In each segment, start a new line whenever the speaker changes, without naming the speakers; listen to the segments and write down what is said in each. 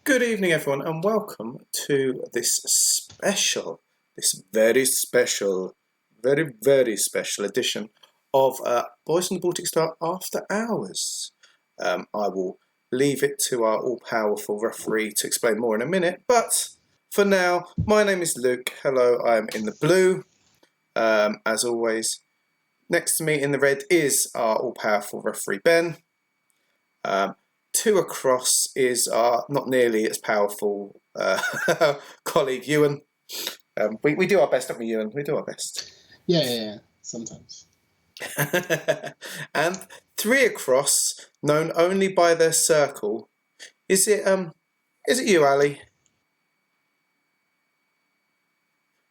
Good evening, everyone, and welcome to this very special, very special edition of Boys in the Baltic Star After Hours. I will leave it to our all-powerful referee to explain more in a minute, but for now, my name is Luke. Hello, I am in the blue, as always. Next to me in the red is our all-powerful referee Ben. Two across is our not nearly as powerful colleague Ewan. We do our best, don't we, Ewan? We do our best.
Yeah, sometimes.
And three across, known only by their circle. Is it you, Ali?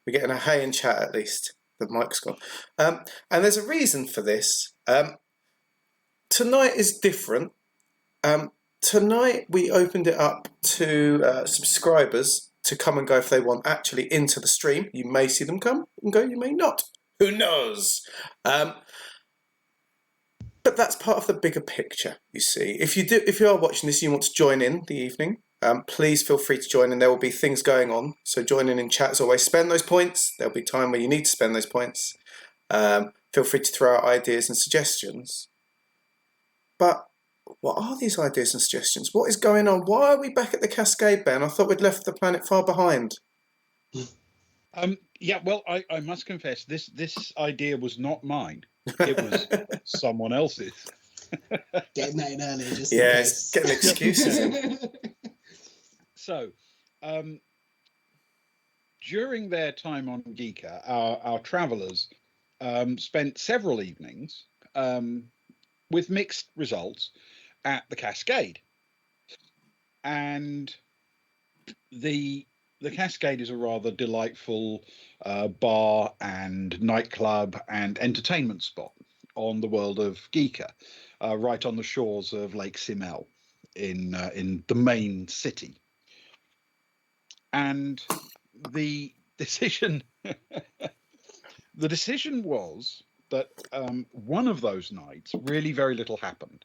We're getting a hey in chat at least. The mic's gone. And there's a reason for this. Tonight is different. Tonight we opened it up to subscribers to come and go if they want actually into the stream. You may see them come and go, you may not. Who knows? But that's part of the bigger picture, you see. If you are watching this and you want to join in the evening, please feel free to join in. There will be things going on. So join in chat as always. Spend those points. There'll be time where you need to spend those points. Feel free to throw out ideas and suggestions. But what are these ideas and suggestions? What is going on? Why are we back at the Cascade, Ben? I thought we'd left the planet far behind.
Yeah, well, I must confess, this idea was not mine. It was someone else's.
Getting that in early, just
yes, getting excuses in.
So, during their time on Geeka, our travellers spent several evenings with mixed results at the Cascade. And the Cascade is a rather delightful bar and nightclub and entertainment spot on the world of Geeka, right on the shores of Lake Simel in the main city. And the decision was that one of those nights, really very little happened.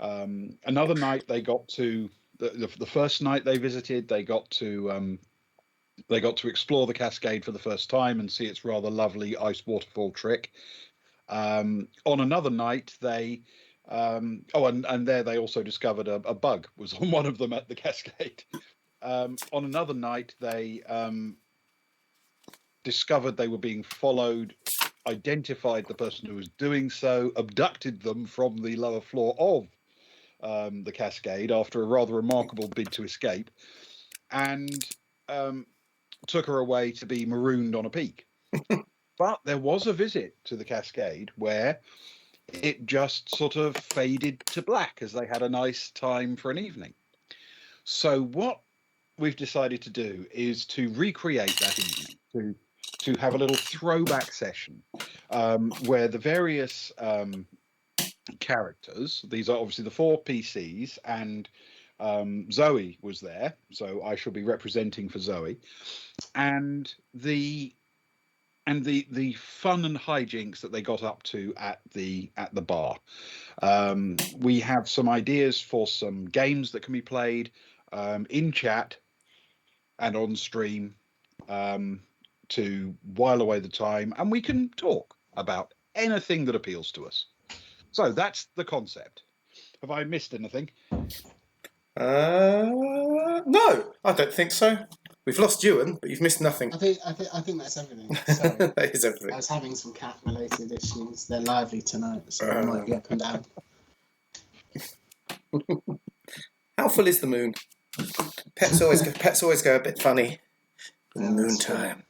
Another night they got to the first night they visited, they got to explore the Cascade for the first time and see its rather lovely ice waterfall trick. On another night they and there they also discovered a bug was on one of them at the Cascade. On another night they discovered they were being followed, identified the person who was doing so, abducted them from the lower floor of the Cascade after a rather remarkable bid to escape, and took her away to be marooned on a peak. But there was a visit to the Cascade where it just sort of faded to black as they had a nice time for an evening. So what we've decided to do is to recreate that evening, to have a little throwback session where the various characters, these are obviously the four PCs, and Zoe was there, so I shall be representing for Zoe, and the fun and hijinks that they got up to at the bar. We have some ideas for some games that can be played in chat and on stream to while away the time, and we can talk about anything that appeals to us. So that's the concept. Have I missed anything?
No, I don't think so. We've lost Ewan, but you've missed nothing.
I think that's everything. Sorry.
That is everything.
I was having some cat-related issues. They're lively tonight, so I might be up and down.
How full is the moon? Pets always go a bit funny in moon time.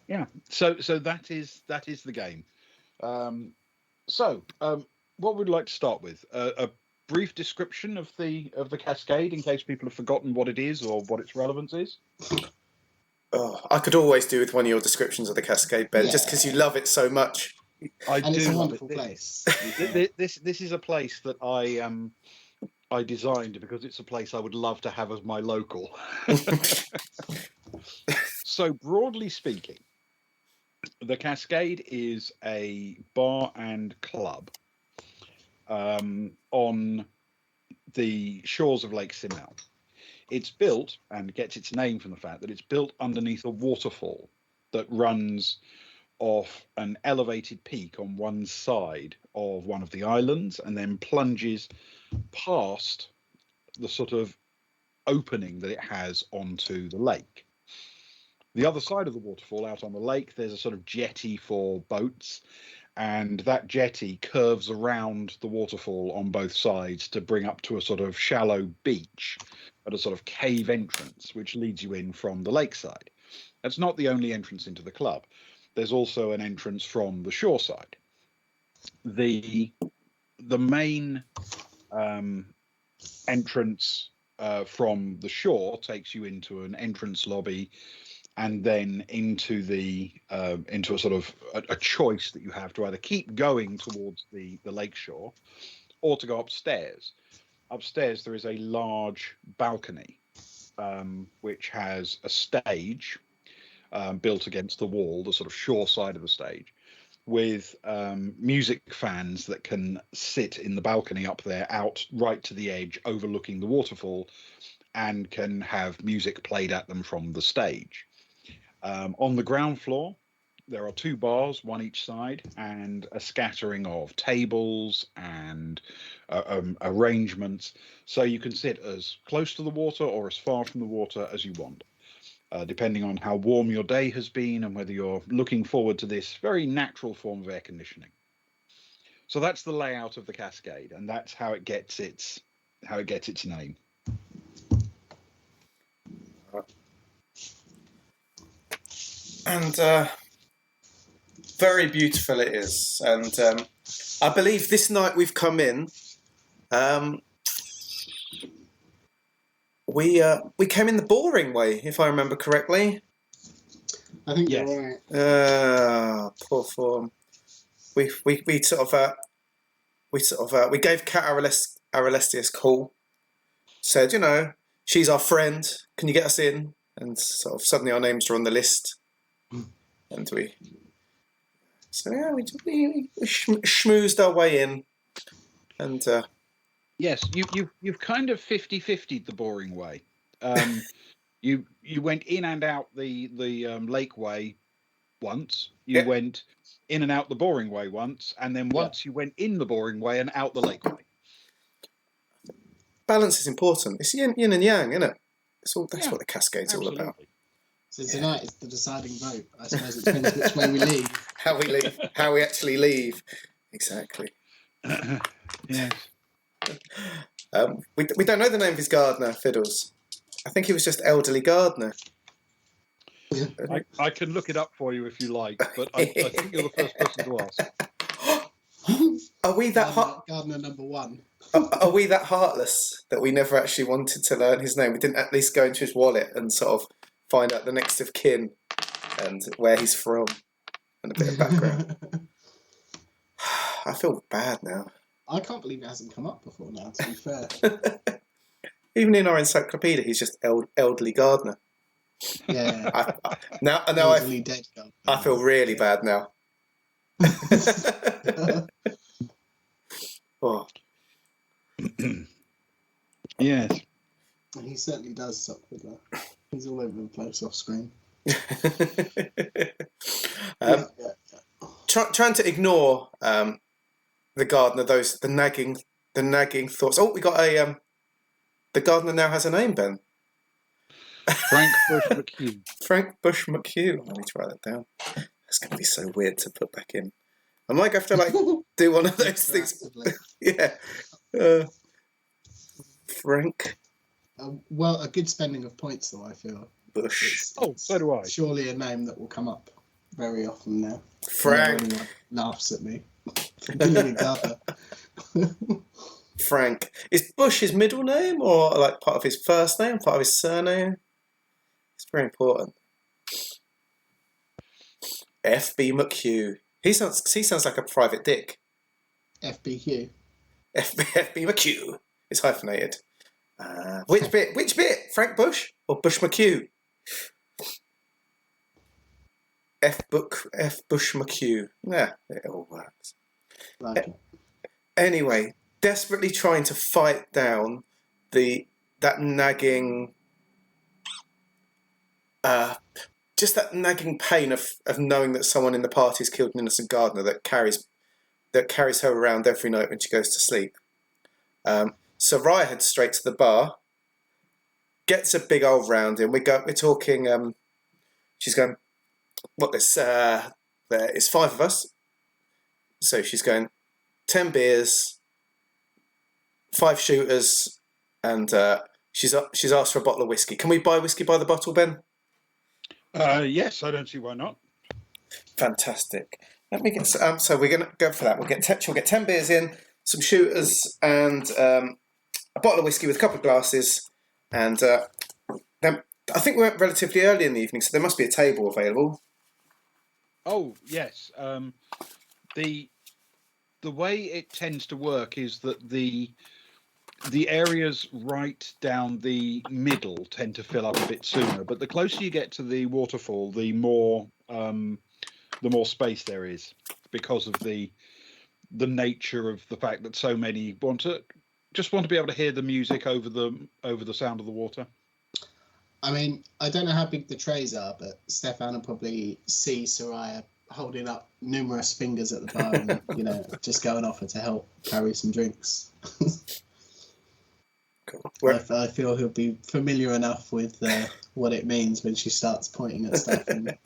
Yeah. So that is the game. What would we like to start with? A brief description of the Cascade in case people have forgotten what it is or what its relevance is.
Oh, I could always do with one of your descriptions of the Cascade, Ben, just because you love it so much.
It's a wonderful place.
This is a place that I designed because it's a place I would love to have as my local. So broadly speaking, the Cascade is a bar and club on the shores of Lake Simau. It's built and gets its name from the fact that it's built underneath a waterfall that runs off an elevated peak on one side of one of the islands and then plunges past the sort of opening that it has onto the lake. The other side of the waterfall, out on the lake, there's a sort of jetty for boats, and that jetty curves around the waterfall on both sides to bring up to a sort of shallow beach at a sort of cave entrance, which leads you in from the lakeside. That's not the only entrance into the club. There's also an entrance from the shore side. The main entrance from the shore takes you into an entrance lobby and then into a sort of a choice that you have to either keep going towards the lake shore or to go upstairs. Upstairs there is a large balcony which has a stage built against the wall, the sort of shore side of the stage, with music fans that can sit in the balcony up there, out right to the edge, overlooking the waterfall, and can have music played at them from the stage. On the ground floor, there are 2 bars, one each side, and a scattering of tables and arrangements, so you can sit as close to the water or as far from the water as you want. Depending on how warm your day has been and whether you're looking forward to this very natural form of air conditioning. So that's the layout of the Cascade, and that's how it gets its name.
And very beautiful it is. And I believe this night we've come in. We came in the boring way, if I remember correctly.
I think
Yes.
you're right.
Poor form. We gave Kat Arelestius a call. Said, she's our friend. Can you get us in? And sort of suddenly our names are on the list, and we schmoozed our way in, and.
Yes, you've kind of 50-50'd the boring way. You went in and out the lake way once. You went in and out the boring way once, and then once you went in the boring way and out the lake way.
Balance is important. It's yin and yang, isn't it? That's what the Cascade's all about.
So tonight is the deciding vote. I suppose it depends which way we leave.
How we leave. How we actually leave. Exactly.
Yes.
We don't know the name of his gardener, Fiddles. I think he was just elderly gardener.
I can look it up for you if you like, but I think you're the first person to ask.
Are we that
Gardener number 1?
Are we that heartless that we never actually wanted to learn his name? We didn't at least go into his wallet and sort of find out the next of kin and where he's from and a bit of background. I feel bad now.
I can't believe it hasn't come up before now, to be fair.
Even in our encyclopedia, he's just elderly gardener.
Yeah.
I feel really bad now. Oh.
Yes.
He certainly does suck with that. He's all over the place off screen.
Trying to ignore the gardener, the nagging thoughts. Oh, we got the gardener now has a name, Ben.
Frank Bush McHugh.
Frank Bush McHugh. I need to write that down. That's going to be so weird to put back in. I might have to do one of those things. Yeah. Frank.
Well, a good spending of points, though, I feel.
Bush.
So do I.
Surely a name that will come up very often now.
Frank.
Everyone laughs at me. Being a gardener.
Frank. Is Bush his middle name or like part of his first name, part of his surname? It's very important. F.B. McHugh. He sounds like a private dick.
FBQ.
F.B. McHugh. It's hyphenated. Which bit? Frank Bush or Bush McHugh? F. Bush McHugh. Yeah, it all works.
Like it.
Anyway, desperately trying to fight down that nagging, just that nagging pain of knowing that someone in the party has killed an innocent gardener that carries her around every night when she goes to sleep. So Raya heads straight to the bar, gets a big old round in. We're talking. She's going, what, there is 5 of us. So she's going 10 beers, 5 shooters, and she's asked for a bottle of whiskey. Can we buy whiskey by the bottle, Ben?
Yes, I don't see why not.
Fantastic. Let me get. So we're going to go for that. We'll get 10 beers in, some shooters, and a bottle of whiskey with a couple of glasses, and then I think we went relatively early in the evening, so there must be a table available.
Oh yes. The way it tends to work is that the areas right down the middle tend to fill up a bit sooner, but the closer you get to the waterfall, the more space there is, because of the nature of the fact that so many want to be able to hear the music over the sound of the water.
I mean, I don't know how big the trays are, but Stefan will probably see Soraya holding up numerous fingers at the bar and, just go and offer to help carry some drinks.
Cool.
I feel he'll be familiar enough with what it means when she starts pointing at stuff. And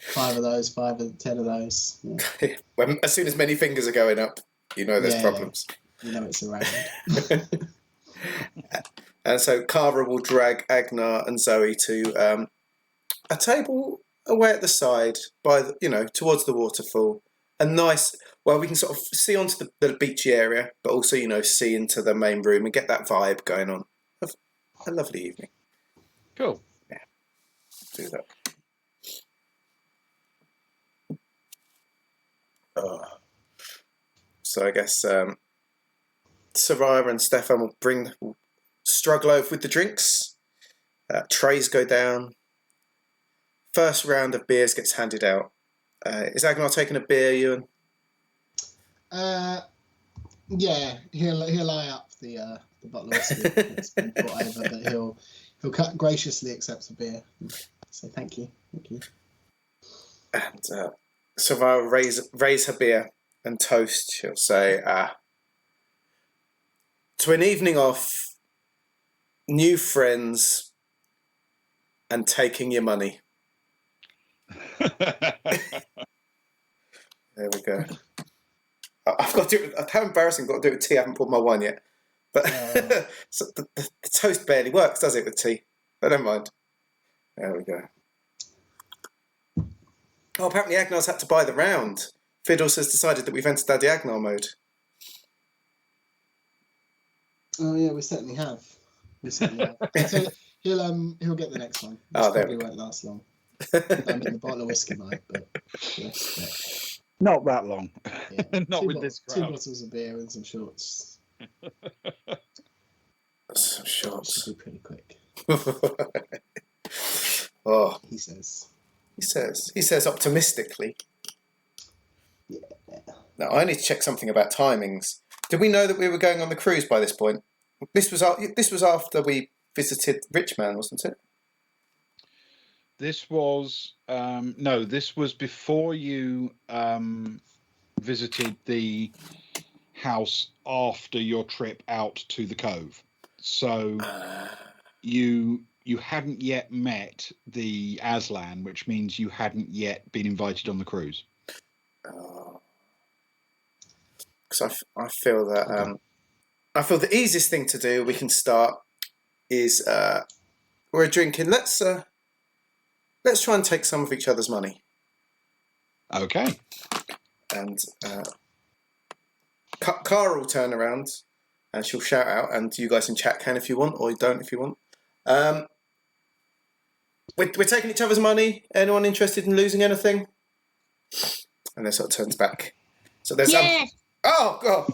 5 of those, 10 of those. Yeah.
As soon as many fingers are going up, there's problems.
It's around.
And so Kara will drag Agnar and Zoe to a table away at the side, towards the waterfall. A nice, we can sort of see onto the beachy area, but also, see into the main room and get that vibe going on. A lovely evening.
Cool.
Yeah, do that. So I guess Soraya and Stefan will struggle over with the drinks. Trays go down. First round of beers gets handed out. Is Agnar taking a beer, Ewan?
Yeah, he'll eye up the bottle of whiskey that's been brought over, but he'll graciously accept a beer. So thank you.
And Soraya will raise her beer and toast. She'll say, to an evening off, new friends, and taking your money. There we go. I've got to do it. How embarrassing! I've got to do it with tea. I haven't poured my wine yet. But so the toast barely works, does it, with tea? I don't mind. There we go. Oh, apparently Agnar's had to buy the round. Fiddles has decided that we've entered Daddy Agnar mode.
Oh yeah, we certainly have. So he'll get the next one. This probably won't last long. I mean, the bottle of whiskey might, but yes,
not that long.
Yeah.
Not with this crowd.
2 bottles of beer and some shorts.
Some shorts.
Should be pretty quick.
Oh,
he says.
He says optimistically.
Yeah.
Now I need to check something about timings. Did we know that we were going on the cruise by this point? This was after we visited Richman, wasn't it?
This was no. This was before you visited the house after your trip out to the cove. So you hadn't yet met the Aslan, which means you hadn't yet been invited on the cruise.
Because I feel that I feel the easiest thing to do, we can start, is we're drinking. Let's try and take some of each other's money.
Okay.
And Cara will turn around and she'll shout out, and you guys in chat can if you want, or you don't if you want. We're taking each other's money. Anyone interested in losing anything? And then sort of turns back. So there's oh God!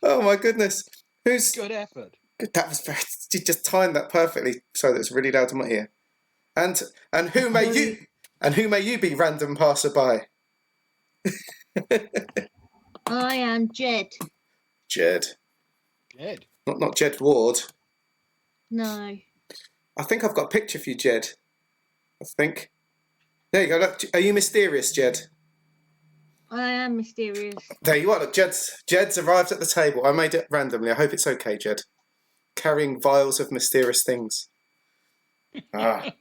Oh my goodness! Who's
good effort?
That was very. You just timed that perfectly so that it's really loud in my ear. And who may you be, random passerby?
I am Jed.
Jed.
Jed.
Not Jed Ward.
No.
I think I've got a picture for you, Jed. I think. There you go. Look, are you mysterious, Jed?
I am mysterious.
There you are. Look, Jed's arrived at the table. I made it randomly. I hope it's okay, Jed. Carrying vials of mysterious things. Ah.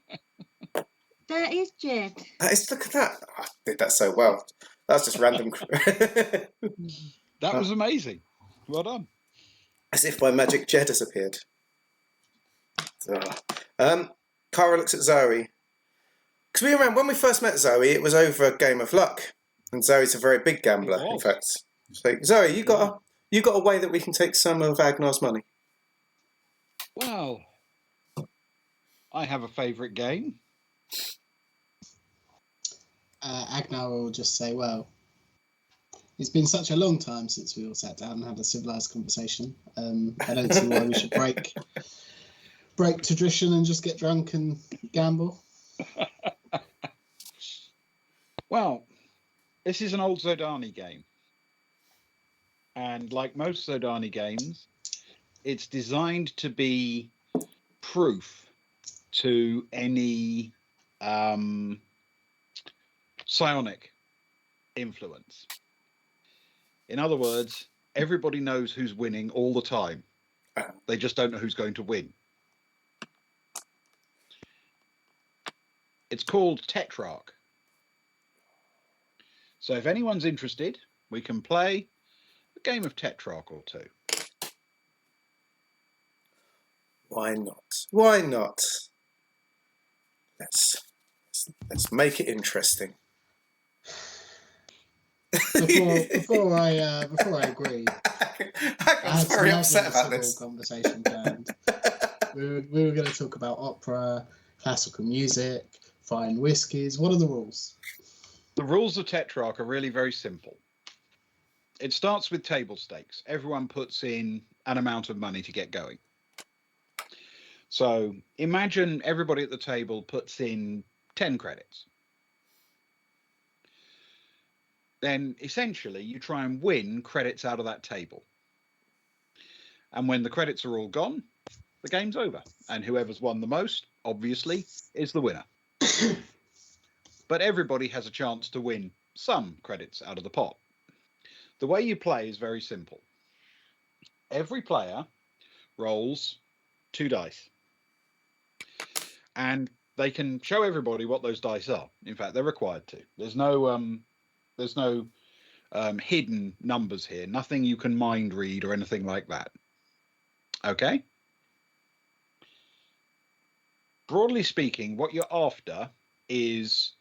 That is Jed.
Look at that. I did that so well. That's just random.
That was amazing. Well done.
As if by magic, Jed has appeared. Cara looks at Zoe. Because we remember when we first met Zoe, it was over a game of luck. And Zoe's a very big gambler, in fact. So, Zoe, you got a way that we can take some of Agnar's money?
Well, I have a favourite game.
Agnar will just say, well, it's been such a long time since we all sat down and had a civilized conversation. I don't see why we should break tradition and just get drunk and gamble.
Well, this is an old Zodani game. And like most Zodani games, it's designed to be proof to any psionic influence. In other words, everybody knows who's winning all the time. They just don't know who's going to win. It's called Tetrarch. So if anyone's interested, we can play a game of Tetrarch or two.
Why not? Why not? Let's make it interesting.
Before I agree,
I was very upset about
civil
this
conversation planned. we were going to talk about opera, classical music, fine whiskies. What are the rules?
The rules of Tetrarch are really very simple. It starts with table stakes. Everyone puts in an amount of money to get going. So imagine everybody at the table puts in 10 credits. Then essentially you try and win credits out of that table. And when the credits are all gone, the game's over. And whoever's won the most, obviously, is the winner. But everybody has a chance to win some credits out of the pot. The way you play is very simple. Every player rolls 2 dice. And they can show everybody what those dice are. In fact, they're required to. There's no hidden numbers here. Nothing you can mind read or anything like that. Okay? Broadly speaking, what you're after is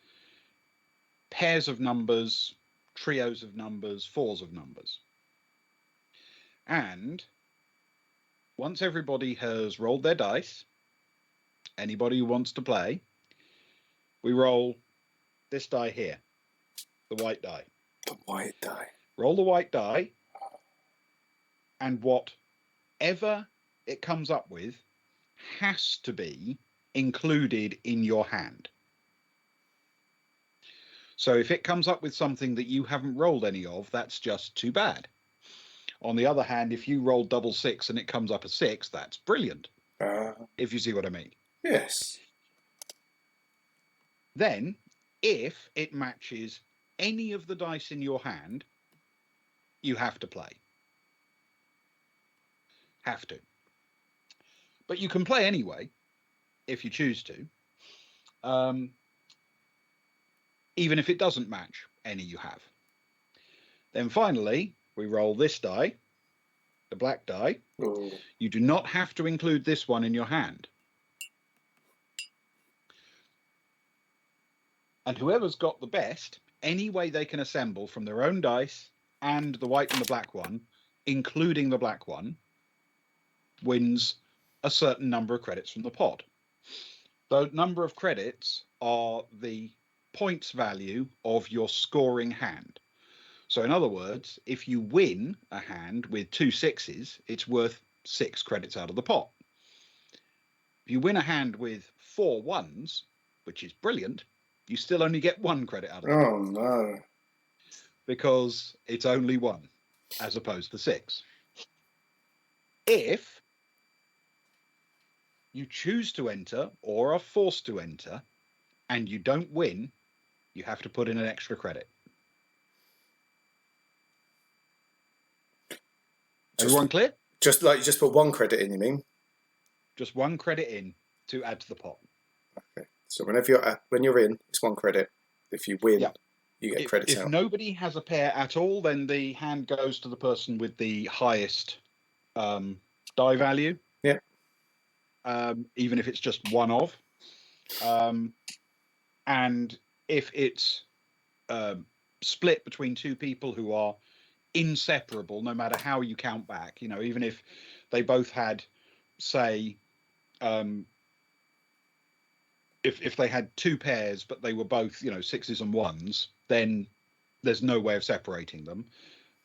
pairs of numbers, trios of numbers, fours of numbers. And once everybody has rolled their dice, anybody who wants to play, we roll this die here, the white die.
The white die.
Roll the white die, and whatever it comes up with has to be included in your hand. So if it comes up with something that you haven't rolled any of, that's just too bad. On the other hand, if you roll double 6 and it comes up a 6, that's brilliant. If you see what I mean.
Yes.
Then, if it matches any of the dice in your hand, you have to play. Have to. But you can play anyway, if you choose to. Even if it doesn't match any you have. Then finally, we roll this die, the black die.
Ooh.
You do not have to include this one in your hand. And whoever's got the best, any way they can assemble from their own dice and the white and the black one, including the black one, wins a certain number of credits from the pot. The number of credits are the points value of your scoring hand. So in other words, if you win a hand with 2 6s, it's worth 6 credits out of the pot. If you win a hand with 4 1s, which is brilliant, you still only get 1 credit out of the pot.
Oh no.
because it's only 1 as opposed to 6. If you choose to enter or are forced to enter and you don't win, you have to put in an extra credit. Everyone clear?
Just like you just put 1 credit in, you mean?
Just 1 credit in to add to the pot.
Okay. So when you're in, it's 1 credit. If you win, you get credits
If
out.
nobody has a pair at all, then the hand goes to the person with the highest die value.
Yeah.
Even if it's just 1 of. And if it's split between 2 people who are inseparable, no matter how you count back, even if they both had, say, if they had 2 pairs, but they were both, 6s and 1s, then there's no way of separating them.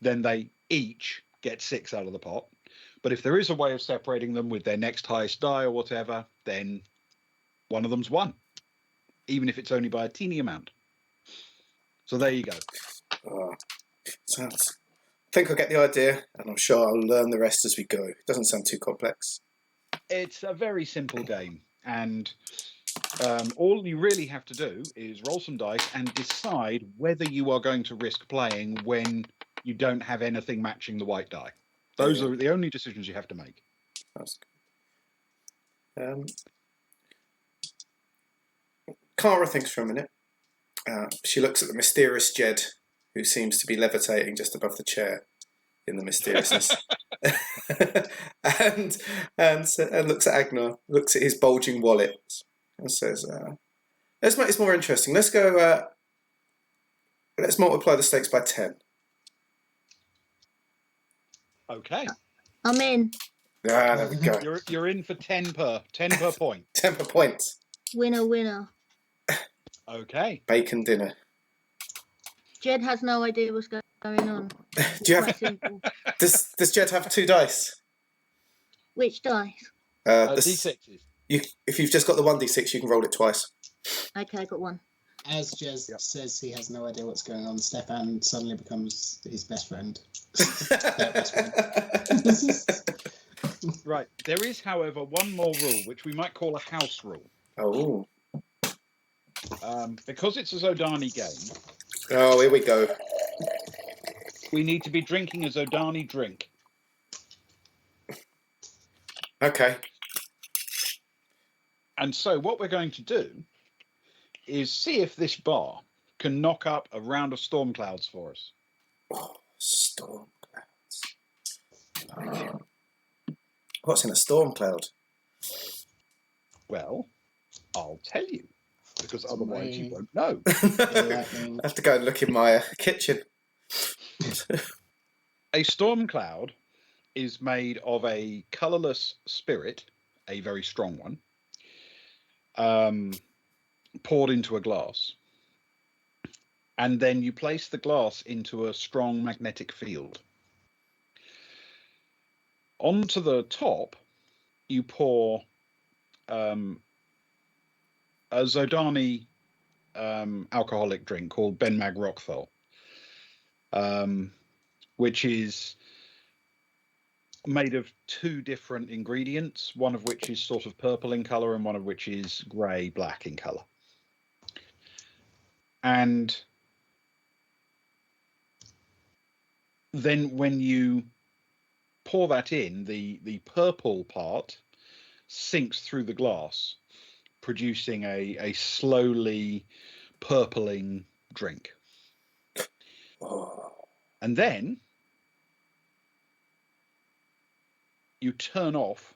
Then they each get 6 out of the pot. But if there is a way of separating them with their next highest die or whatever, then one of them's 1, even if it's only by a teeny amount. So there you go.
I think I'll get the idea, and I'm sure I'll learn the rest as we go. It doesn't sound too complex.
It's a very simple game, and all you really have to do is roll some dice and decide whether you are going to risk playing when you don't have anything matching the white die. Those are the only decisions you have to make.
That's good. Kara thinks for a minute. She looks at the mysterious Jed, who seems to be levitating just above the chair in the mysteriousness, and looks at Agnar, looks at his bulging wallet, and says, "Let's make this more interesting. Let's go. Let's multiply the stakes by 10."
Okay.
I'm in.
There we go.
You're in for 10 per point.
10 per point.
Winner, winner.
Okay.
Bacon dinner.
Jed has no idea what's going on.
Do you
Quite
have?
simple.
Does Jed have 2 dice?
Which dice?
D6s.
If you've just got the 1d6, you can roll it twice.
Okay, I got 1.
As Jez says he has no idea what's going on, Stefan suddenly becomes his best friend.
Right. There is, however, one more rule, which we might call a house rule.
Oh.
Because it's a Zodani game.
Oh, here we go.
We need to be drinking a Zodani drink.
Okay.
And so what we're going to do is see if this bar can knock up a round of storm clouds for us.
Oh, storm clouds. What's in a storm cloud?
Well, I'll tell you, because otherwise you won't know.
I have to go and look in my kitchen.
A storm cloud is made of a colourless spirit, a very strong one, poured into a glass. And then you place the glass into a strong magnetic field. Onto the top, you pour a Zodani alcoholic drink called Ben Mag Rockthol, which is made of 2 different ingredients, one of which is sort of purple in colour and one of which is grey-black in colour. And then when you pour that in, the purple part sinks through the glass, producing a slowly purpling drink. And then you turn off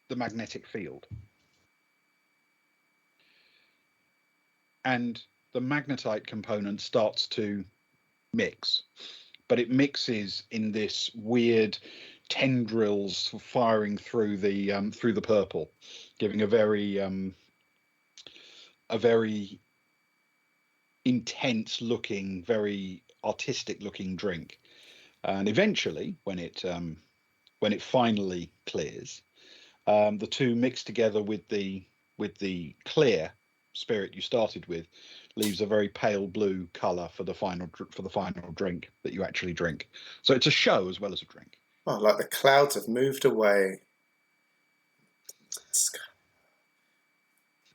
the magnetic field. And the magnetite component starts to mix, but it mixes in this weird tendrils firing through the purple, giving a very intense looking, very artistic looking drink. And eventually, when it finally clears, the 2 mix together with the clear spirit you started with leaves a very pale blue colour for the final drink that you actually drink. So it's a show as well as a drink.
Oh, like the clouds have moved away.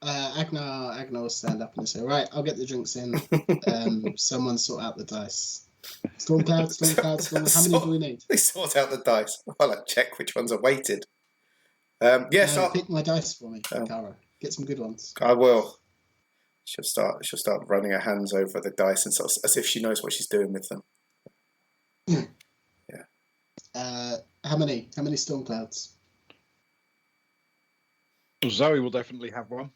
Agnar will stand up and say, right, I'll get the drinks in. Someone sort out the dice. Storm clouds. How many do we need?
They sort out the dice. I'll check which ones are weighted. Yes,
no, pick my dice for me, Cara. Get some good ones.
I will. She'll start running her hands over the dice and sort of, as if she knows what she's doing with them. Yeah.
How many storm clouds?
Zoe will definitely have one.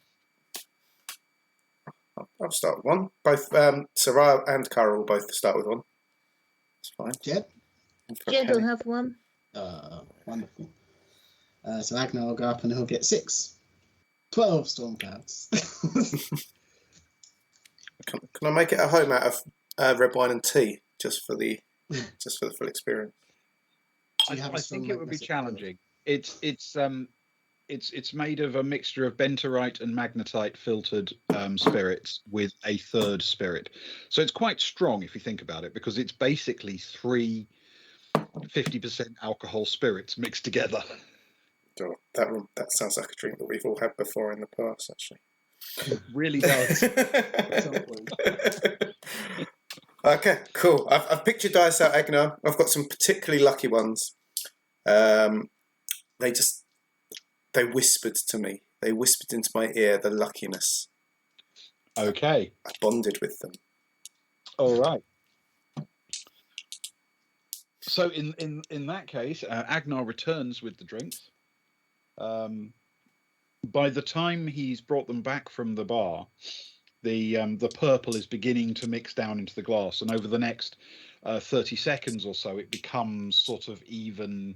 I'll start with one. Both Soraya and Cara will both start with one. It's fine.
Jed?
Jed will have one.
Wonderful. So Agnar will go up and he'll get 6. 12 storm clouds.
Can I make it a home out of red wine and tea just for the full experience?
I think it would be challenging. It's made of a mixture of bentorite and magnetite filtered spirits with a third spirit. So it's quite strong if you think about it, because it's basically 3 50% alcohol spirits mixed together.
Oh, that sounds like a drink that we've all had before in the past, actually.
It really does.
Okay, cool. I've picked your dice out, Agnar. I've got some particularly lucky ones. They whispered to me. They whispered into my ear the luckiness.
Okay.
I bonded with them.
All right. So in that case, Agnar returns with the drinks. By the time he's brought them back from the bar, the purple is beginning to mix down into the glass, and over the next 30 seconds or so, it becomes sort of an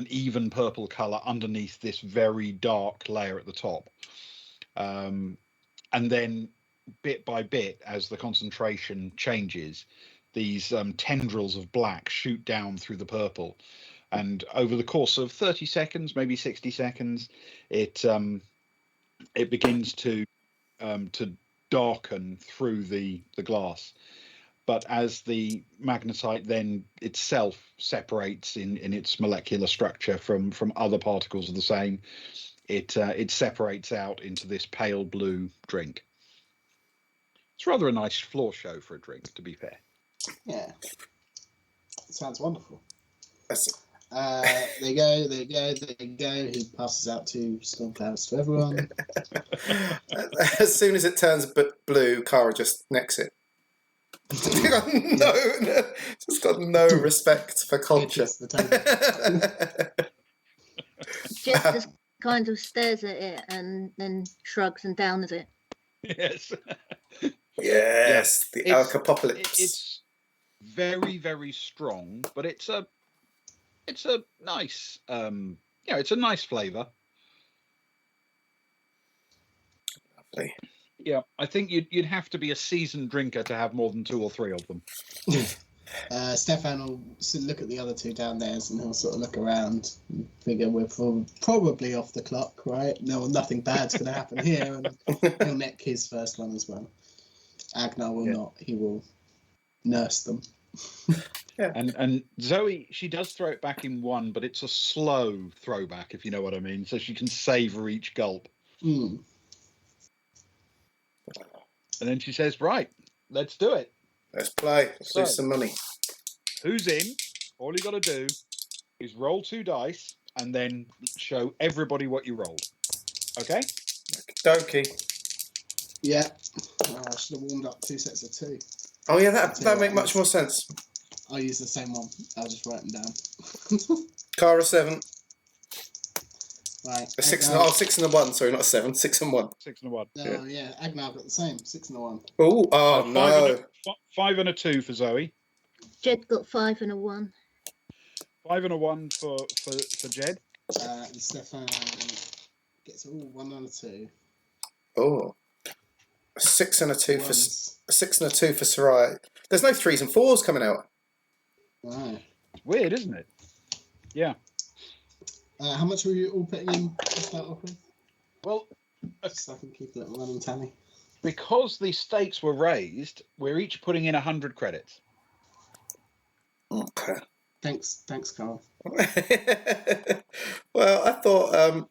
even purple color underneath this very dark layer at the top. And then bit by bit, as the concentration changes, these tendrils of black shoot down through the purple. And over the course of 30 seconds, maybe 60 seconds, it begins to darken through the glass. But as the magnetite then itself separates in its molecular structure from other particles of the same, it separates out into this pale blue drink. It's rather a nice floor show for a drink, to be fair.
Yeah. Sounds wonderful.
That's it.
There you go. He passes out 2 storm clouds to everyone.
As soon as it turns blue, Cara just necks it. Just got no respect for culture.
Jed just kind of stares at it and then shrugs and downs it.
Yes.
Yes, the alkapocalypse.
It's very, very strong, but it's a nice it's a nice flavour.
Lovely.
Yeah, I think you'd have to be a seasoned drinker to have more than 2 or 3 of them.
Stefan will look at the other 2 down there, and he'll sort of look around and figure we're probably off the clock, right? No, nothing bad's going to happen here, and he'll neck his first one as well. Agnar will not. He will nurse them.
Yeah. And Zoe, she does throw it back in 1, but it's a slow throwback, if you know what I mean, so she can savour each gulp.
Mm.
And then she says, right, let's do it.
Let's play. Let's lose some money.
Who's in? All you got to do is roll 2 dice and then show everybody what you rolled. Okay?
Okie.
Yeah. I should have warmed up 2 sets of 2.
Oh yeah, that make much more sense.
I'll use the same one. I'll just write them down.
Cara 7.
Right.
6 and a 1. Sorry, not a 7. 6 and 1.
6 and a 1.
No, yeah. Agnar got the same. 6 and a 1.
Oh no.
5 and a 2 for Zoe.
Jed got 5 and a 1.
5 and a 1 for Jed.
And Stefan gets 1 and a 2.
Oh. A 6 and a 2 for 6 and a 2 for Soraya. There's no 3s and 4s coming out.
Right.
Weird, isn't it? Yeah.
How much were you all putting in to start off with?
Well,
so I can keep a little running tally.
Because the stakes were raised, we're each putting in 100 credits.
Okay.
Thanks, Carl.
Well, I thought,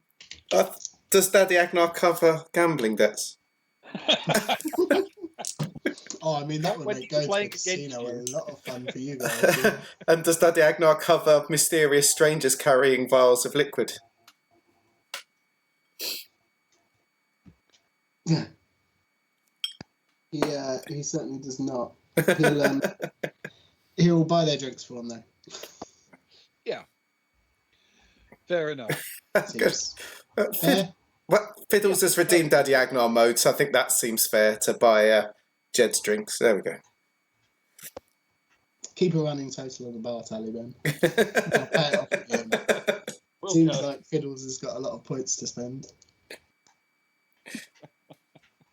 does Daddy Agnar cover gambling debts?
Oh, I mean, that would
When
make
he's
going to
playing
the casino a
against
lot of fun for you guys. Yeah.
And does Daddy Agnar cover mysterious strangers carrying vials of liquid?
Yeah, he certainly does not. He'll buy their drinks for them, though.
Yeah. Fair enough.
That's good.
Seems fair.
Well, Fiddles has redeemed Daddy Agnar mode, so I think that seems fair to buy Jed's drinks. There we go.
Keep a running total on the bar tally, then. I'll pay it off at the end. Seems like Fiddles has got a lot of points to spend.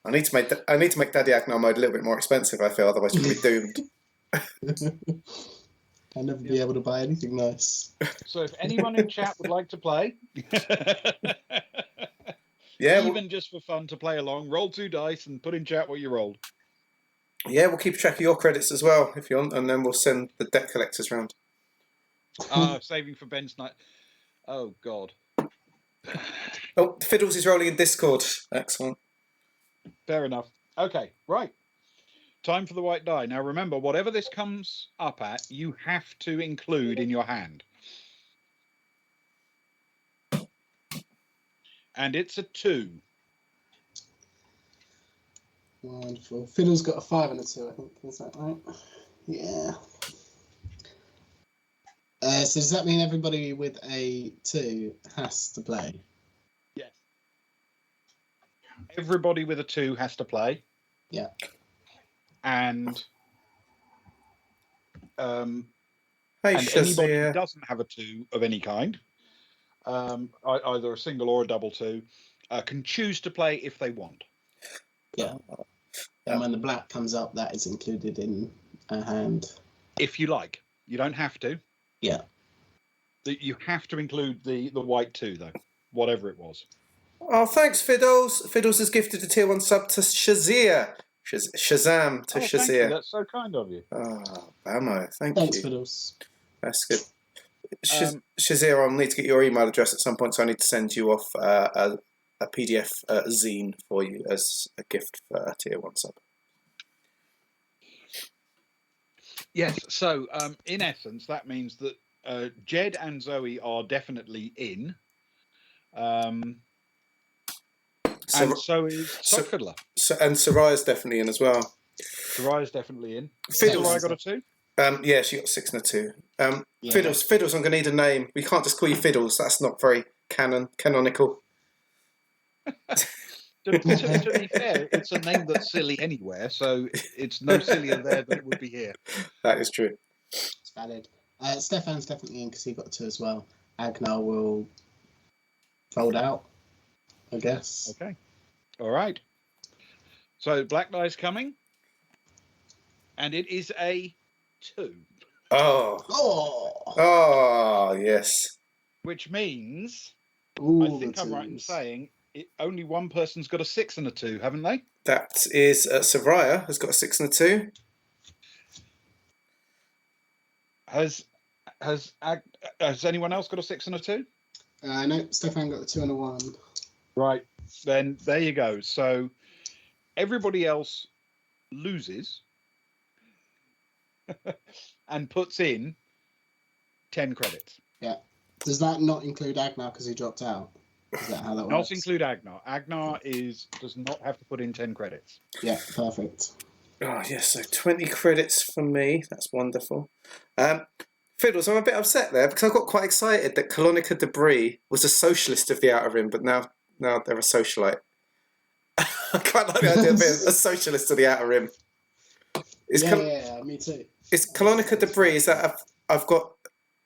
I need to make Daddy Agnar mode a little bit more expensive, I feel, otherwise we'll be doomed.
I'll never be able to buy anything nice.
So if anyone in chat would like to play,
Yeah,
even just for fun to play along, roll 2 dice and put in chat what you rolled.
yeah, we'll keep track of your credits as well if you want, and then we'll send the debt collectors round.
Saving for Ben's night. Oh God.
Oh, Fiddles is rolling in Discord. Excellent.
Fair enough. Okay, right. Time for the white die. Now remember, whatever this comes up at, you have to include in your hand. And it's a 2.
Wonderful. Fiddle's got a 5 and a 2, I think. Is that right? Yeah. So does that mean everybody with a 2 has to play?
Yes. Everybody with a 2 has to play.
Yeah.
And
Hey,
and anybody who
Shazia.
doesn't have a 2 of any kind, either a single or a double 2, can choose to play if they want.
Yeah. And when the black comes up, that is included in a hand.
If you like. You don't have to.
Yeah.
You have to include the white 2, though, whatever it was.
Oh, thanks, Fiddles. Fiddles has gifted a tier 1 sub to Shazia. Shazam to
Thank you.
Shazia.
That's so kind of you.
Oh, Bamo,
Thanks,
you.
Fiddles.
That's good. Shazia, I'll need to get your email address at some point, so I need to send you off a PDF zine for you as a gift for a tier 1 sub.
Yes, so in essence, that means that Jed and Zoe are definitely in. And so is Sock Fiddler.
And Soraya's definitely in as well.
Soraya's definitely in.
Fiddles.
Soraya got a 2?
Yeah, she got 6 and a 2.
Yeah.
Fiddles, I'm going to need a name. We can't just call you Fiddles. That's not very canonical.
To be fair, it's a name that's silly anywhere, so it's no sillier there than it would be here.
That is true.
It's valid. Stefan's definitely in because he got 2 as well. Agnar will fold out, I guess.
Okay. All right. So black die's coming. And it is a 2.
Oh, yes.
Which means,
Ooh,
I think I'm right in saying, only one person's got a 6 and a 2, haven't they?
That is Soraya has got a 6 and a 2.
Has anyone else got a 6 and a 2?
No, Stefan got the 2 and a 1.
Right. Then there you go. So everybody else loses and puts in 10 credits.
Yeah. Does that not include Agnar because he dropped out? Is that how that works?
Not include Agnar. Agnar does not have to put in 10 credits.
Yeah, perfect.
Oh, yes, so 20 credits for me. That's wonderful. Fiddles, I'm a bit upset there because I got quite excited that Colonica Debris was a socialist of the Outer Rim, but now they're a socialite. I quite like the idea of being a socialist of the Outer Rim.
Yeah, me too.
Is Colonica Debris, is that I've got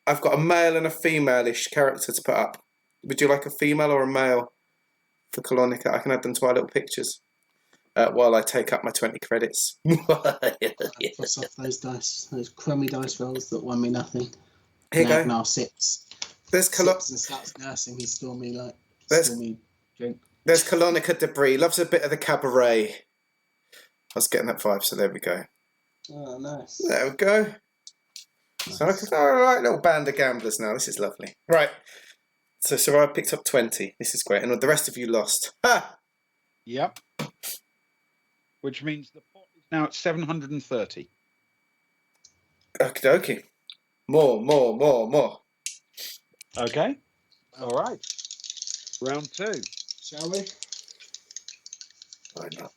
a male and a female-ish character to put up. Would you like a female or a male for Colonica? I can add them to our little pictures while I take up my 20 credits.
Cross off those dice, those crummy dice rolls that won me nothing.
Here you go.
Agnar sips. Sips and starts nursing his stormy drink.
There's Colonica Debris. Loves a bit of the cabaret. was getting that vibe, so there we go.
Oh, nice.
There we go. So
Nice.
all right, little band of gamblers now. This is lovely. Right. So Soraya picked up 20. This is great. And the rest of you lost. Ha!
Yep. Which means the pot is now at 730.
Okie dokie. More.
Okay. All right. Round 2.
Shall we?
Why not?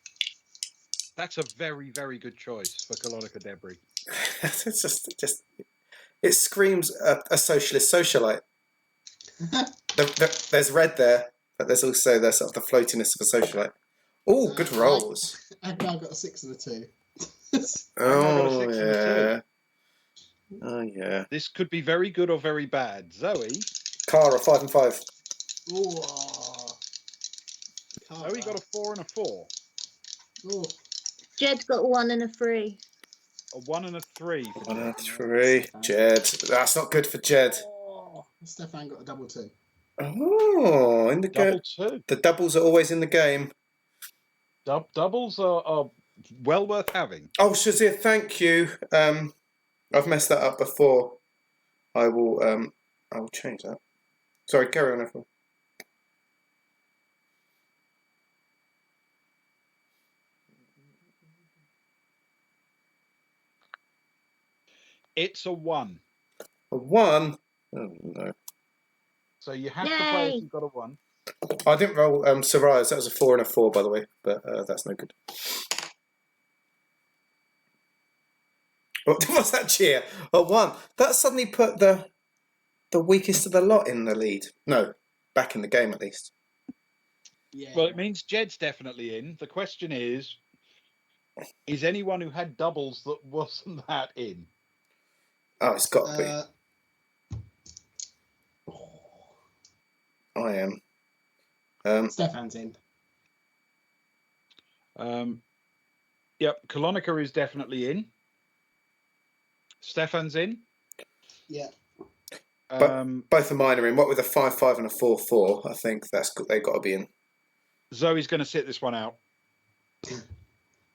That's a very, very good choice for Colonica Debris.
It's just it screams a socialist socialite. There's red there, but there's also the sort of the floatiness of a socialite. Oh, good rolls.
I've now got a 6 and a 2.
got a
Oh
6 and a 2.
Oh yeah.
This could be very good or very bad. Zoe.
Cara 5 and 5.
Ooh.
Zoe got a 4 and a 4.
Ooh.
Jed's got a 1 and a 3.
A 1 and a 3.
1 and 3. Jed. That's not good for Jed.
Oh, Stefan got a double 2.
Oh, in the game.
Double 2.
The doubles are always in the game.
Doubles are well worth having.
Oh, Shazir, thank you. I've messed that up before. I will change that. Sorry, carry on, everyone.
It's a 1.
A 1? Oh, no.
So you have to play
Yay.
if you've got a 1.
I didn't roll Soraya's. That was a 4 and a 4, by the way, but that's no good. What was that cheer? A 1. That suddenly put the weakest of the lot in the lead. No, back in the game at least.
Yeah.
Well, it means Jed's definitely in. The question is anyone who had doubles that wasn't that in?
Oh, it's got to be. I am.
Stefan's in.
Yep, Colonica is definitely in. Stefan's in.
Yeah.
Both of mine are in. What with a 5-5 and a 4-4? I think they've got to be in.
Zoe's going to sit this one out.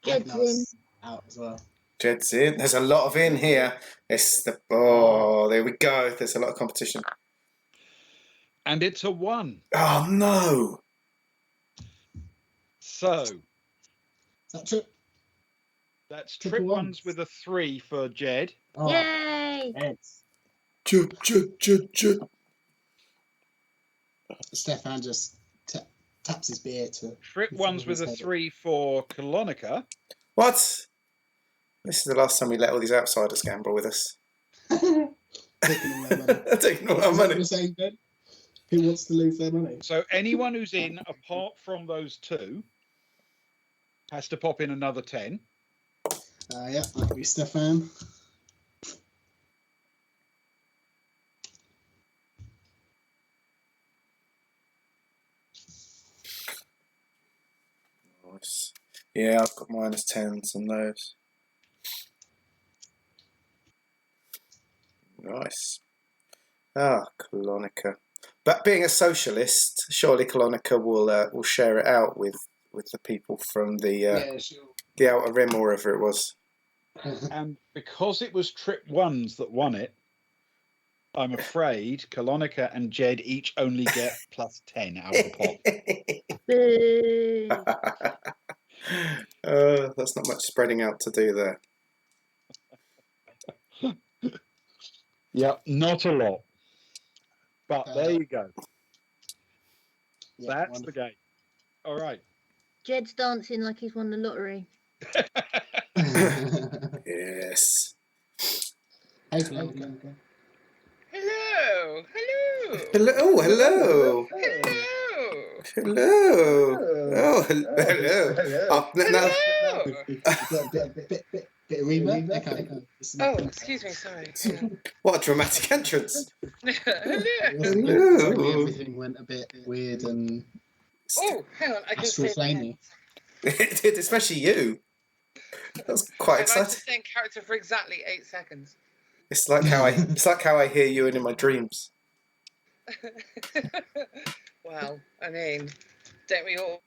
Jed's in.
Out as well.
Jed's in. There's a lot of in here. It's there we go. There's a lot of competition.
And it's a 1.
Oh no!
So
Is that true?
that's
Triple
trip
ones.
ones with a 3 for Jed.
Oh,
Yay!
heads.
Chut.
Stefan just taps his beer to.
Trip ones with a 3 for Colonica.
What? This is the last time we let all these outsiders gamble with us.
Taking all their money.
Taking all our
Is that what
money.
you're saying, Ben? Who wants to lose their money?
So anyone who's in apart from those 2 has to pop in another 10.
Yeah, that'll be Stefan.
Nice. Yeah, I've got -10s on those. Nice. Ah, Colonica. But being a socialist, surely Colonica will share it out with the people from
Yeah, sure.
the Outer Rim or wherever it was.
And because it was trip ones that won it, I'm afraid Colonica and Jed each only get +10 out of the pot.
Boo.
That's not much spreading out to do there.
Yep, not a lot. But there you go.
Yeah,
That's the game. All right.
Jed's dancing like he's won the lottery.
Yes.
Hey, Colonica.
Hello.
Hello. Oh, hello.
Hello.
Hello. Oh, hello. Oh, now,
Hello.
Bit of reverb. Okay.
Oh, excuse me. Sorry.
what a dramatic entrance.
Hello.
Everything went a bit weird and
Oh, hang on. I can
astral
say
flamey.
It did, especially you. That was quite
I managed to
exciting.
stay in character for exactly 8 seconds.
It's like how I hear you in my dreams.
Well, I mean, don't we all?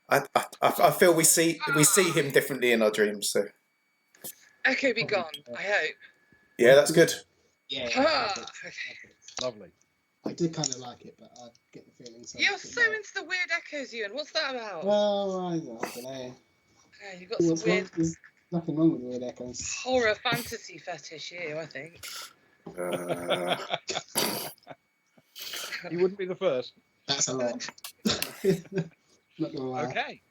I I feel we see him differently in our dreams. So
Echo be gone, I hope.
yeah, that's good.
Yeah.
Ah,
Perfect.
Lovely.
I did kind of like it, but I get the feeling so.
You're so into the weird echoes, Ewan. What's that about?
Well, I don't know.
Yeah, you've got some weird
There's nothing wrong with weird echoes.
horror fantasy fetish here, I think.
You wouldn't be the first.
That's a lot. Not gonna lie.
Okay.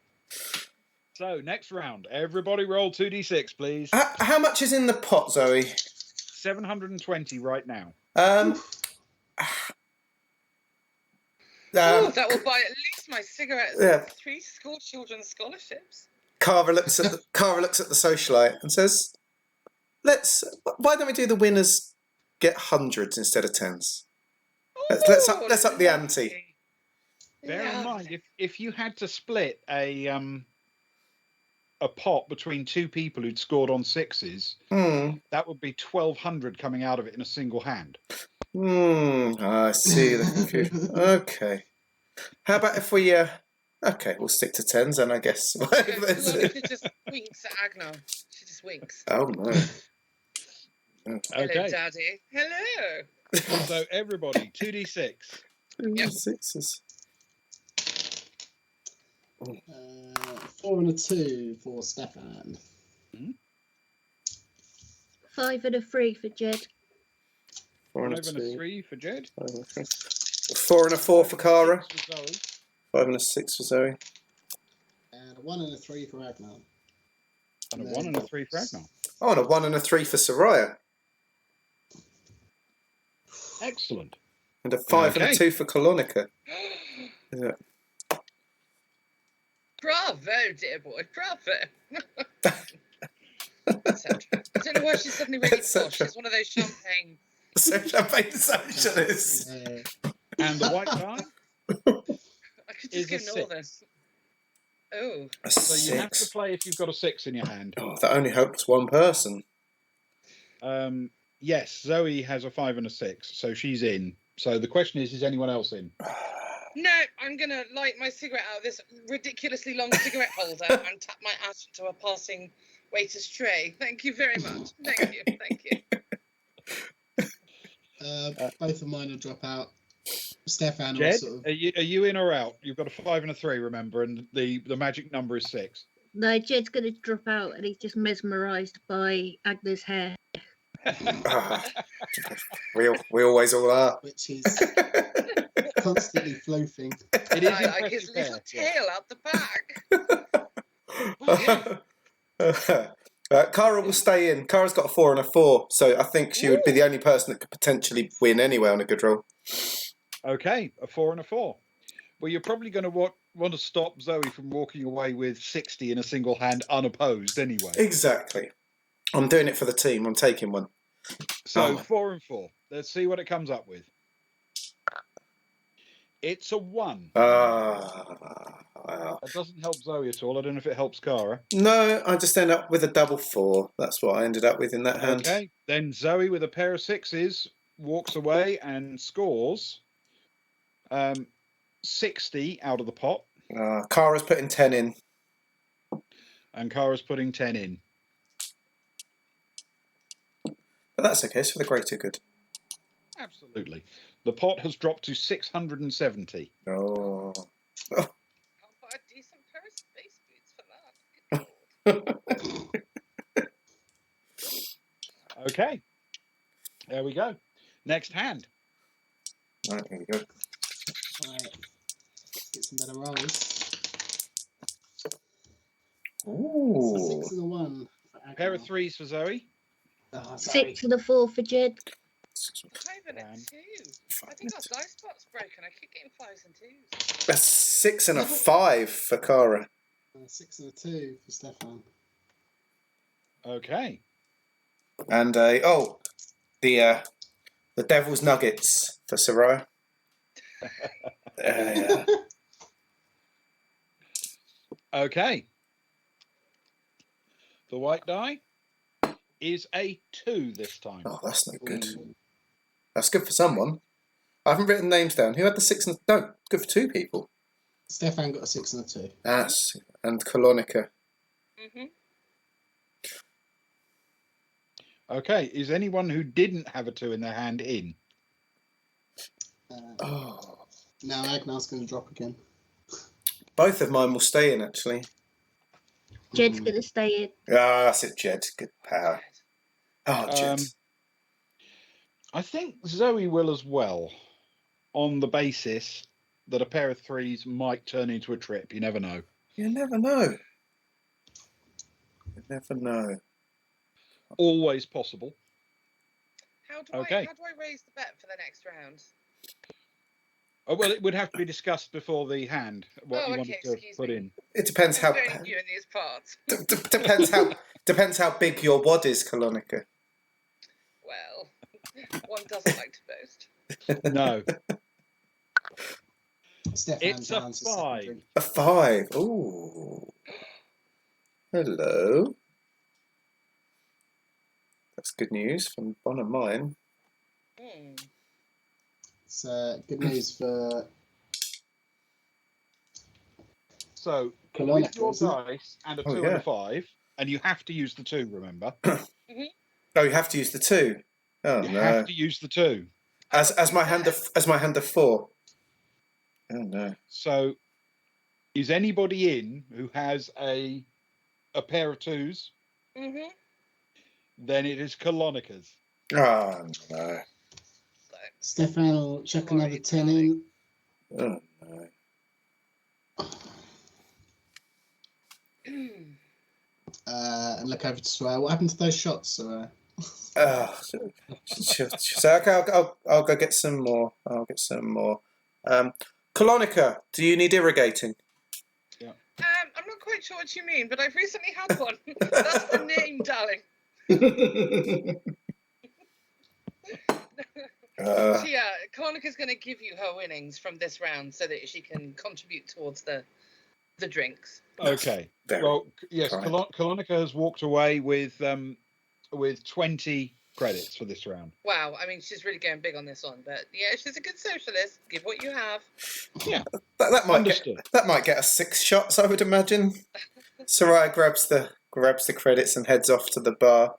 So next round, everybody roll 2d6, please.
How much is in the pot, Zoe?
720 right now.
Oh, that will buy at least my cigarettes
Yeah.
and 3 school children's scholarships.
Cara looks at the socialite and says, why don't we do the winners get hundreds instead of tens? Let's up the ante.
Bear in mind, if you had to split a pot between 2 people who'd scored on 6s, that would be 1,200 coming out of it in a single hand.
I see the confusion. Okay. How about if we okay, we'll stick to tens then, I guess.
Monica just winks at Agnar. She just winks.
Oh no.
Hello,
Okay.
Daddy. Hello.
So everybody, 2d6.
Yep.
Sixes.
4 and a 2 for Stefan.
5 and a 3 for Jed.
4 and a
5 and a
2.
3 for Jed.
4 and a 4 for Cara.
6 for Zoe.
5 and a 6 for Zoe.
And a 1 and a 3 for Ragnar.
And a 1 and a 3 for Agnar.
Oh, and a 1 and a 3 for Soraya.
Excellent.
And a 5 and a
Okay.
2 for Colonica. Yeah.
Bravo, dear boy. Bravo. Etc. I don't know why she's suddenly really
Etc.
posh. She's one of those champagne.
So champagne socialists.
And the white die.
I could
Is
just
a
ignore
6.
this. Oh.
A
So you have to
6.
play if you've got a 6 in your hand.
Oh, that only helps one person.
Yes, Zoe has a 5 and a 6, so she's in. So the question is anyone else in?
No, I'm going to light my cigarette out of this ridiculously long cigarette holder and tap my ash into a passing waiter's tray. Thank you very much. Thank you. Thank you.
Both of mine will drop out. Stefan will
Jed,
sort of.
are you in or out? You've got a 5 and a 3, remember, and the magic number is 6.
No, Jed's going to drop out and he's just mesmerised by Agnes' hair.
We always all are.
Which is constantly floating.
It is
Like
impressive
his little
hair,
tail out the back.
Cara will stay in. Cara's got a 4 and a 4, so I think she would be the only person that could potentially win anyway on a good roll.
Okay, a 4 and a 4. Well, you're probably going to want to stop Zoe from walking away with 60 in a single hand unopposed anyway.
Exactly. I'm doing it for the team. I'm taking one.
So
Oh.
4 and 4. Let's see what it comes up with. It's a 1.
Wow.
That doesn't help Zoe at all. I don't know if it helps Cara.
No, I just end up with a double 4. That's what I ended up with in that hand.
Okay, then Zoe with a pair of 6s walks away and scores 60 out of the pot,
Cara's putting 10 in.
and Cara's putting 10 in.
But that's okay. It's for the greater good.
Absolutely. The pot has dropped to 670.
Oh.
Can't buy a decent pair of space boots for that. Good Lord.
Okay, there we go. Next hand.
Right, here we go.
Right. Get some better rolls.
Ooh.
It's a 6 and a 1. For
Pair of
Agnar.
3s for Zoe.
Oh, sorry.
6 and a 4 for Jed.
5 and a 2. I think our dice pot's broken. I keep getting 5s and 2s.
A 6 and a 5 for Cara.
6 and a 2 for Stefan.
Okay.
And the Devil's Nuggets for Soraya. Yeah.
Okay. The white die is a 2 this time.
Oh, that's no good.
Ooh.
That's good for someone. I haven't written names down. Who had the 6 and... No, good for 2 people.
Stefan got a 6 and a 2.
That's and Colonica.
Mhm.
Okay, is anyone who didn't have a 2 in their hand in?
Oh,
Now Agnar's going to drop again.
both of mine will stay in actually.
Jed's
Mm.
gonna stay in.
Ah, that's it, Jed. Good power. Oh, Jed.
I think Zoe will as well, on the basis that a pair of 3s might turn into a trip. You never know.
You never know. You never know.
Always possible.
How do
Okay.
I raise the bet for the next round?
Oh, well, it would have to be discussed before the hand what
Oh,
you
okay,
wanted to
excuse
put
me.
in.
It depends how.
I'm very new in these parts.
Depends how big your wad is, Colonica.
Well, one doesn't like to boast.
No,
Stefan
it's a
downs his second
5.
drink.
A 5. Ooh. Hello. That's good news from one of mine.
Hmm.
It's good news for
So
Colonica,
with your
isn't it?
dice and a
Oh,
2 and
yeah.
a 5, and you have to use the 2. Remember,
Oh, you have to use the 2. Oh
you
no.
have to use the 2.
As my hand of 4. Oh no.
So, is anybody in who has a pair of 2s?
Mhm.
Then it is Colonica's.
Oh no.
Stefan will chuck
Sorry,
another 10
darling.
in.
Oh no.
And look over to Soraya. What happened to those shots, Soraya?
Oh, so okay, I'll go get some more. I'll get some more. Colonica, do you need irrigating?
I'm not quite sure what you mean, but I've recently had one. That's the name, darling. Kanika's going to give you her winnings from this round so that she can contribute towards the drinks.
Okay.
Very
Well, yes,
kind.
Colonica has walked away with 20 credits for this round.
Wow, I mean, she's really going big on this one, but yeah, she's a good socialist. Give what you have.
Yeah,
That
understood.
might get us 6 shots, I would imagine. Soraya grabs the credits and heads off to the bar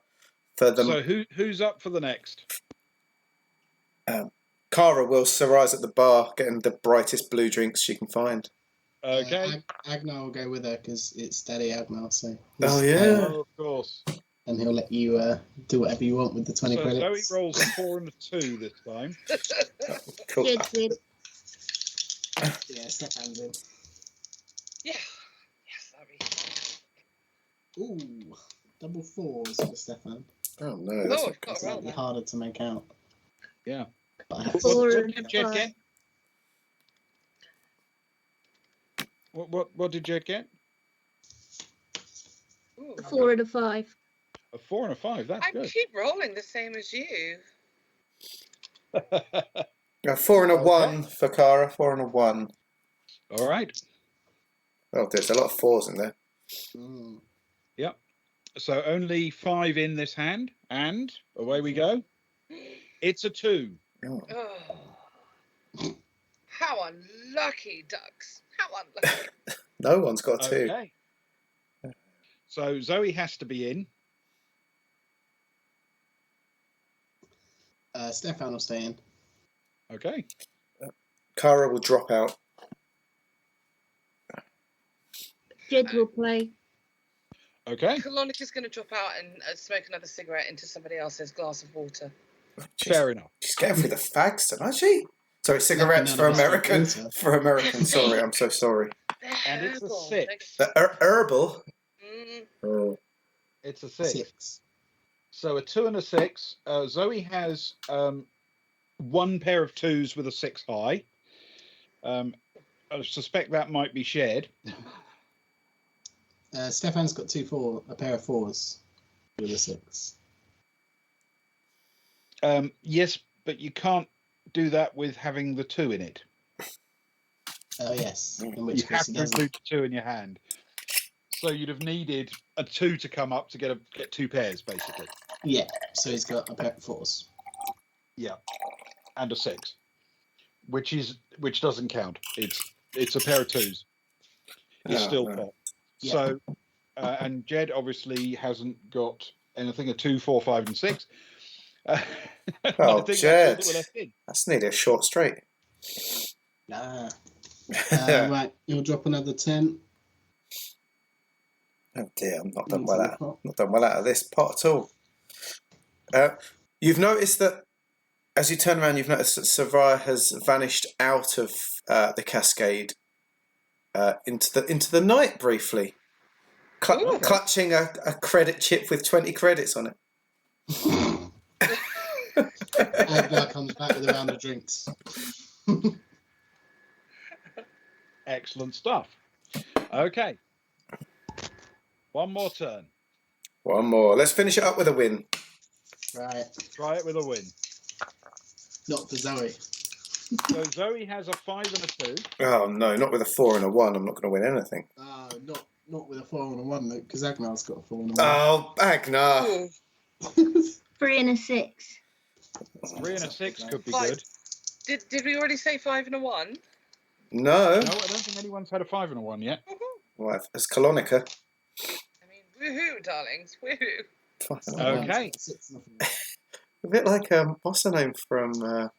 for them.
So who's up for the next?
Cara will. Soraya's at the bar getting the brightest blue drinks she can find.
Okay.
Agnar will go with her because it's Daddy Agnar, so.
Oh,
he's
yeah.
player,
Oh, of course.
and he'll let you do whatever you want with the 20
So
credits.
Zoe rolls a 4 and a 2 this time.
Cool.
Jed's in.
Yeah, Stefan's in.
Yeah. Yes, sorry.
Ooh, double 4s for Stefan.
Oh no, that's
Oh,
not
I've got a
Slightly
roll.
harder to make out.
Yeah.
But I have
Four
What
and
did
a
Jed
5.
get? What did Jed get?
Ooh.
A 4 and a 5.
A 4 and a 5. That's
I
good.
keep rolling the same as you.
4 and a
Okay.
1 for Cara. 4 and a 1.
All right.
Oh, there's a lot of 4s in there.
Mm.
Yep. So only 5 in this hand, and away we go. It's a 2.
Oh.
Oh. How unlucky, ducks. How unlucky.
No one's got a 2.
Okay. So Zoe has to be in.
Stefan will stay in.
Okay.
Cara will drop out.
Jed will play.
Okay.
Colonica's going to drop out and smoke another cigarette into somebody else's glass of water.
Fair enough.
She's getting through the fags tonight, she? Sorry, cigarettes
none
for
of us drink
American.
water.
For American, sorry, I'm so sorry.
They're
And it's a
herbal.
6.
The herbal.
Mm.
Oh.
It's a 6.
6.
So a 2 and a 6. Zoe has 1 pair of 2s with a 6 high. I suspect that might be shared.
Stefan's got a pair of 4s with a 6.
Yes, but you can't do that with having the 2 in it.
Oh yes, in which
You have
case he
to
doesn't.
include the 2 in your hand. So you'd have needed a 2 to come up to get 2 pairs, basically.
Yeah, so he's got a pair of 4s.
Yeah, and a 6, which doesn't count. It's it's a pair of twos. It's still
no.
pot.
Yeah.
So, and Jed obviously hasn't got anything, a 2, 4, 5, and 6. I think that's all
Jed.
that we're left in.
That's nearly a short straight.
Nah. Right, you'll drop another 10.
Oh dear, I'm not done
into
well
the
out.
pot.
Not done well out of this pot at all. You've noticed that as you turn around, you've noticed that Savara has vanished out of the Cascade into the night briefly,
Ooh.
clutching a credit chip with 20 credits on it.
Aglar comes back with a round of drinks.
Excellent stuff. Okay. One more turn.
One more. Let's finish it up with a win.
Right,
Try it with a win.
not for Zoe.
So Zoe has a 5 and a 2.
Oh no, not with a 4 and a 1. I'm not going to win anything.
Not with a 4 and a 1, Luke, because Agnar's got a 4 and a 1.
Oh, Agnar.
Ooh.
3 and a 6.
3 and a 6 could be
Five.
good.
Did we already say 5 and a 1?
No.
No, I don't think anyone's had a 5 and a 1 yet.
Woohoo.
Well, it's Colonica.
I mean, woohoo, darlings, woohoo.
Fucking
So
hell.
Okay.
Agnar's got 6 and a 4.
A bit like what's her name from?
I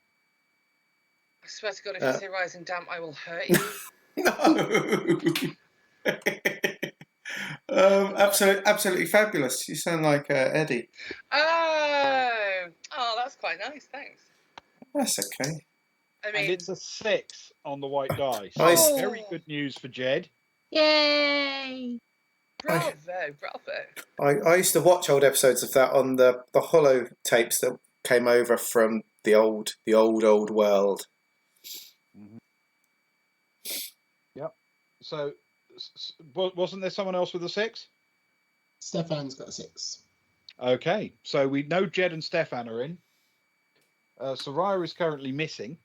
swear to God, if you say Rising Damp, I will hurt you.
No. Absolutely fabulous. You sound like Eddie.
Oh, that's quite nice, thanks.
That's okay.
I
And
mean,
it's a 6 on the white die. So
Nice.
very good news for Jed.
Yay!
bravo.
I used to watch old episodes of that on the holo tapes that came over from the old world.
Mm-hmm. Yep. So, wasn't there someone else with a 6?
Stefan's got a 6.
Okay, so we know Jed and Stefan are in. Soraya is currently missing,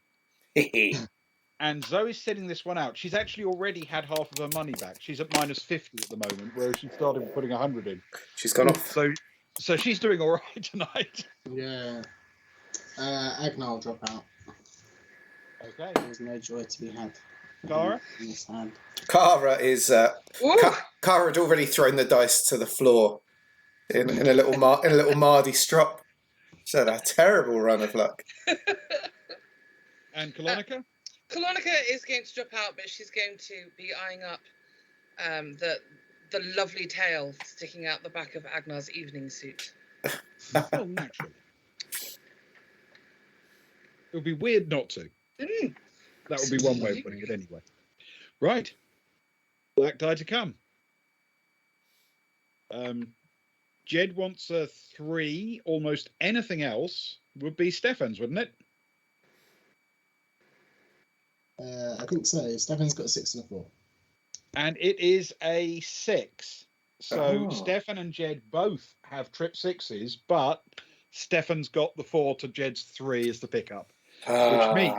and Zoe's sitting this one out. She's actually already had half of her money back. She's at minus 50 at the moment, whereas she started putting 100 in.
She's gone off.
So she's doing all right tonight.
Yeah. Agnar will drop out.
Okay,
There's no joy to be had.
Cara?
In this hand.
Cara is.
Ooh.
Cara had already thrown the dice to the floor in a little Mardy strop. She's had a terrible run of luck.
And Colonica?
Colonica is going to drop out, but she's going to be eyeing up the lovely tail sticking out the back of Agnar's evening suit.
Well, naturally. It would be weird not to.
Mm.
That would be one way of putting it anyway. Right. Black die to come. Jed wants a 3. Almost anything else would be Stefan's, wouldn't it?
I think so. Stefan's got a 6 and a 4.
And it is a 6. So
Oh.
Stefan and Jed both have trip 6s, but Stefan's got the 4 to Jed's 3 as the pickup. Which means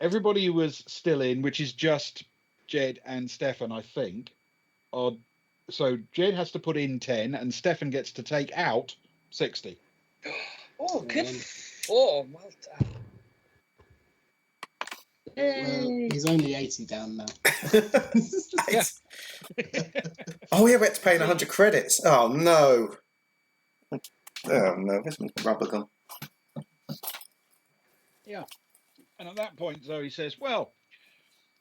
everybody who was still in, which is just Jed and Stefan, I think, are. So Jed has to put in 10, and Stefan gets to take out 60.
Oh, good 4. Well done.
Well, he's only 80 down now.
Yeah.
Oh, yeah, we had to pay in 100 credits. Oh, no. Oh, no. Where's my rubber gone?
Yeah. And at that point, Zoe says, well,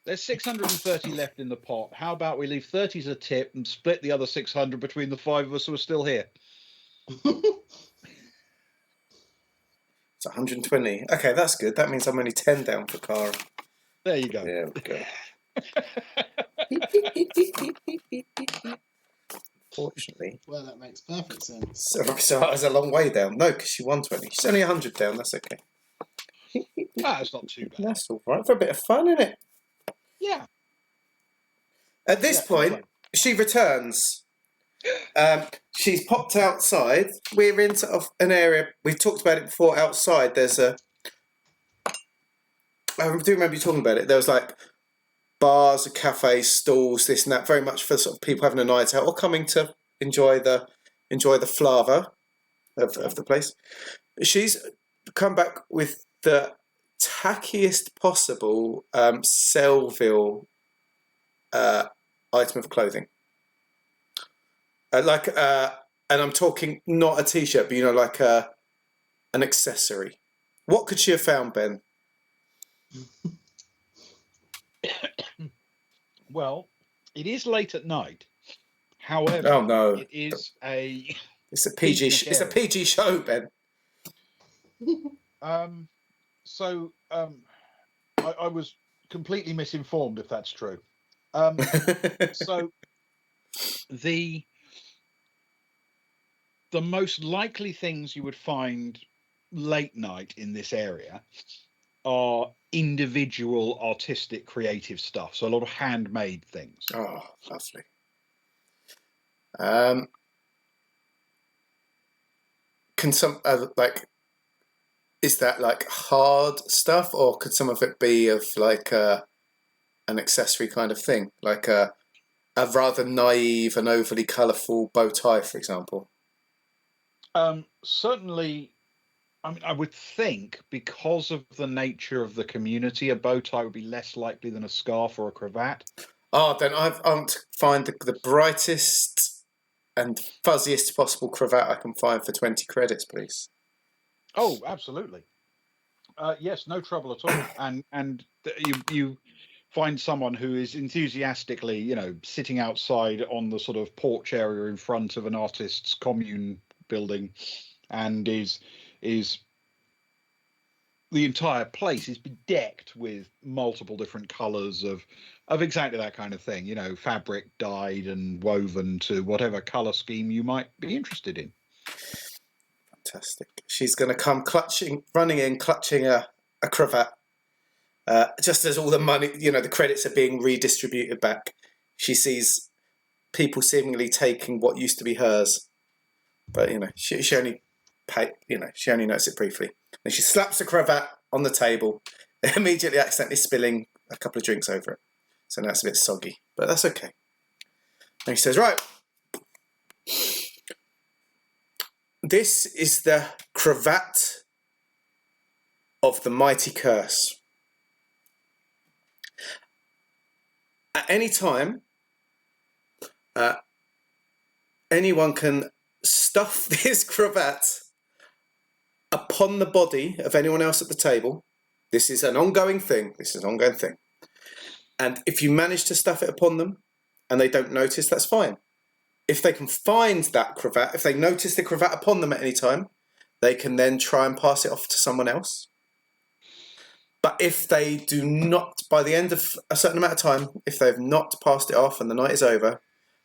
there's 630 left in the pot. How about we leave 30 as a tip and split the other 600 between the 5 of us who are still here?
It's 120. Okay, that's good. That means I'm only 10 down for Cara.
There you go.
There we go. Fortunately.
Well, that makes perfect sense.
So I was a long way down. No, because she won 20. She's only 100 down. That's okay.
That's not too bad.
That's all right. For a bit of fun, isn't it?
Yeah.
At this point, she returns. She's popped outside. We're in sort of an area. We've talked about it before. Outside, there's a. I do remember you talking about it. There was like bars, cafes, stalls, this and that. Very much for sort of people having a night out or coming to enjoy the flava of the place. She's come back with the tackiest possible Sellville item of clothing. And I'm talking not a t-shirt, but like an accessory. What could she have found, Ben?
Well, it is late at night. However,
Oh no,
it is a
it's a PG.
picnic
It's a
area.
PG show, Ben.
I was completely misinformed, if that's true. So the most likely things you would find late night in this area are individual artistic creative stuff, so a lot of handmade things.
Oh, lovely. Can some is that like hard stuff, or could some of it be of like an accessory kind of thing, like a rather naive and overly colourful bow tie, for example?
Certainly, I mean, I would think because of the nature of the community, a bow tie would be less likely than a scarf or a cravat.
Oh, then I want to find the brightest and fuzziest possible cravat I can find for 20 credits, please.
Oh, absolutely. Yes, no trouble at all. And you find someone who is enthusiastically, sitting outside on the sort of porch area in front of an artist's commune building, and is the entire place is bedecked with multiple different colours of exactly that kind of thing, fabric dyed and woven to whatever colour scheme you might be interested in.
Fantastic. She's going to come running in, clutching a cravat. Just as all the money, the credits are being redistributed back, she sees people seemingly taking what used to be hers. But, she only she only noticed it briefly. And she slaps the cravat on the table, immediately accidentally spilling a couple of drinks over it. So now it's a bit soggy, but that's okay. And she says, right, this is the cravat of the mighty curse. At any time, anyone can stuff this cravat upon the body of anyone else at the table. This is an ongoing thing. And if you manage to stuff it upon them and they don't notice, that's fine. If they can find that cravat, if they notice the cravat upon them at any time, they can then try and pass it off to someone else. But if they do not, by the end of a certain amount of time, if they've not passed it off and the night is over,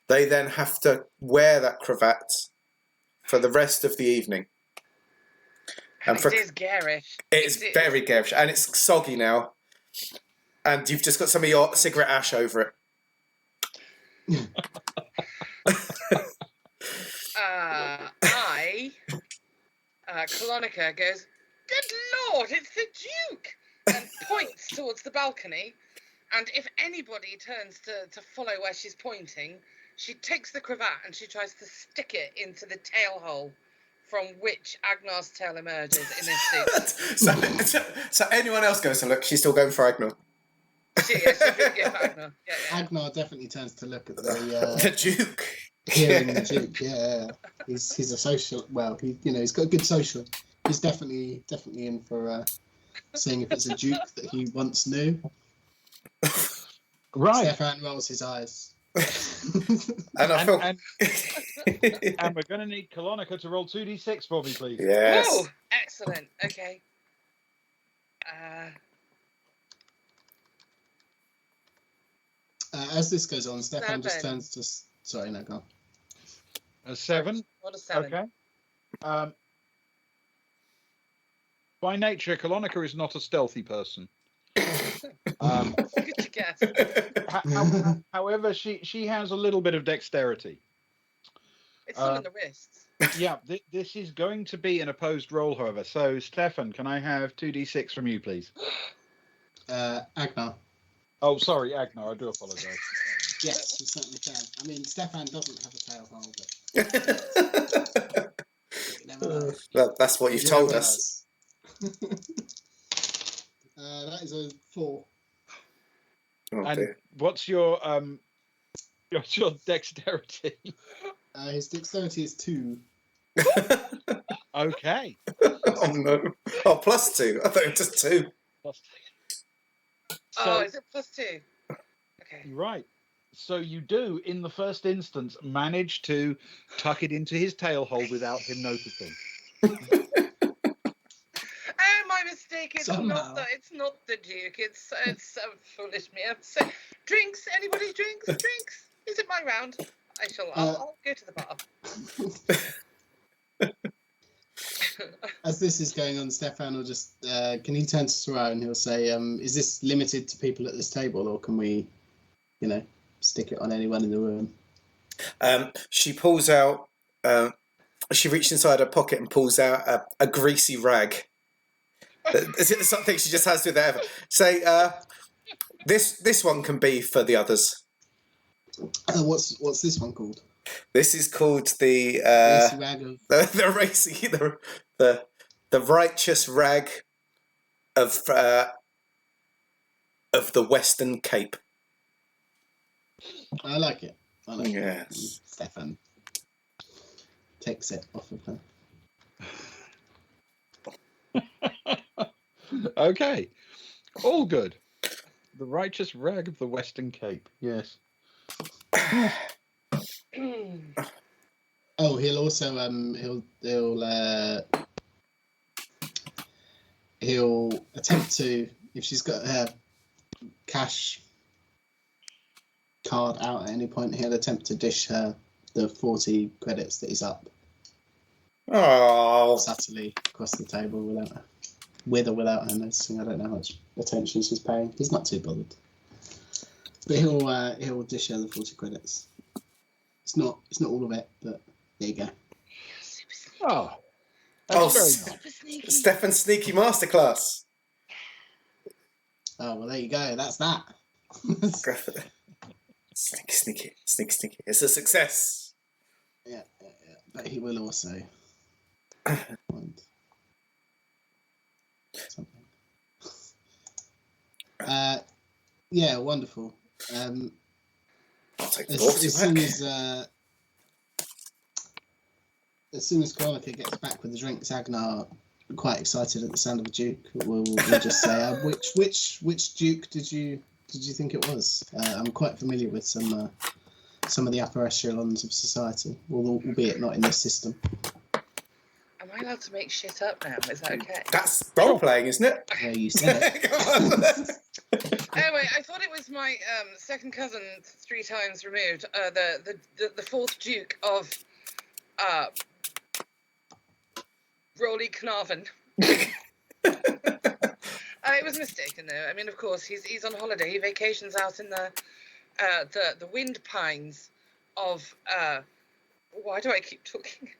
they then have to wear that cravat for the rest of the evening.
And it is garish.
It is very garish, and it's soggy now. And you've just got some of your cigarette ash over it.
Colonica goes, "Good Lord, it's the Duke!" and points towards the balcony. And if anybody turns to follow where she's pointing, she takes the cravat and she tries to stick it into the tail hole from which Agnar's tail emerges in his suit.
So anyone else goes to look, she's still going for Agnar.
She's for Agnar. Yeah.
Agnar definitely turns to look at the
the Duke.
hearing the Duke. Yeah. He's a social. Well, he's got a good social. He's definitely in for seeing if it's a Duke that he once knew.
Right.
Stefan rolls his eyes.
And I feel.
And we're going to need Colonica to roll 2d6 for me, please.
Yes.
Oh, excellent. Okay.
As this goes on, Stefan just
7.
turns to. Sorry, no, go on.
A 7.
What a 7.
Okay. By nature, Colonica is not a stealthy person.
Good to guess.
However, she has a little bit of dexterity.
It's all in the wrists.
Yeah, this is going to be an opposed roll, however. So, Stefan, can I have 2d6 from you, please?
Agnar.
Oh, sorry, Agnar. I do apologise.
Yes, you certainly can. I mean, Stefan doesn't have a tail hole, but you never know.
Well, that's what you've told us.
That is a 4.
Oh,
And
dear.
what's your dexterity?
His dexterity is 2.
Okay.
Oh, no. Oh, +2. I thought it was just 2.
So
is it +2? Okay.
right. So you do, in the first instance, manage to tuck it into his tail hole without him noticing.
Oh, my mistake. It's
Somehow.
It's not the Duke. It's so foolish me. I'm so... Drinks? Anybody drinks? Drinks? Is it my round? I'll go to the bar.
As this is going on, Stefan will just can he turn to Soraya and he'll say, "Is this limited to people at this table, or can we, stick it on anyone in the room?"
She pulls out. She reaches inside her pocket and pulls out a greasy rag. It's something she just has with her. Say, this one can be for the others.
What's this one called?
This is called the
Greasy rag of...
the righteous rag of the Western Cape.
I like it.
Yes.
Stefan takes it off of her.
Okay. All good. The righteous rag of the Western Cape. Yes.
Oh, he'll also he'll attempt to, if she's got her cash card out at any point, he'll attempt to dish her the 40 credits that he's up
Oh,
subtly across the table with or without her noticing. I don't know how much attention she's paying. He's not too bothered, but he'll dish her the 40 credits. It's not all of it, but there you go.
Oh. That's very nice.
Super sneaky.
Stefan's sneaky masterclass.
Oh well, there you go. That's that.
Sneaky. It's a success.
Yeah. But he will also find something. Yeah, wonderful.
I'll take the
As
40 back.
soon as Veronica gets back with the drinks, Agnar, quite excited at the sound of a Duke, will just say, "Which Duke did you think it was?" I'm quite familiar with some of the upper echelons of society, albeit not in this system.
Am I allowed to make shit up now? Is that okay?
That's role playing, isn't it?
Yeah, you said it.
Come on.
Anyway, I thought it was my second cousin, 3 times removed, the 4th Duke of Rolly Carnarvon. It was mistaken, though. I mean, of course, he's on holiday. He vacations out in the wind pines of. Why do I keep talking?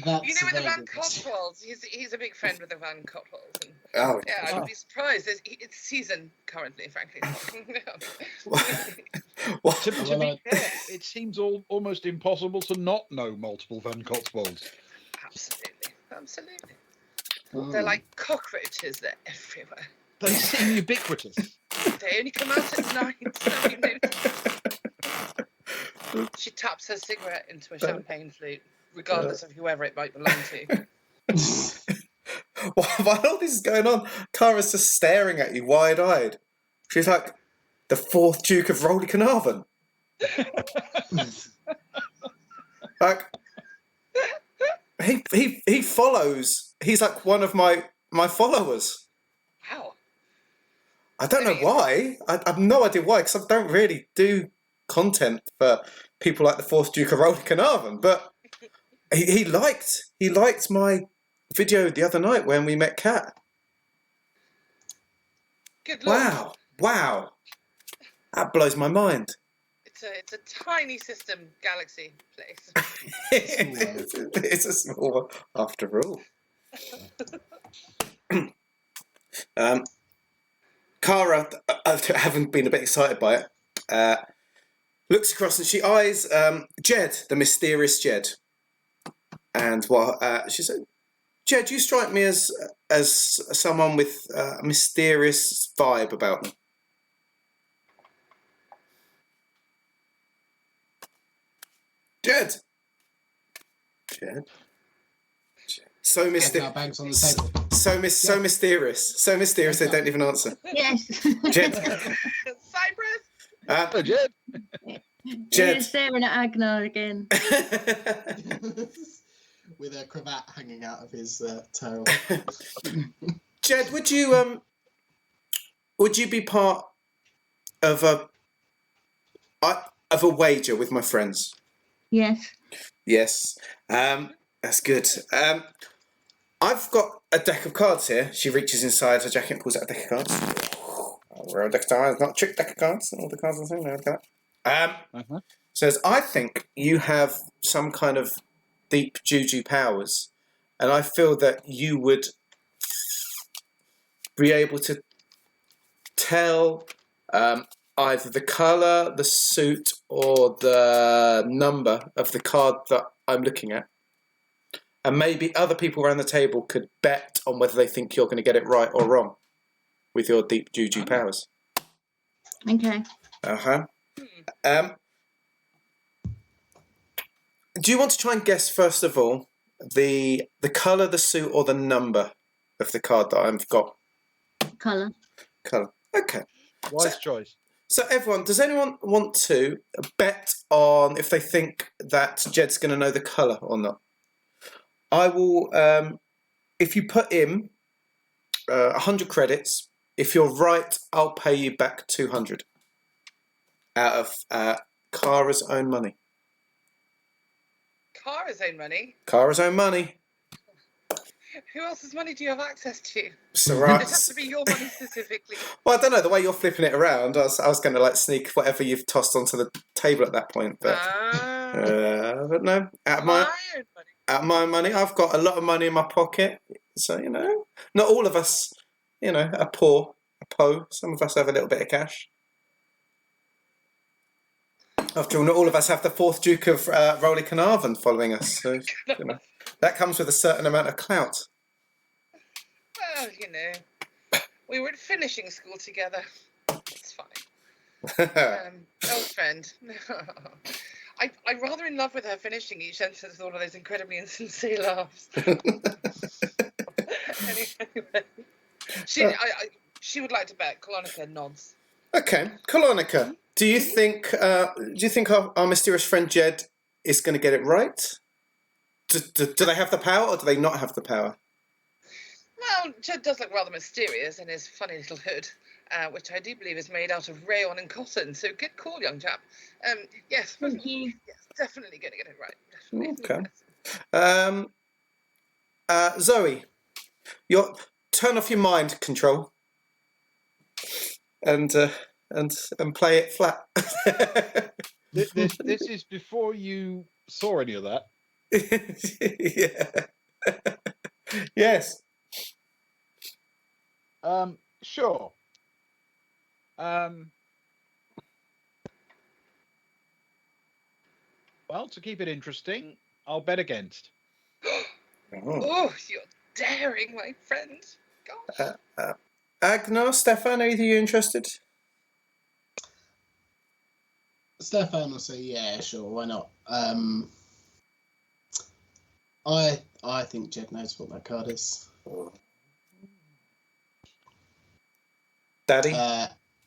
That's
with the
very
Van
good.
Cotswolds. He's a big friend with the Van Cotswolds. And,
Oh,
yeah, I would be surprised. It's season currently, frankly.
what?
To be fair, it seems almost impossible to not know multiple Van Cotswolds.
Absolutely. They're like cockroaches. They're everywhere.
They seem ubiquitous.
They only come out at night, so you know. She taps her cigarette into a champagne flute, regardless of whoever it might belong to.
While all this is going on, Tara's just staring at you wide-eyed. She's like, the 4th Duke of Rolly Carnarvon. Like, he follows. He's like one of my followers.
Wow.
I don't know why. I have no idea why, because I don't really do content for people like the 4th Duke of Rolly Carnarvon. But he liked my video the other night when we met Kat.
Good lord.
Wow. That blows my mind.
It's a tiny system galaxy place.
It's a small one, after all. Cara, having been a bit excited by it, looks across and she eyes Jed, the mysterious Jed. And she said, Jed, you strike me as someone with a mysterious vibe about them. Jed. So mysterious.
Agnar bangs on the table.
So mysterious. So mysterious they don't even answer.
Yes.
Jed.
Cyprus.
Oh, Jed.
Jed.
He's staring at Agnar again.
With a cravat hanging out of his tail.
Jed, would you be part of a wager with my friends?
Yes.
Yes. That's good. I've got a deck of cards here. She reaches inside her jacket and pulls out a deck of cards. We're a deck of cards, not a trick deck of cards. All the cards are the same. Look at that. Says, I think you have some kind of deep juju powers, and I feel that you would be able to tell either the colour, the suit, or the number of the card that I'm looking at. And maybe other people around the table could bet on whether they think you're going to get it right or wrong with your deep juju powers.
Okay.
Do you want to try and guess, first of all, the colour, the suit, or the number of the card that I've got?
Colour.
Colour. Okay.
Wise choice.
So everyone, does anyone want to bet on if they think that Jed's going to know the colour or not? I will, if you put in 100 credits, if you're right, I'll pay you back 200 out of Kara's own money.
Kara's own money.
Kara's own money.
Who else's money do you have access to?
So right.
It has to be your money specifically.
Well, I don't know. The way you're flipping it around, I was going to like sneak whatever you've tossed onto the table at that point, but no. Out of my own money, I've got a lot of money in my pocket. So not all of us, are poor. Some of us have a little bit of cash. After all, not all of us have the 4th Duke of Rowley Carnarvon following us. So, that comes with a certain amount of clout.
Well, we were at finishing school together. It's fine. Old friend. I'm rather in love with her finishing each sentence with all of those incredibly insincere laughs. Anyway, she would like to bet. Colonica nods.
Okay, Colonica. Do you think our mysterious friend Jed is going to get it right? Do they have the power, or do they not have the power?
Well, Jed does look rather mysterious in his funny little hood, which I do believe is made out of rayon and cotton. So good call, young chap. Yes,
Thank you.
yes, definitely going to get it right. Definitely.
Okay. Zoe, turn off your mind control and play it flat.
This is before you saw any of that.
Yeah. Yes.
Sure. Well, to keep it interesting, I'll bet against.
Oh, you're daring, my friend. Gosh.
Agnar, Stefan, are you interested?
Stefan will say, yeah, sure, why not? I think Jed knows what that card is.
Daddy?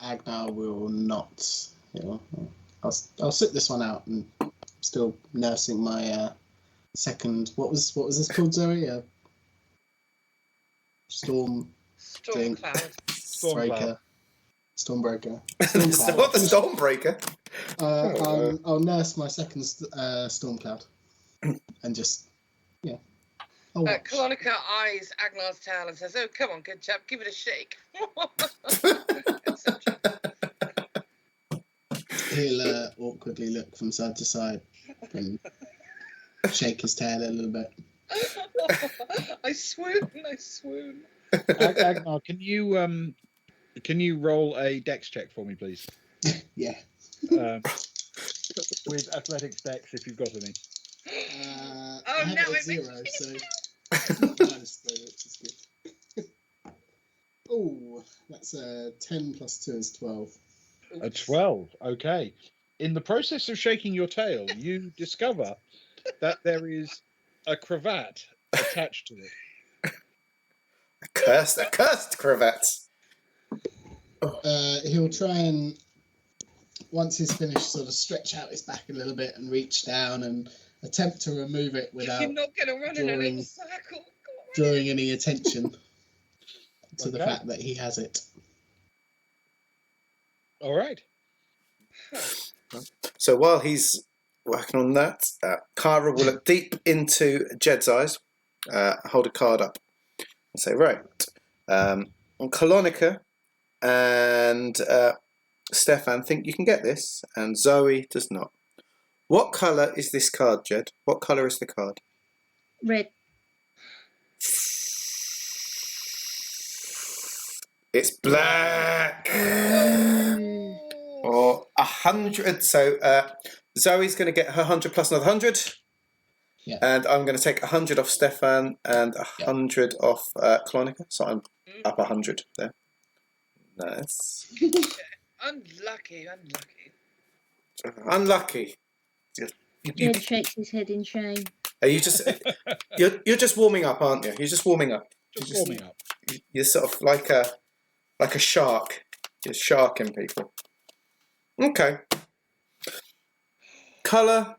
Agnar will not. I'll sit this one out, and still nursing my second. What was this called, Zoe? Storm
Cloud.
Stormbreaker. Stormbreaker.
What, the Stormbreaker?
I'll nurse my second Stormcloud, and just
Colonica eyes Agnar's tail and says, "Oh, come on, good chap, give it a shake."
He'll awkwardly look from side to side and shake his tail a little bit.
I swoon.
Agnar, can you roll a dex check for me, please?
Yeah.
With athletics dex, if you've got any.
I have
no,
a
it
0,
makes
so -3, which is good. Oh, that's 10 plus 2 is 12.
A 12. Okay. In the process of shaking your tail, you discover that there is a cravat attached to it.
A cursed cravat.
He'll try and, once he's finished, sort of stretch out his back a little bit and reach down and attempt to remove it without
You're not going to run in a
drawing-
little circle.
drawing any attention to the
Okay.
fact that he has it.
All right.
So while he's working on that, Kara will look deep into Jed's eyes, hold a card up, and say, right, Kolonica and Stefan think you can get this, and Zoe does not. What colour is this card, Jed? What colour is the card?
Red.
It's black.
Mm.
Or 100. So Zoe's going to get her 100 plus another 100.
Yeah.
And I'm going to take 100 off Stefan and 100 off Kolonica. So I'm up 100 there. Nice.
Unlucky.
Unlucky.
Jed shakes his head in shame.
Are you just you're just warming up, aren't you? You're just warming up.
Just warming up.
You're sort of like a shark. You're sharking people. Okay. Colour,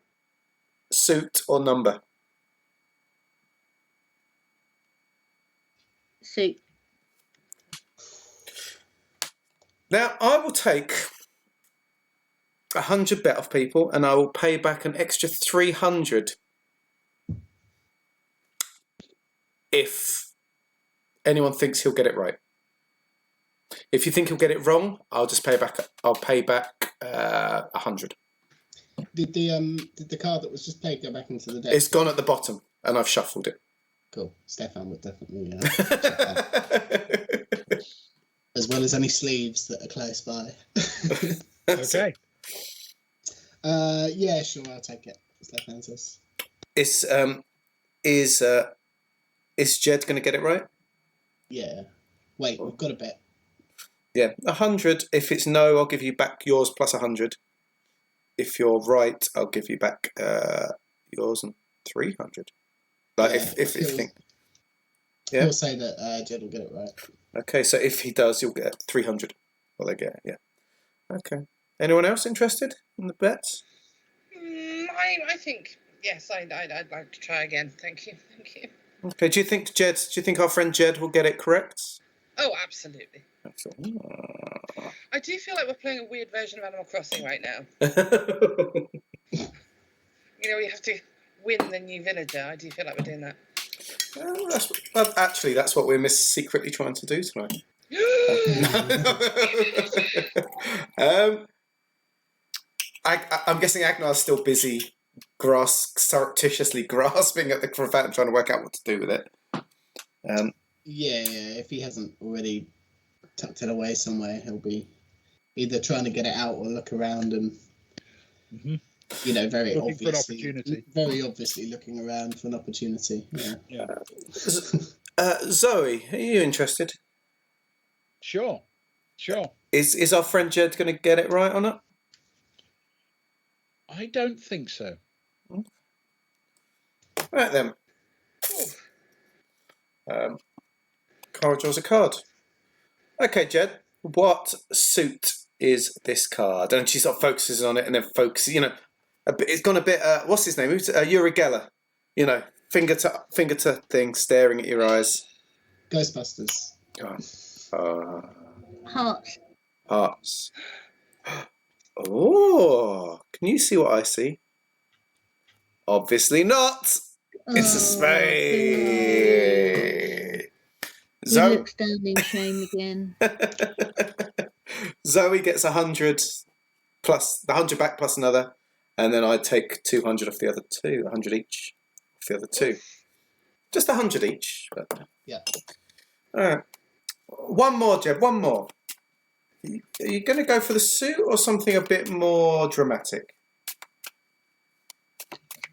suit, or number?
Suit.
Now, I will take 100 bet off people and I will pay back an extra 300 if anyone thinks he'll get it right. If you think he'll get it wrong, I'll just pay back. I'll pay back 100.
Did the card that was just played go back into the deck?
It's gone at the bottom and I've shuffled it.
Cool. Stefan would definitely check that. As well as any sleeves that are close by.
Okay.
Yeah, sure, I'll take it. Stefan says.
Is Jed going to get it right?
Yeah. Wait, we've got a bet.
Yeah, 100. If it's no, I'll give you back yours plus 100. If you're right, I'll give you back yours and 300. Like
Yeah,
if you think. Yeah.
He'll say that Jed will get it right.
Okay, so if he does, you'll get 300. Well, they get, yeah. Okay. Anyone else interested in the bets?
I think yes. I'd like to try again. Thank you.
Okay. Do you think our friend Jed will get it correct?
Oh, absolutely.
Excellent.
I do feel like we're playing a weird version of Animal Crossing right now. You know, you have to win the new villager. I do feel like we're doing that.
That's what we're secretly trying to do tonight. I'm guessing Agnar's still busy surreptitiously grasping at the cravat and trying to work out what to do with it.
Yeah, if he hasn't already tucked it away somewhere, he'll be either trying to get it out or look around and, you know, very
Looking for an
obviously, very obviously looking around for an opportunity. Yeah.
Zoe, are you interested?
Sure.
Is our friend Jed going to get it right or not?
I don't think so.
Right then. Cara draws a card. Okay, Jed, what suit is this card? And she sort of focuses on it and then focuses, you know, it's gone a bit, what's his name? Uri Geller. You know, finger to thing, staring at your eyes.
Ghostbusters.
Hearts. Oh, can you see what I see? Obviously not. It's a spade.
He looks down in shame again.
Zoe gets 100 plus the 100 back plus another, and then I take 200 off the other two, 100 each off the other two. Just 100 each. But...
Yeah.
All right. One more, Jeb. One more. Are you going to go for the suit or something a bit more dramatic?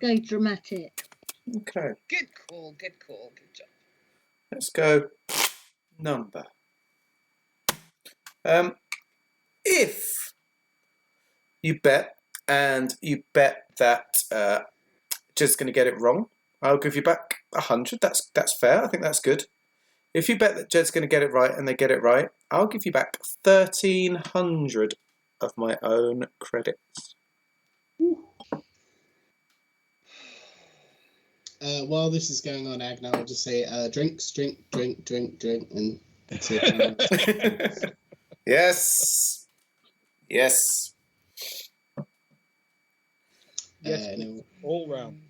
Go dramatic.
Okay,
Good call. Good call. Good job.
let's go number. If you bet and you bet that Jed's going to get it wrong, I'll give you back 100. That's fair. I think that's good. If you bet that Jed's going to get it right and they get it right, I'll give you back 1,300 of my own credits.
While this is going on, Agna, I'll just say drinks, drink, and see if anyone else-
Yes. Yes.
Yes,
no.
all round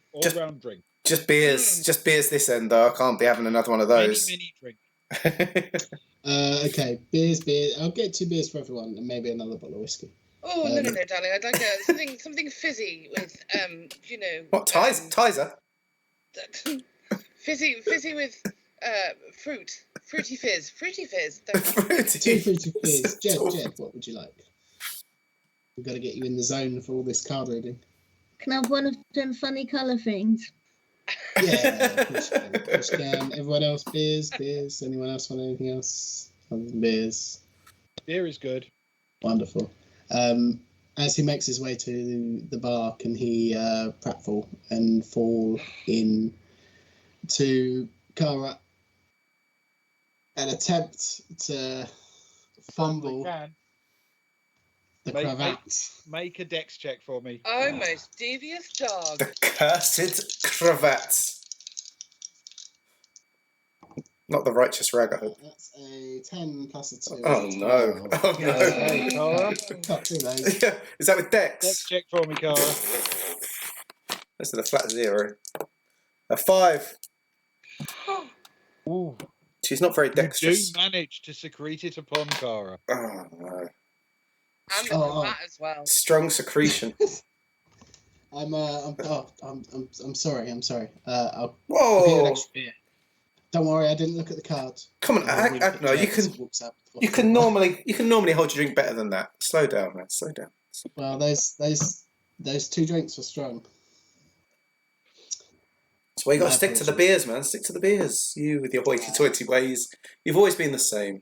drink.
Just beers. Just beers this end, though. I can't be having another one of those.
Many drink.
Okay, beers. I'll get 2 beers for everyone, and maybe another bottle of whiskey.
Oh no, darling! I'd like something fizzy with
What? Tizer?
fizzy with fruity fizz.
Two
Fruity.
fruity beers. Jed, what would you like? We've got to get you in the zone for all this card reading.
Can I have one of them funny colour things?
Yeah, of course you can. Everyone else, beers. Anyone else want anything else other than beers?
Beer is good.
Wonderful. As he makes his way to the bar, can he pratfall and fall in to Kara and attempt to fumble the cravat?
Make a dex check for me.
Oh, most devious dog.
The cursed cravat. Not the righteous rag, I hope.
That's a 10 plus a 2.
Oh no. Oh no.
Hey, Cara.
Can't do those.
Yeah. Is that with
Dex
Dex?
check for me, Cara.
That's a flat 0. A 5.
Ooh.
She's not very
You do
dexterous.
manage to secrete it upon Cara.
Oh no.
And the cravat as well.
Strong secretion.
I'm sorry. I'll give you an
Whoa.
extra beer. Don't worry, I didn't look at the cards.
Come on, no, you can normally hold your drink better than that. Slow down, man. Slow down.
Well, those 2 drinks were strong.
That's why you got to stick to the beers, man. Stick to the beers. You with your hoity-toity ways. You've always been the same.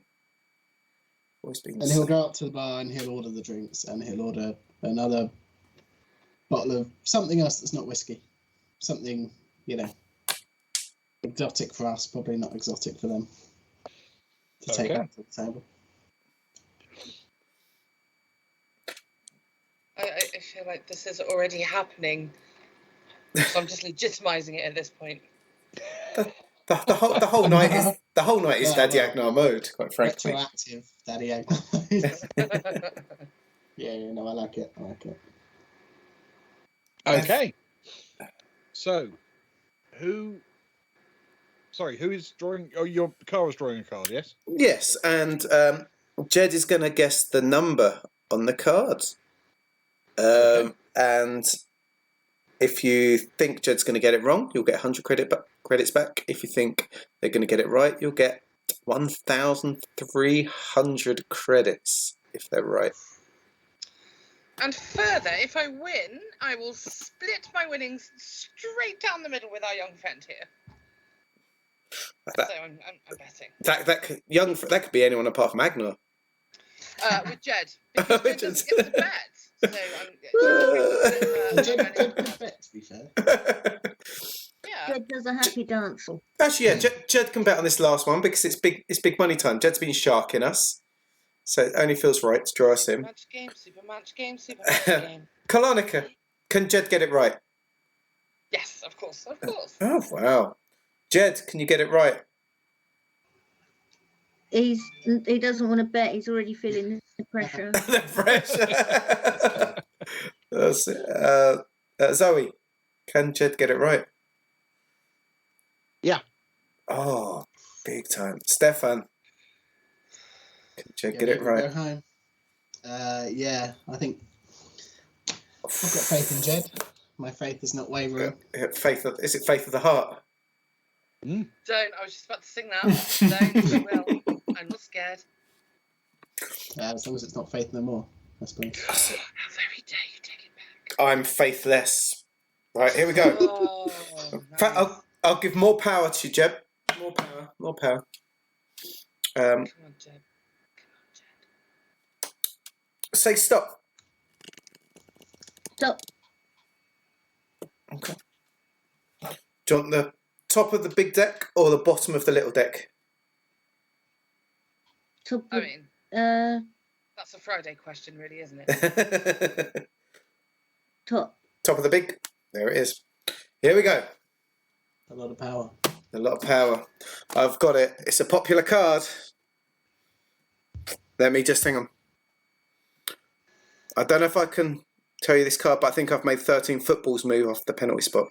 And he'll go up to the bar and he'll order the drinks and he'll order another bottle of something else that's not whiskey. Something, exotic for us, probably not exotic for them. To take back to the table.
I feel like this is already happening. So I'm just legitimizing it at this point.
The whole night is Daddy Agnar mode, quite frankly.
Retroactive Daddy Agnar. Yeah, no, I like it.
Okay. So, who is drawing? Oh, your Cara's drawing a card, yes?
Yes, and Jed is going to guess the number on the cards. And if you think Jed's going to get it wrong, you'll get 100 credits back. If you think they're going to get it right, you'll get 1,300 credits if they're right.
And further, if I win, I will split my winnings straight down the middle with our young friend here. So I'm betting.
That could be anyone apart from Agnar.
With Jed. Because Jed doesn't get the bet. So
Jed could bet, to be fair.
yeah.
Jed does a happy dance.
Actually, yeah, Jed can bet on this last one because it's big money time. Jed's been sharking us, so it only feels right to draw us in.
Match game.
Kalonika, can Jed get it right?
Yes, of course.
Oh wow, Jed, can you get it right?
He doesn't want to bet. He's already feeling the pressure.
The pressure. That's it. Zoe, can Jed get it right?
Yeah.
Oh, big time. Stefan, can Jed get it right?
Go home. Yeah, I think I've got faith in Jed. My faith is not wavering.
Is it faith of the heart?
Don't. I was just about to sing that. Don't. I will. I'm not scared.
As long as it's not faith no more, I suppose.
How very dare you take it back.
I'm faithless. Right, here we go.
Oh.
In fact, I'll give more power to you, Jeb. More power. More power.
Come on, Jed.
Say stop.
Stop.
Okay. Do you want the top of the big deck or the bottom of the little deck?
Top
I
of,
mean,
uh,
that's a Friday question, really, isn't it?
top.
Top of the big. There it is. Here we go.
A lot of power.
A lot of power. I've got it. It's a popular card. Let me just hang on. I don't know if I can tell you this card, but I think I've made 13 footballs move off the penalty spot.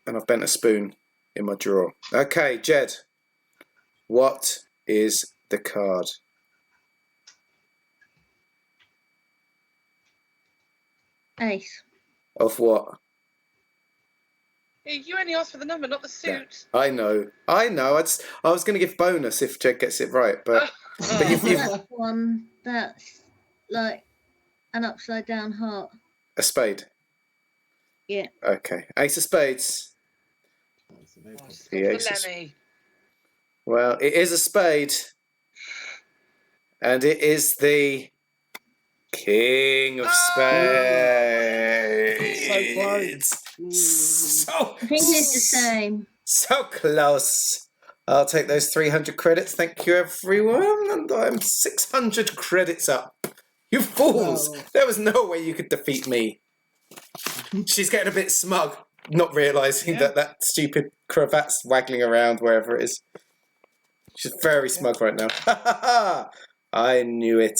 And I've bent a spoon in my drawer. Okay, Jed. What is the card?
Ace.
Of what?
You only asked for the number, not the suit.
I know. I was going to give bonus if Jed gets it right, but you've
That one, that's like an upside down heart.
a spade.
Yeah.
Okay, ace of spades.
That's a very
Oh, she's
The
gone
aces.
for Lemmy.
Well, it is a spade, and it is the King of Spades. So,
I think it's the same.
so close. I'll take those 300 credits. Thank you, everyone. And I'm 600 credits up. You fools!
Wow.
There was no way you could defeat me. She's getting a bit smug, not realising that stupid cravat's waggling around wherever it is. She's very smug right now. I knew it.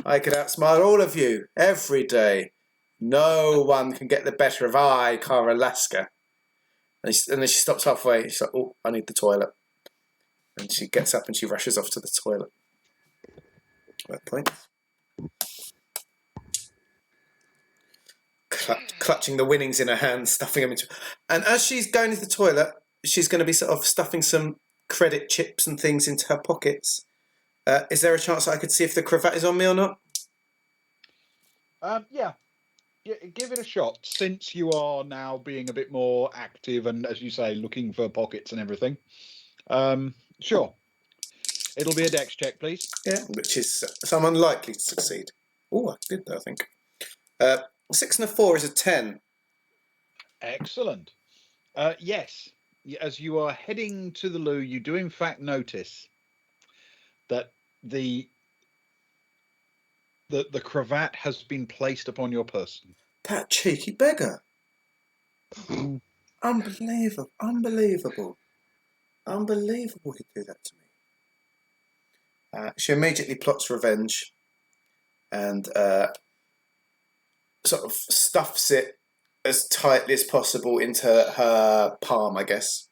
I could outsmart all of you every day. No one can get the better of I, Cara Lasker. And then she stops halfway. She's like, oh, I need the toilet. And she gets up and she rushes off to the toilet. That point. Clutching the winnings in her hand, stuffing them into... And as she's going into the toilet, she's going to be sort of stuffing some credit chips and things into her pockets. Is there a chance that I could see if the cravat is on me or not?
Yeah, give it a shot. Since you are now being a bit more active and, as you say, looking for pockets and everything. Sure. It'll be a dex check, please.
Yeah, which is so I'm unlikely to succeed. Oh, I did that, I think. 6 and a 4 is a 10.
Excellent. Yes, as you are heading to the loo, you do in fact notice that the cravat has been placed upon your person.
That cheeky beggar. Unbelievable. Unbelievable. Unbelievable he'd do that to me. She immediately plots revenge and sort of stuffs it as tightly as possible into her palm, I guess.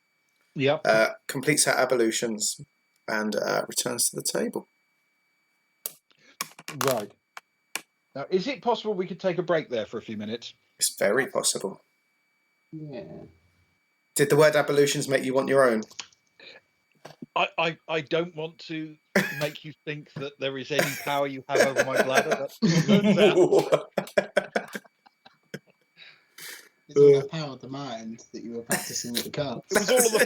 Yep.
Completes her ablutions and returns to the table.
Right. Now, is it possible we could take a break there for a few minutes?
It's very possible.
Yeah.
Did the word ablutions make you want your own?
I don't want to make you think that there is any power you have over my bladder. That turns out.
It's all that power of the mind that you were practicing with the cards.
It was all of the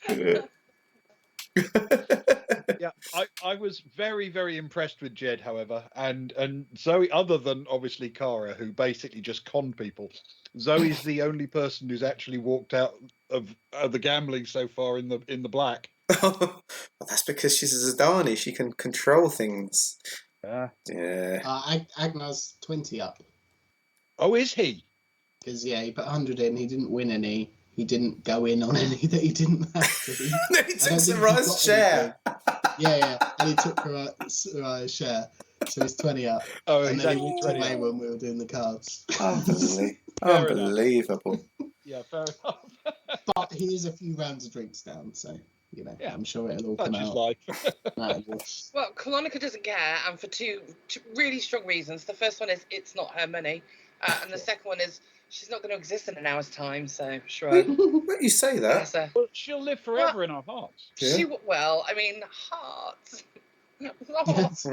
fluid. Yeah, I was very, very impressed with Jed, however, and Zoe, other than obviously Cara, who basically just conned people. Zoe's the only person who's actually walked out of the gambling so far in the black.
Well, that's because she's a Zidane. She can control things. Yeah.
Agnar's 20 up.
Oh, is he?
Because, yeah, he put 100 in, he didn't win any. He didn't go in on any that he didn't have to.
He took Saraya's share.
Yeah, and he took Saraya's share. So he's 20 up.
Oh,
and
he's
then he
actually
walked
20
away
up.
when we were doing the cards.
Unbelievable.
Yeah, fair enough.
But he is a few rounds of drinks down, so, you know,
Yeah.
I'm sure it'll all come
That's his
out.
life.
Well, Colonica doesn't care, and for two really strong reasons. The first one is it's not her money, and the second one is she's not going to exist in an hour's time. So shrug.
Let you say that.
Bless her.
Well, she'll live forever in our hearts.
Yeah.
Well, I mean, hearts. Hearts.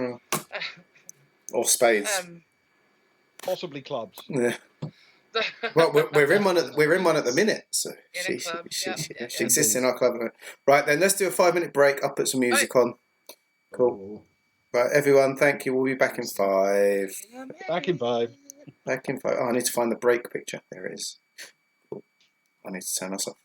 Or spades.
Possibly clubs.
Yeah. Well, we're in one at the minute, so
In a club,
she
yeah.
exists in our club. Right then, let's do a 5-minute break. I'll put some music on. Cool. Right, everyone, thank you. We'll be back in 5.
Back in 5.
Back in 5. Oh, I need to find the break picture. There it is. Cool. I need to turn us off.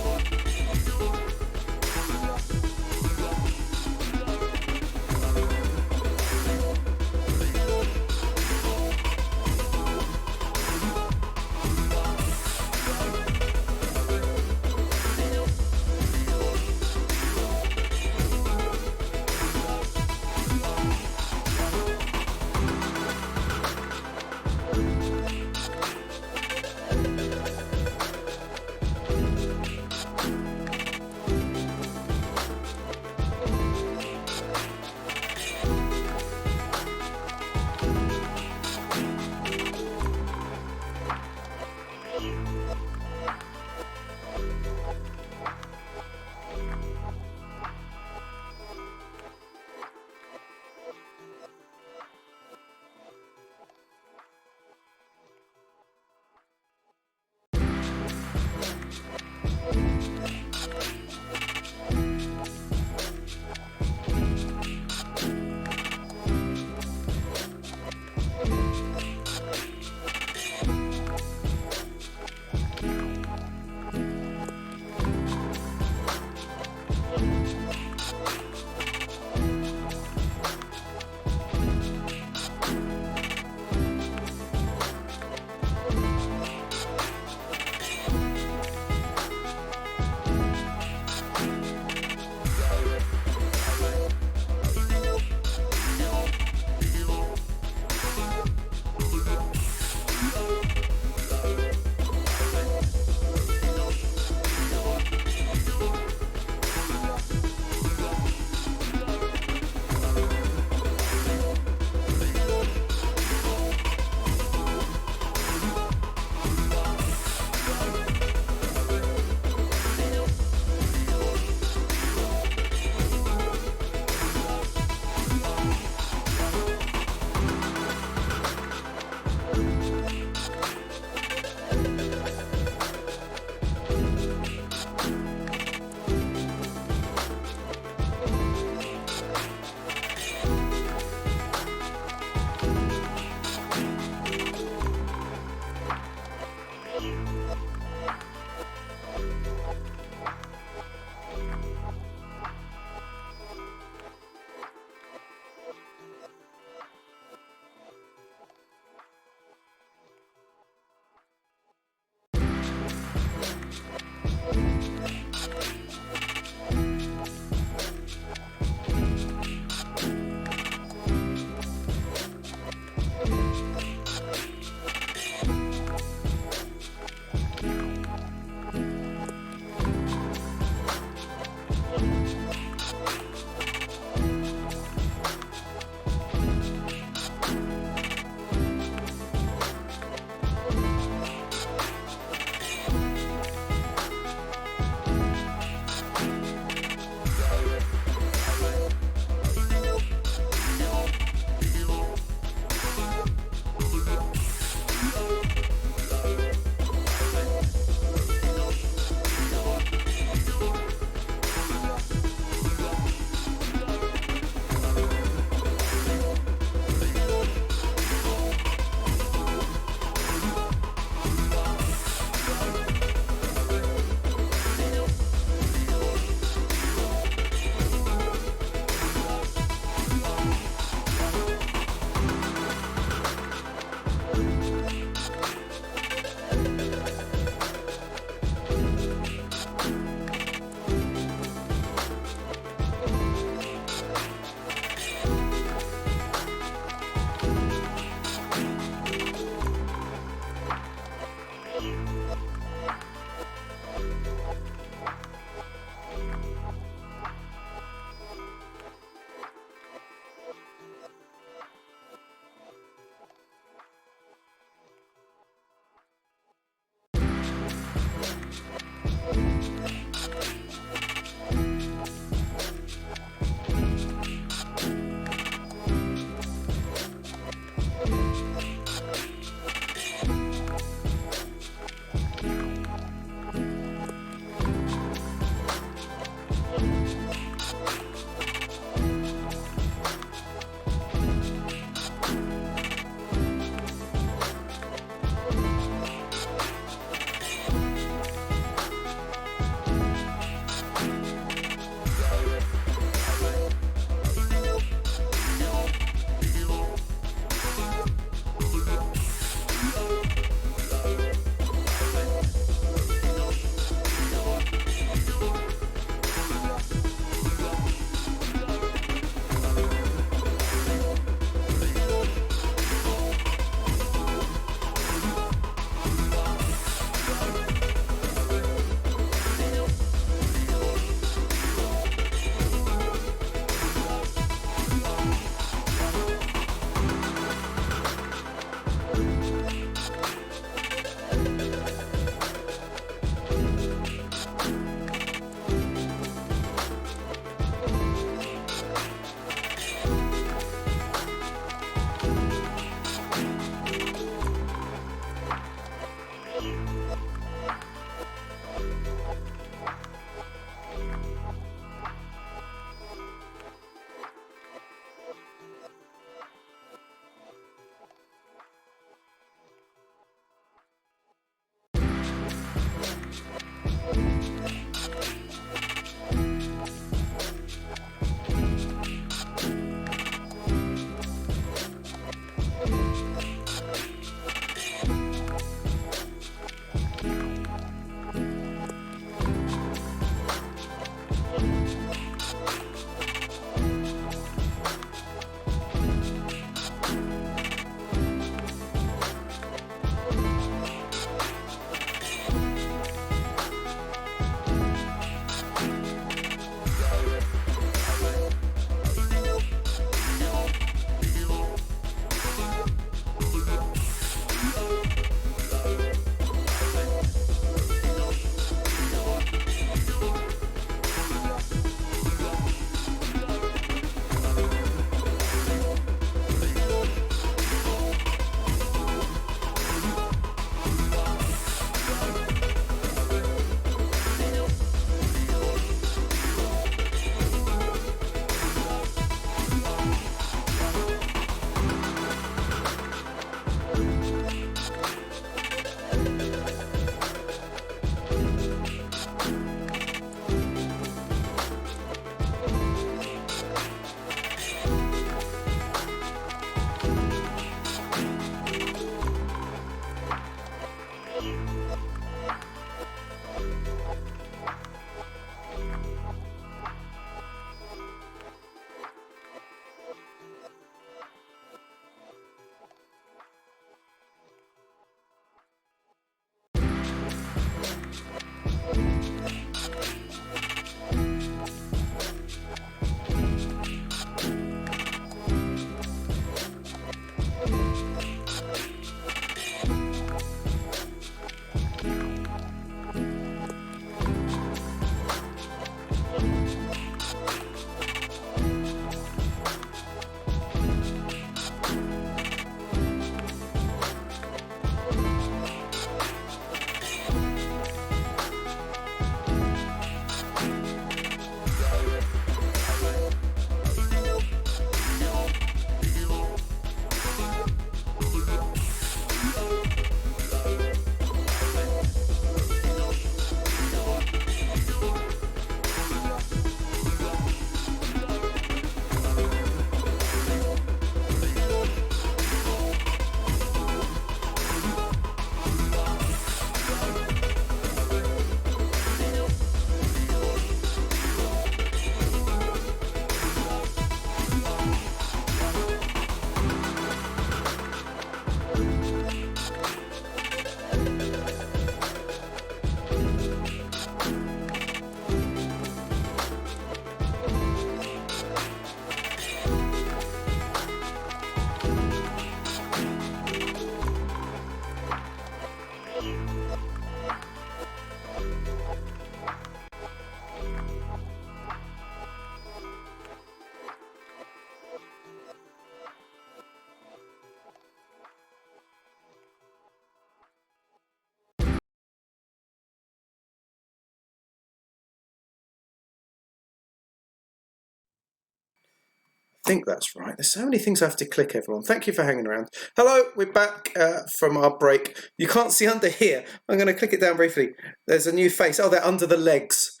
think that's right. There's so many things I have to click, everyone. Thank you for hanging around. Hello, we're back from our break. You can't see under here. I'm going to click it down briefly. There's a new face. Oh, they're under the legs.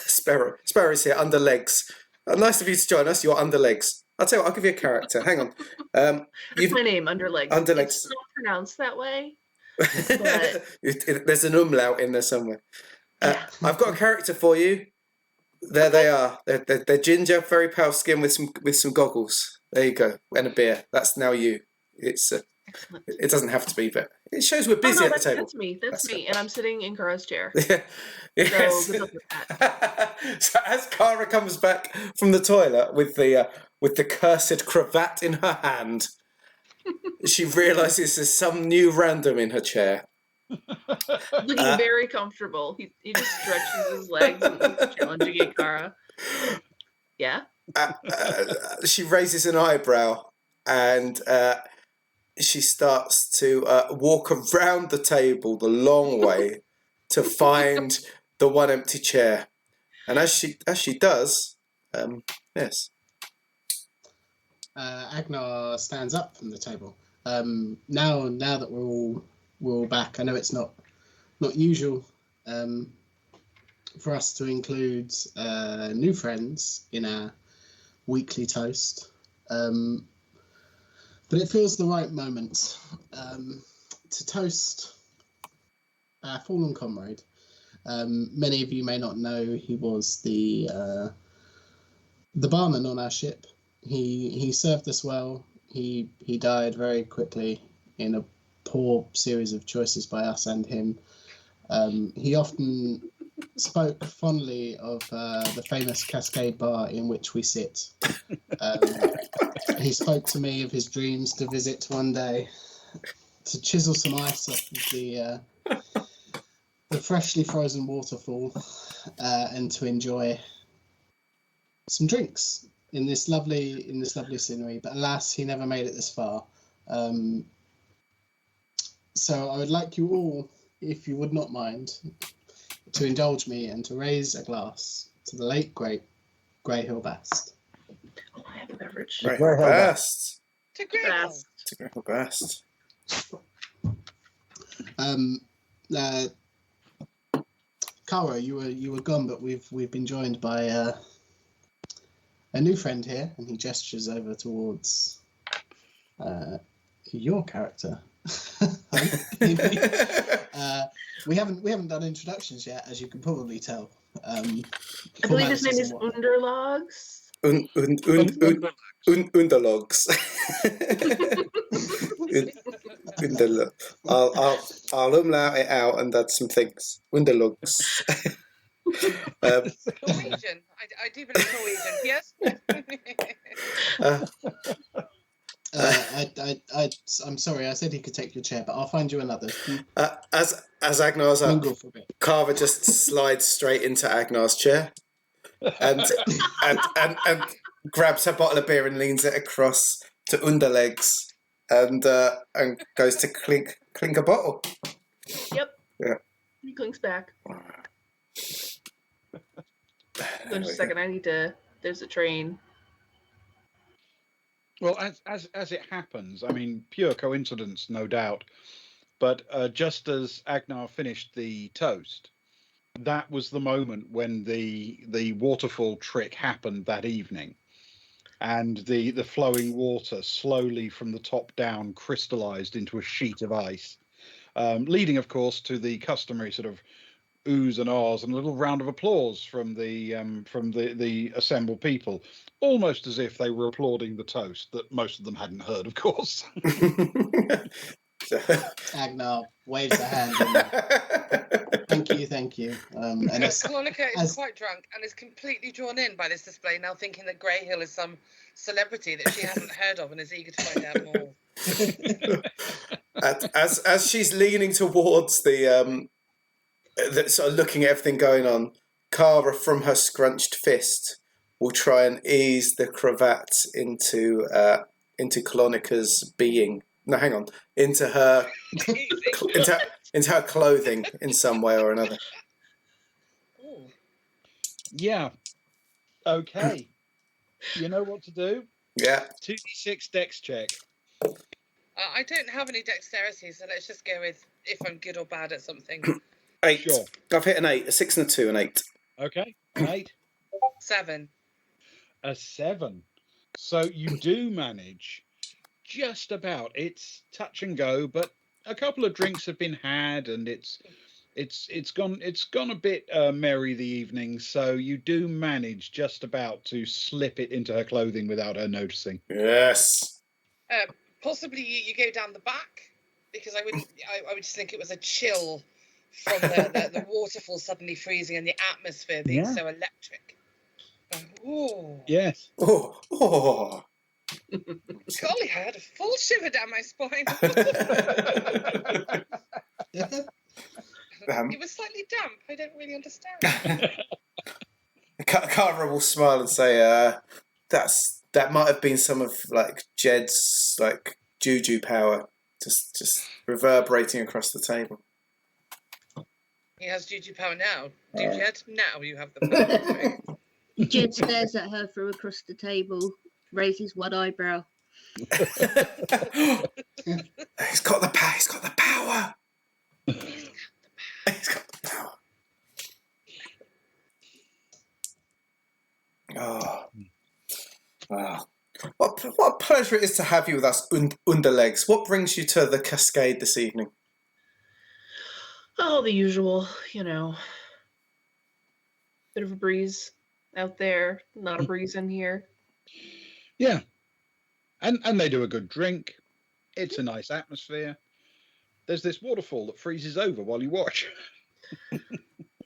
Sparrow. Sparrow's here, under legs. Nice of you to join us. You're under legs. I'll tell you what, I'll give you a character. Hang on.
That's my name, Underlegs.
Underlegs.
It's not pronounced that way. But...
There's an umlaut in there somewhere.
Yeah.
I've got a character for you. There they are. They're ginger, very pale skin with some goggles. There you go, and a beer. That's now you. It's
Excellent.
it doesn't have to be, but it shows we're busy at the table.
That's me. That's me, and I'm sitting in Kara's chair.
Yeah. Yes.
So good luck with that.
So as Kara comes back from the toilet with the cursed cravat in her hand, she realises there's some new random in her chair.
Looking very comfortable. He just stretches his legs and looks challenging at Kara. Yeah.
She raises an eyebrow and she starts to walk around the table the long way to find the one empty chair. And as she does, yes.
Agnar stands up from the table. Now that we're all back, I know it's not usual for us to include new friends in our weekly toast, but it feels the right moment to toast our fallen comrade. Many of you may not know he was the barman on our ship. He served us well. He died very quickly in a poor series of choices by us and him. He often spoke fondly of the famous Cascade bar in which we sit. He spoke to me of his dreams to visit one day, to chisel some ice off of the freshly frozen waterfall, and to enjoy some drinks in this lovely scenery. But alas, he never made it this far. So I would like you all, if you would not mind, to indulge me and to raise a glass to the late, great Greyhill Bast.
Oh, I have a beverage.
Greyhill Bast.
To Greyhill.
To Greyhill Bast.
Kara, you were gone, but we've been joined by a new friend here, and he gestures over towards your character. We haven't done introductions yet, as you can probably tell.
I believe his name is Underlogs.
Underlogs. I'll umlaut it out and add some things. Underlogs.
Norwegian. I do believe Norwegian. Yes.
I'm sorry, I said he could take your chair, but I'll find you another.
As Agnar's up,
Mingle for a bit.
Carver just slides straight into Agnar's chair and grabs her bottle of beer and leans it across to Underlegs and goes to clink a bottle.
Yep.
Yeah.
He clinks back. Just a second, I need to. There's a train.
Well, as it happens, I mean, pure coincidence, no doubt. But just as Agnar finished the toast, that was the moment when the waterfall trick happened that evening, and the flowing water slowly from the top down crystallized into a sheet of ice, leading, of course, to the customary sort of oohs and ahs and a little round of applause from the assembled people, almost as if they were applauding the toast that most of them hadn't heard, of course.
Agnar waves a hand. Thank you. And
Clonica is quite drunk and is completely drawn in by this display, now thinking that Greyhill is some celebrity that she hasn't heard of and is eager to find out more.
As she's leaning towards the sort of looking at everything going on, Kara, from her scrunched fist, will try and ease the cravat into Colonica's being. No, hang on. Into her clothing in some way or another.
Ooh.
Yeah. Okay. You know what to do?
Yeah.
2d6 dex check.
I don't have any dexterity, so let's just go with if I'm good or bad at something.
8.
Sure.
I've hit an 8, a 6 and a 2, an 8.
Okay. An 8.
7.
A 7. So you do manage just about. It's touch and go, but a couple of drinks have been had, and it's gone a bit merry the evening. So you do manage just about to slip it into her clothing without her noticing.
Yes.
Possibly you go down the back, because I would just think it was a chill from the waterfall suddenly freezing and the atmosphere being so electric. Oh.
Yes.
Oh.
Golly, I had a full shiver down my spine. It was slightly damp. I don't really understand.
Cara will smile and say, that might have been some of like Jed's like juju power, just reverberating across the table.
He has juju power now. Do Jed? Now you have the power.
Jed stares at her from across the table, raises one eyebrow.
He's got the power. He's got the power. He's got the power. Oh. Wow. What a pleasure it is to have you with us, Underlegs. What brings you to the Cascade this evening?
Oh, the usual, Bit of a breeze out there, not a breeze in here.
Yeah. And they do a good drink. It's a nice atmosphere. There's this waterfall that freezes over while you watch.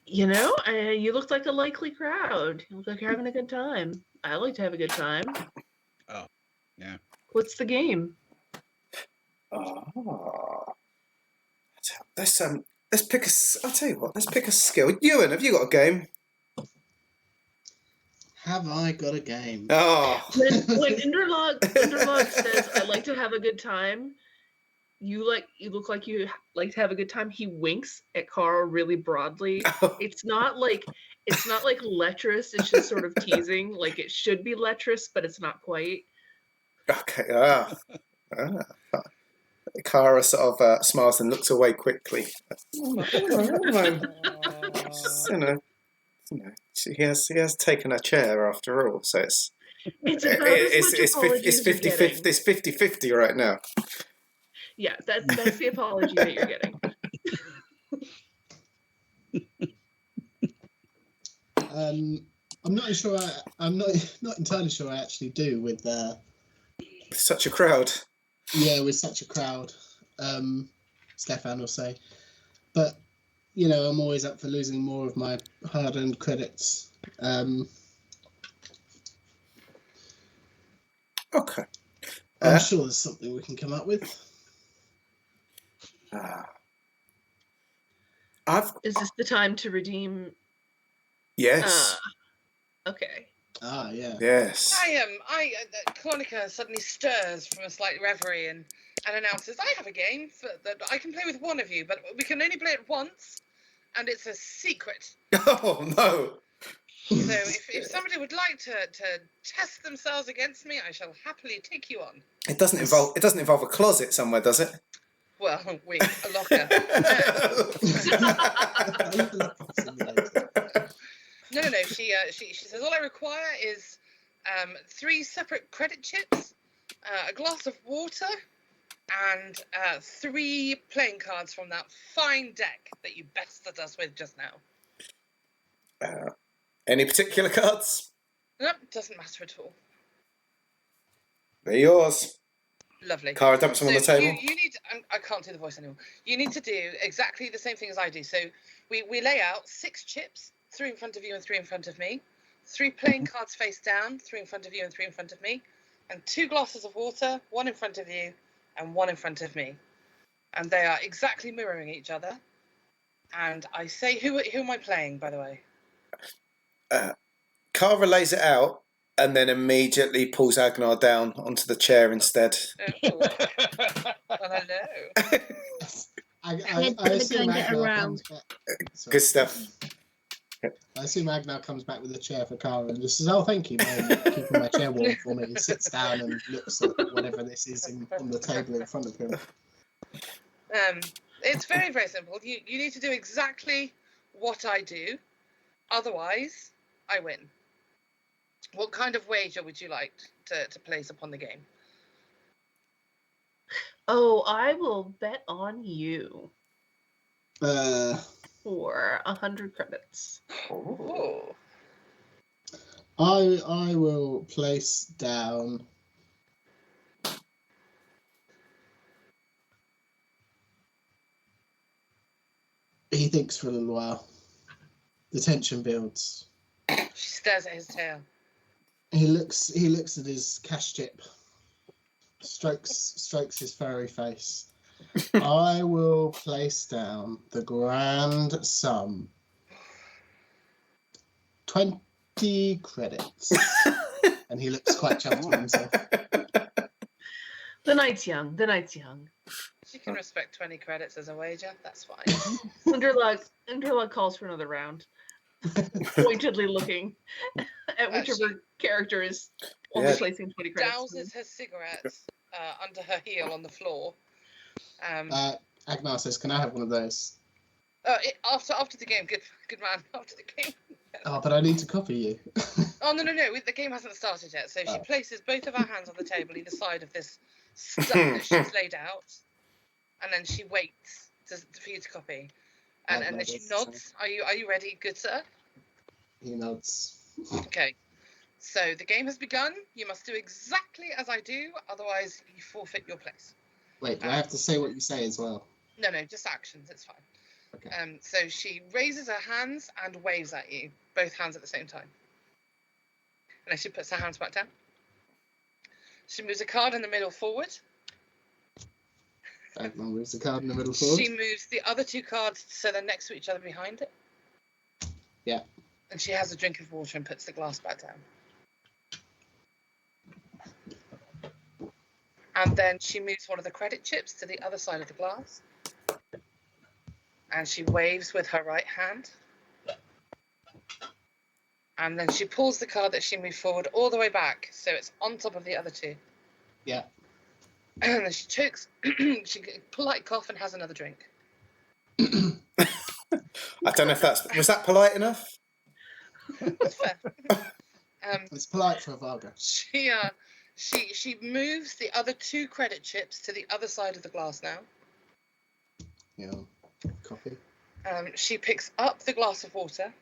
You look like a likely crowd. You look like you're having a good time. I like to have a good time.
Oh, yeah.
What's the game?
Oh. Let's pick a. I'll tell you what. Let's pick a skill. Ewan, have you got a game?
Have I got a game?
Oh.
When Underlog says, "I like to have a good time," you look like you like to have a good time. He winks at Carl really broadly. It's not like lecherous. It's just sort of teasing. Like it should be lecherous, but it's not quite.
Okay. Cara sort of smiles and looks away quickly. He has taken a chair after all, so it's 50-50 right now.
Yeah, that's the apology that you're getting.
I'm not sure. I'm not entirely sure I actually do with
such a crowd.
Yeah, with such a crowd. Stefan will say, but I'm always up for losing more of my hard-earned credits.
Okay.
I'm sure there's something we can come up with.
Is this the time to redeem?
Yes.
Okay.
Ah, yeah.
Yes.
Clonica suddenly stirs from a slight reverie and announces, "I have a game that I can play with one of you, but we can only play it once, and it's a secret."
Oh no!
So if somebody would like to test themselves against me, I shall happily take you on.
It doesn't involve a closet somewhere, does it?
Well, wink, a locker. No. She says all I require is 3 separate credit chips, a glass of water, and 3 playing cards from that fine deck that you bested us with just now.
Any particular cards?
Nope, doesn't matter at all.
They're yours.
Lovely.
Cara dumps them on the table.
You need. I can't do the voice anymore. You need to do exactly the same thing as I do. So we lay out 6 chips, 3 in front of you and 3 in front of me, 3 playing cards face down, 3 in front of you and 3 in front of me, and 2 glasses of water, 1 in front of you and 1 in front of me, and they are exactly mirroring each other. And I say, who am I playing, by the way?
Cara lays it out and then immediately pulls Agnar down onto the chair instead.
Oh. Well, hello.
I assume
get
Agnar
around.
comes back. Sorry.
Good stuff.
I assume Agnar comes back with a chair for Cara and just says, "Oh, thank you, man, keeping my chair warm for me." He sits down and looks at whatever this is on the table in front of him.
It's very, very simple. You need to do exactly what I do, otherwise I win. What kind of wager would you like to place upon the game?
Oh, I will bet on you for 100 credits.
Oh.
I will place down. He thinks for a little while. The tension builds.
She stares at his tail.
He looks at his cash chip. Strokes his furry face. I will place down the grand sum. 20 credits. And he looks quite chuffed with himself.
The night's young. The night's young.
She can respect 20 credits as a wager. That's fine.
Underlug calls for another round. Pointedly looking at whichever character is only placing 20 credits.
Douses her cigarette under her heel on the floor.
Agnar says, "Can I have one of those?"
After the game, good man. After the game.
Oh, but I need to copy you.
Oh no! The game hasn't started yet. So she places both of her hands on the table, either side of this stuff that she's laid out, and then she waits for you to copy. And then she nods. Are you ready, good sir?
He nods.
Okay. So the game has begun. You must do exactly as I do, otherwise you forfeit your place.
Wait, do I have to say what you say as well?
No, just actions. It's fine.
Okay.
So she raises her hands and waves at you, both hands at the same time. And then she puts her hands back down. She moves a card in the middle forward.
Agnar moves the card in the middle forward.
She moves the other two cards so they're next to each other behind it.
Yeah.
And she has a drink of water and puts the glass back down. And then she moves one of the credit chips to the other side of the glass. And she waves with her right hand. And then she pulls the card that she moved forward all the way back, so it's on top of the other two.
Yeah.
And then she chokes, she polite cough and has another drink.
I don't know if was that polite enough?
That's fair.
It's polite for a Varga.
She moves the other two credit chips to the other side of the glass now.
Yeah. Copy.
She picks up the glass of water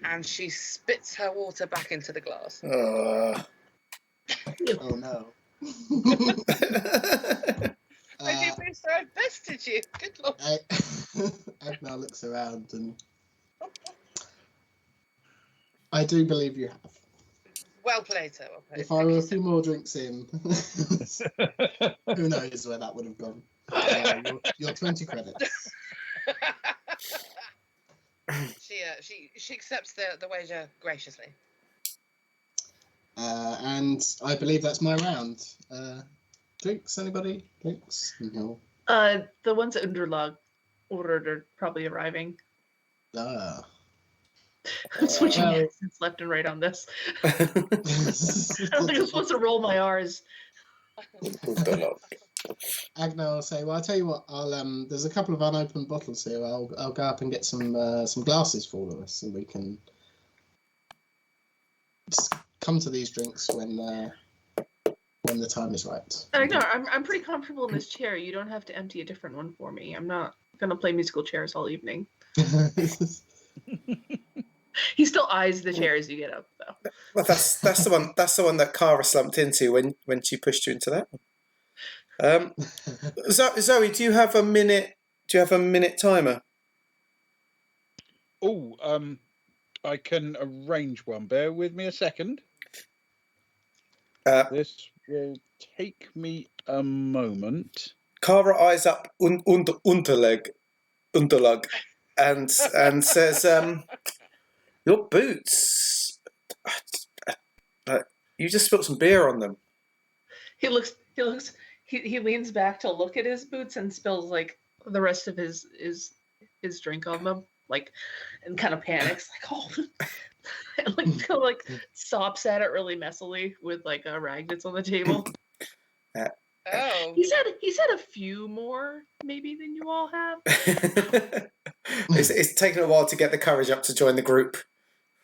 and she spits her water back into the glass.
Oh no.
I do believe so. I've bested you. Good lord.
Agnar looks around and I do believe you have.
Well played, sir. Well played.
If I were a few more drinks in, who knows where that would have gone. Your 20 credits.
She accepts the wager graciously.
And I believe that's my round. Drinks, anybody? Drinks? No.
The ones that Underlog ordered are probably arriving. I'm switching accents left and right on this. I don't think I'm supposed to roll my R's.
Agnar will say, "Well, I'll tell you what. There's a couple of unopened bottles here. I'll go up and get some glasses for all of us, and we can just come to these drinks when the time is right."
I'm pretty comfortable in this chair. You don't have to empty a different one for me. I'm not gonna play musical chairs all evening. He still eyes the chair as you get up, though.
Well, that's the one. That's the one that Cara slumped into when she pushed you into that one. Zoe, do you have a minute? Do you have a minute timer?
Oh, I can arrange one. Bear with me a second. This will take me a moment.
Cara eyes up Unterlug, and says, "Your boots. You just spilled some beer on them."
He leans back to look at his boots and spills like the rest of his drink on them. like, and kind of panics, like, oh, and like kind of like sops at it really messily with like a rag that's on the table.
Oh.
He's had a few more maybe than you all have.
It's taken a while to get the courage up to join the group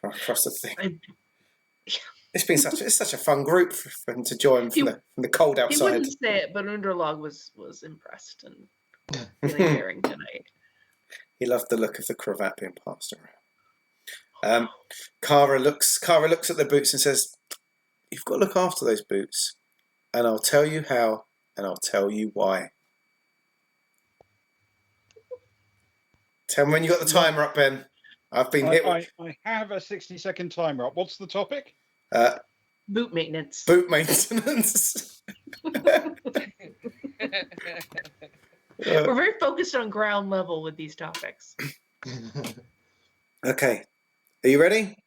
across the thing. It's such a fun group for him to join from the cold
He
outside.
wouldn't say it, but Underlog was impressed and feeling daring tonight.
He loved the look of the cravat being passed around. Kara looks at the boots and says, "You've got to look after those boots, and I'll tell you how, and I'll tell you why." Tell me when you got the timer up, Ben. I've been hit.
I have a 60-second timer up. What's the topic?
Boot maintenance.
Boot maintenance.
We're very focused on ground level with these topics.
Okay. Are you ready?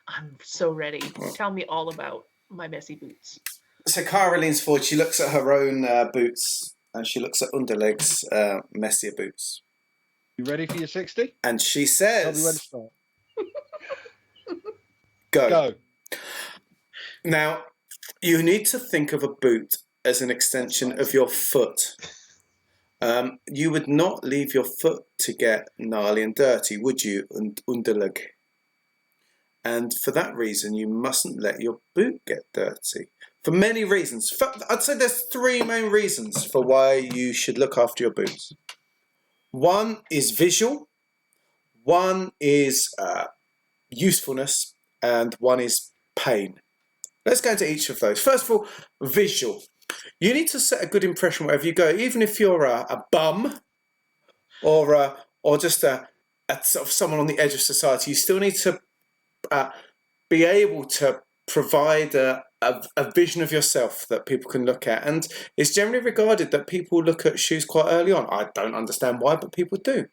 I'm so ready. Tell me all about my messy boots.
So Kara leans forward. She looks at her own boots and she looks at Underleg's messier boots.
You ready for your 60?
And she
Tell me when to
says,
start.
Go. Now, you need to think of a boot as an extension of your foot. You would not leave your foot to get gnarly and dirty, would you, Underleg? And for that reason, you mustn't let your boot get dirty. For many reasons. I'd say there's three main reasons for why you should look after your boots. One is visual, one is usefulness, and one is pain. Let's go into each of those. First of all, visual. You need to set a good impression wherever you go, even if you're a bum or just a sort of someone on the edge of society. You still need to be able to provide a vision of yourself that people can look at. And it's generally regarded that people look at shoes quite early on. I don't understand why, but people do.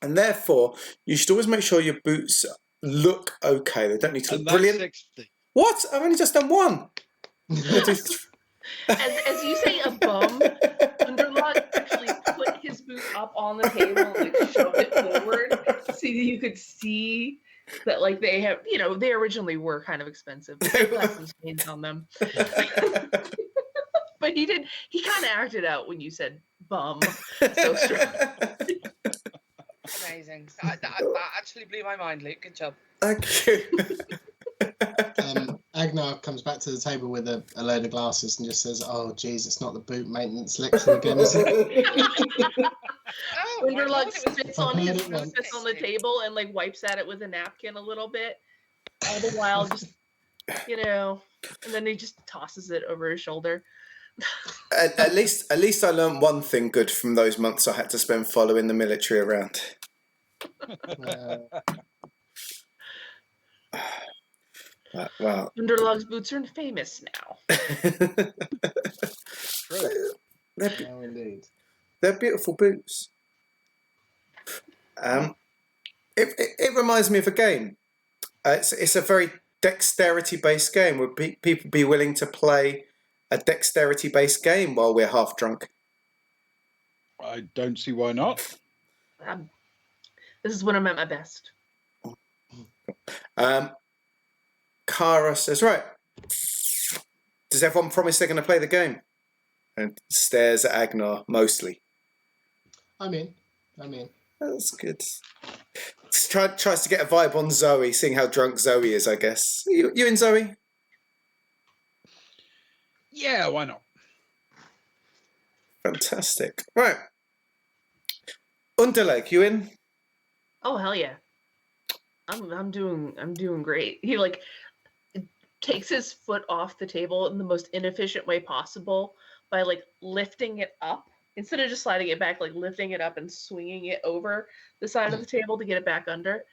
And therefore, you should always make sure your boots look okay. They don't need to look brilliant.
60.
What? I've only just done one.
As you say, a bum, Underlog actually put his boot up on the table and like, shoved it forward so that you could see that, like, they have, they originally were kind of expensive. They left some stains on them. But he kind of acted out when you said bum so strong.
Amazing. That actually blew my mind, Luke. Good job.
Thank you.
Agnar comes back to the table with a load of glasses and just says, "Oh, geez, it's not the boot maintenance lecture again, is it?"
Oh,
Underlog
I thought it was-
spits on the table and like wipes at it with a napkin a little bit, all the while just, and then he just tosses it over his shoulder.
At least I learned one thing good from those months I had to spend following the military around. Wow.
Underlog's boots are famous now.
Indeed.
They're beautiful boots. It reminds me of a game. It's a very dexterity-based game. Would people be willing to play a dexterity-based game while we're half drunk?
I don't see why not.
This is when I'm at my best.
Kara says, "Right, does everyone promise they're going to play the game?" And stares at Agnar mostly.
I'm in.
That's good. Tries to get a vibe on Zoe, seeing how drunk Zoe is, I guess. You and Zoe?
Yeah, why not?
Fantastic. Right. Underleg, you in?
Oh hell yeah. I'm doing great. He like takes his foot off the table in the most inefficient way possible by like lifting it up instead of just sliding it back, like lifting it up and swinging it over the side of the table to get it back under.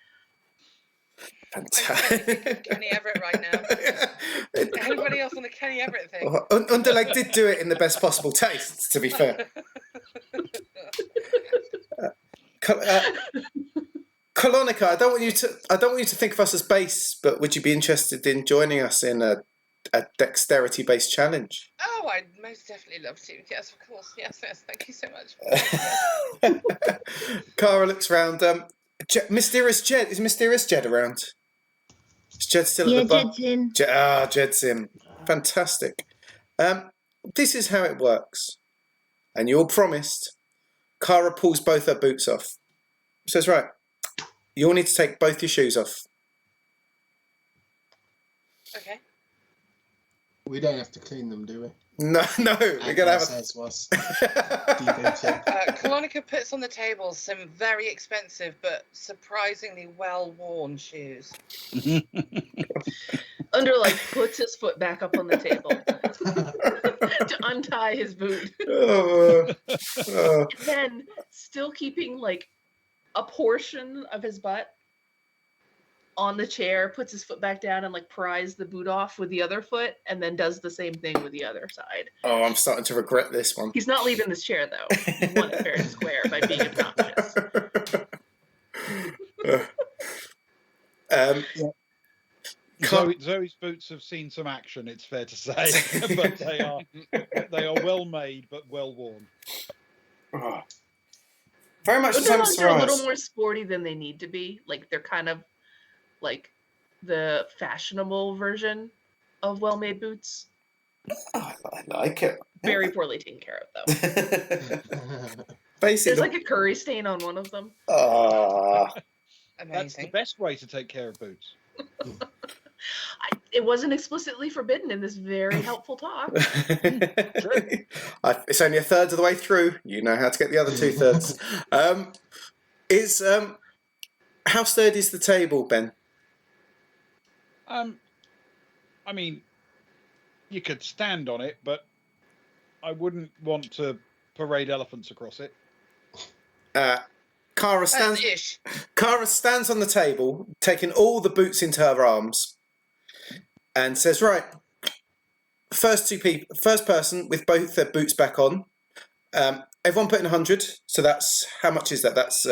Fantastic.
Kenny Everett right now. Anybody else on the Kenny Everett thing?
Underleg did do it in the best possible taste, to be fair. Colonica, I don't want you to think of us as base, but would you be interested in joining us in a dexterity-based challenge?
Oh, I'd most definitely love to. Yes, of course. Yes. Thank you so much.
Kara looks round. Mysterious Jed. Is Mysterious Jed around? Is Jed still
Yeah,
at the bar?
Jed's in.
Jed's in. Fantastic. This is how it works. And you're promised. Kara pulls both her boots off. Says, right, you'll need to take both your shoes off.
Okay.
We don't have to clean them, do we?
No, we're going to have
says was debooting.
Colonica puts on the table some very expensive but surprisingly well-worn shoes.
Under puts his foot back up on the table to untie his boot. And then, still keeping a portion of his butt on the chair, puts his foot back down and pries the boot off with the other foot, and then does the same thing with the other side.
Oh, I'm starting to regret this one.
He's not leaving this chair though. He won it fair and square by being obnoxious.
Zoe's boots have seen some action, it's fair to say, but they are well made but well worn.
Very much the same as
They're a little
Soraya's.
more sporty than they need to be. They're kind of the fashionable version of well-made boots.
I like it.
Very poorly taken care of, though.
Basically,
There's a curry stain on one of them.
Ah.
That's the
Amazing.
best way to take care of boots.
It wasn't explicitly forbidden in this very helpful talk.
It's only a third of the way through. You know how to get the other 2/3. How sturdy is the table, Ben?
I mean, you could stand on it, but I wouldn't want to parade elephants across it.
Kara stands.
Ish.
Kara stands on the table, taking all the boots into her arms, and says, "Right, first person with both their boots back on. Everyone put in 100. So that's how much is that? That's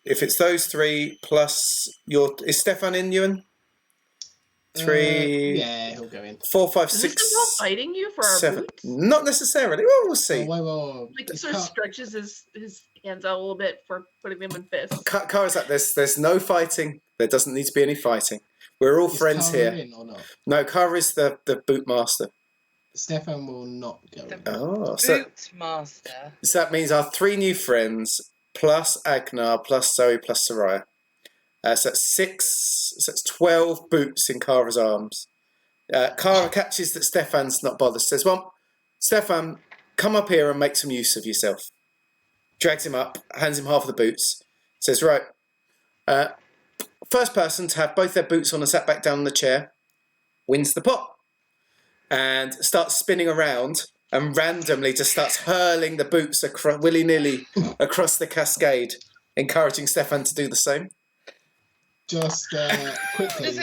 if it's those three plus is Stefan in, Ewan? 3.
Yeah, he'll go in.
4, 5,
Is
6.
this involve fighting you for our
7.
boots?
Not necessarily. Well, we'll see.
Whoa.
He sort of stretches his hands out a little bit for putting them in fists.
Kara's like, there's no fighting. There doesn't need to be any fighting. We're all friends
Kara
here.
in or not?
No, Kara is the boot master.
Stefan will not go in.
Oh, so
Boot master.
that means our 3 new friends plus Agnar plus Zoe plus Soraya. So that's 6. So that's 12 boots in Kara's arms. Kara catches that Stefan's not bothered. Says, "Well, Stefan, come up here and make some use of yourself." Drags him up, hands him half of the boots. Says, "Right, first person to have both their boots on and sat back down on the chair wins the pot." And starts spinning around and randomly just starts hurling the boots willy-nilly across the Cascade, encouraging Stefan to do the same.
Just quickly,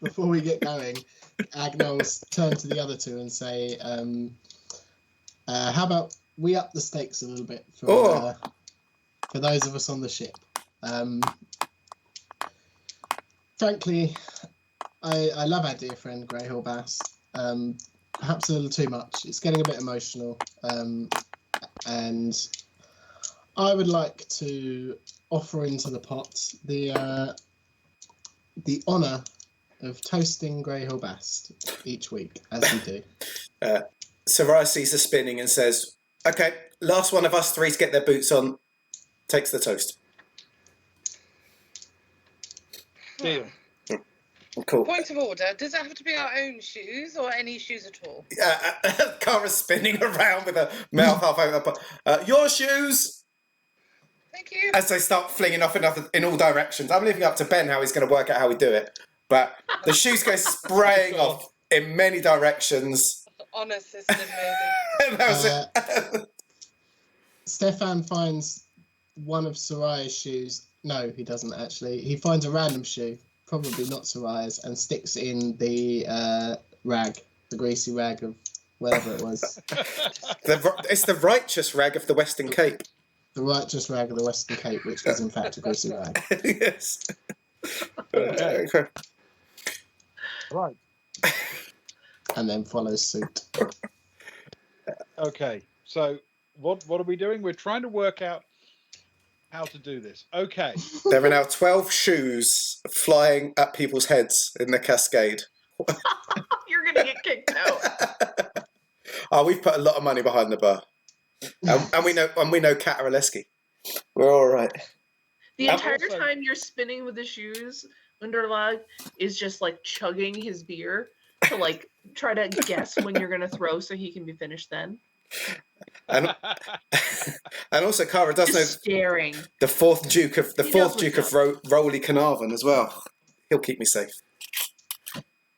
before we get going, Agnar will turn to the other two and say, how about we up the stakes a little bit for those of us on the ship? Frankly, I love our dear friend Greyhill Bass. Perhaps a little too much. It's getting a bit emotional. And I would like to offer into the pot the honour of toasting Greyhill Bass each week, as we do.
Soraya sees the spinning and says, "Okay, last one of us 3 to get their boots on takes the toast."
Deal.
Cool.
Point of order, does it have to be our own shoes or any shoes at all?
Kara's spinning around with her mouth half open. Your shoes!
Thank you.
As they start flinging off in all directions. I'm leaving up to Ben how he's going to work out how we do it. But the shoes go spraying off in many directions.
Honor system, maybe.
And that was it.
Stefan finds one of Soraya's shoes. No, he doesn't actually. He finds a random shoe, probably not Soraya's, and sticks it in the rag, the greasy rag of whatever it was.
It's the righteous rag of the Western Cape.
The righteous rag of the Western Cape, which was in fact a greasy rag.
Yes.
Okay. Right.
And then follows suit.
Okay. So what are we doing? We're trying to work out how to do this. Okay.
There are now 12 shoes flying at people's heads in the Cascade.
You're gonna get kicked out.
Oh, we've put a lot of money behind the bar, and we know Kat Araleski. We're all right.
The
And
entire
also-
time you're spinning with the shoes, Underlog is just like chugging his beer to like try to guess when you're gonna throw so he can be finished then.
And also, Cara does know
Just staring.
the fourth Duke of
He knows what's
Rowley Carnarvon as well. He'll keep me safe.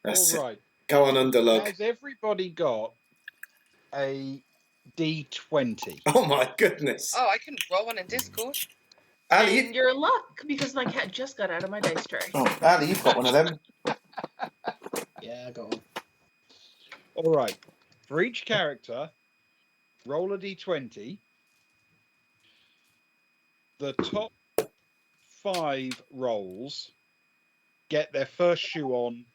That's
All
it.
right.
Go on, Underlog.
Has everybody got a D20?
Oh my goodness,
Oh, I can roll one in Discord.
Ali!
And you're luck because my cat just got out of my dice tray.
Oh, Ali, you've got one of them.
Yeah, I got one.
All right. For each character, roll a D20. The top 5 rolls get their first shoe on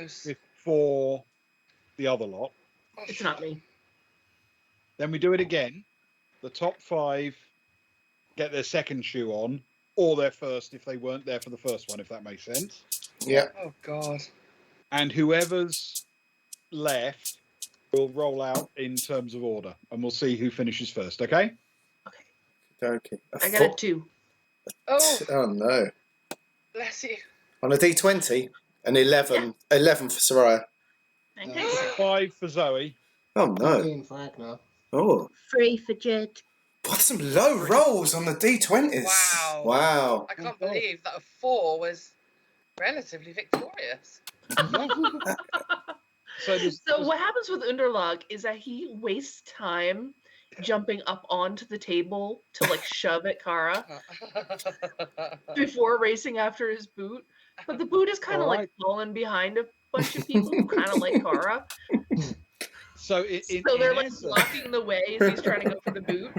Oos.
before the other lot.
It's not me.
Then we do it again. The top 5 get their second shoe on, or their first if they weren't there for the first one, if that makes sense.
Yeah.
Oh God.
And whoever's left will roll out in terms of order, and we'll see who finishes first, okay?
Okay.
I got a 2.
Oh,
Oh no.
bless you.
On a D20, an 11. 11 for Soraya.
Okay.
5 for Zoe.
Oh no.
15 for Agnar.
Oh.
3 for Jed.
What some low rolls on the D20s.
Wow.
Wow.
I can't believe that a 4 was relatively victorious.
So what happens with Underlog is that he wastes time jumping up onto the table to like shove at Kara before racing after his boot. But the boot is kind of like falling behind a bunch of people who kind of like Kara.
So,
So they're like
essence,
blocking the way as he's trying to go for the boot.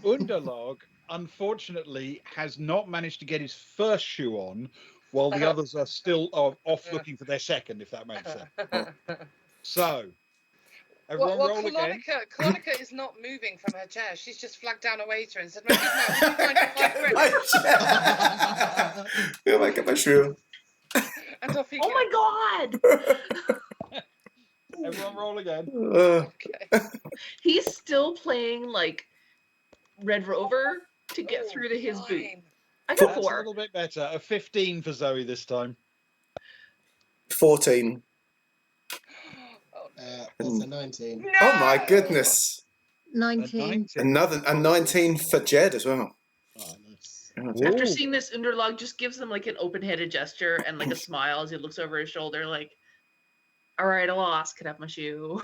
Underlog, unfortunately, has not managed to get his first shoe on, while the others are still off looking for their second, if that makes sense. So, everyone
Well,
roll again.
Colonica is not moving from her chair. She's just flagged down a waiter and said, "My good man, would you mind if I grip?"
We'll make up a shoe.
And off he
Oh
goes.
my god!
Everyone roll again.
Okay.
He's still playing like Red Rover to get
Oh,
through to his boot.
fine.
I got
That's a
4.
little bit better. A 15 for Zoe this time.
14.
Oh,
That's a 19.
no!
Oh my goodness.
A
19.
19.
A 19 for Jed as well.
Oh, nice.
After
Ooh.
seeing this, Underlog just gives him like an open-headed gesture and like a smile as he looks over his shoulder, like, "All right, I lost. Could I have my shoe?"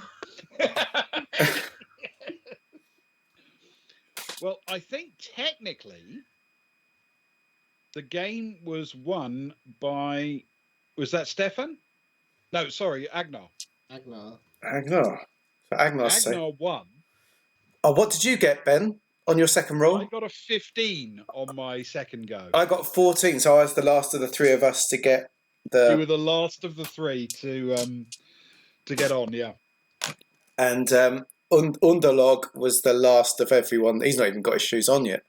Well, I think technically the game was won by, was that Stefan? No, sorry, Agnar.
Agnar.
Agnar. For Agnar's sake.
Agnar won.
Oh, what did you get, Ben, on your second roll?
I got a 15 on my second go.
I got 14, so I was the last of the 3 of us to get
You were
the...
the last of the 3 to get on, yeah.
And Underlog was the last of everyone. He's not even got his shoes on yet.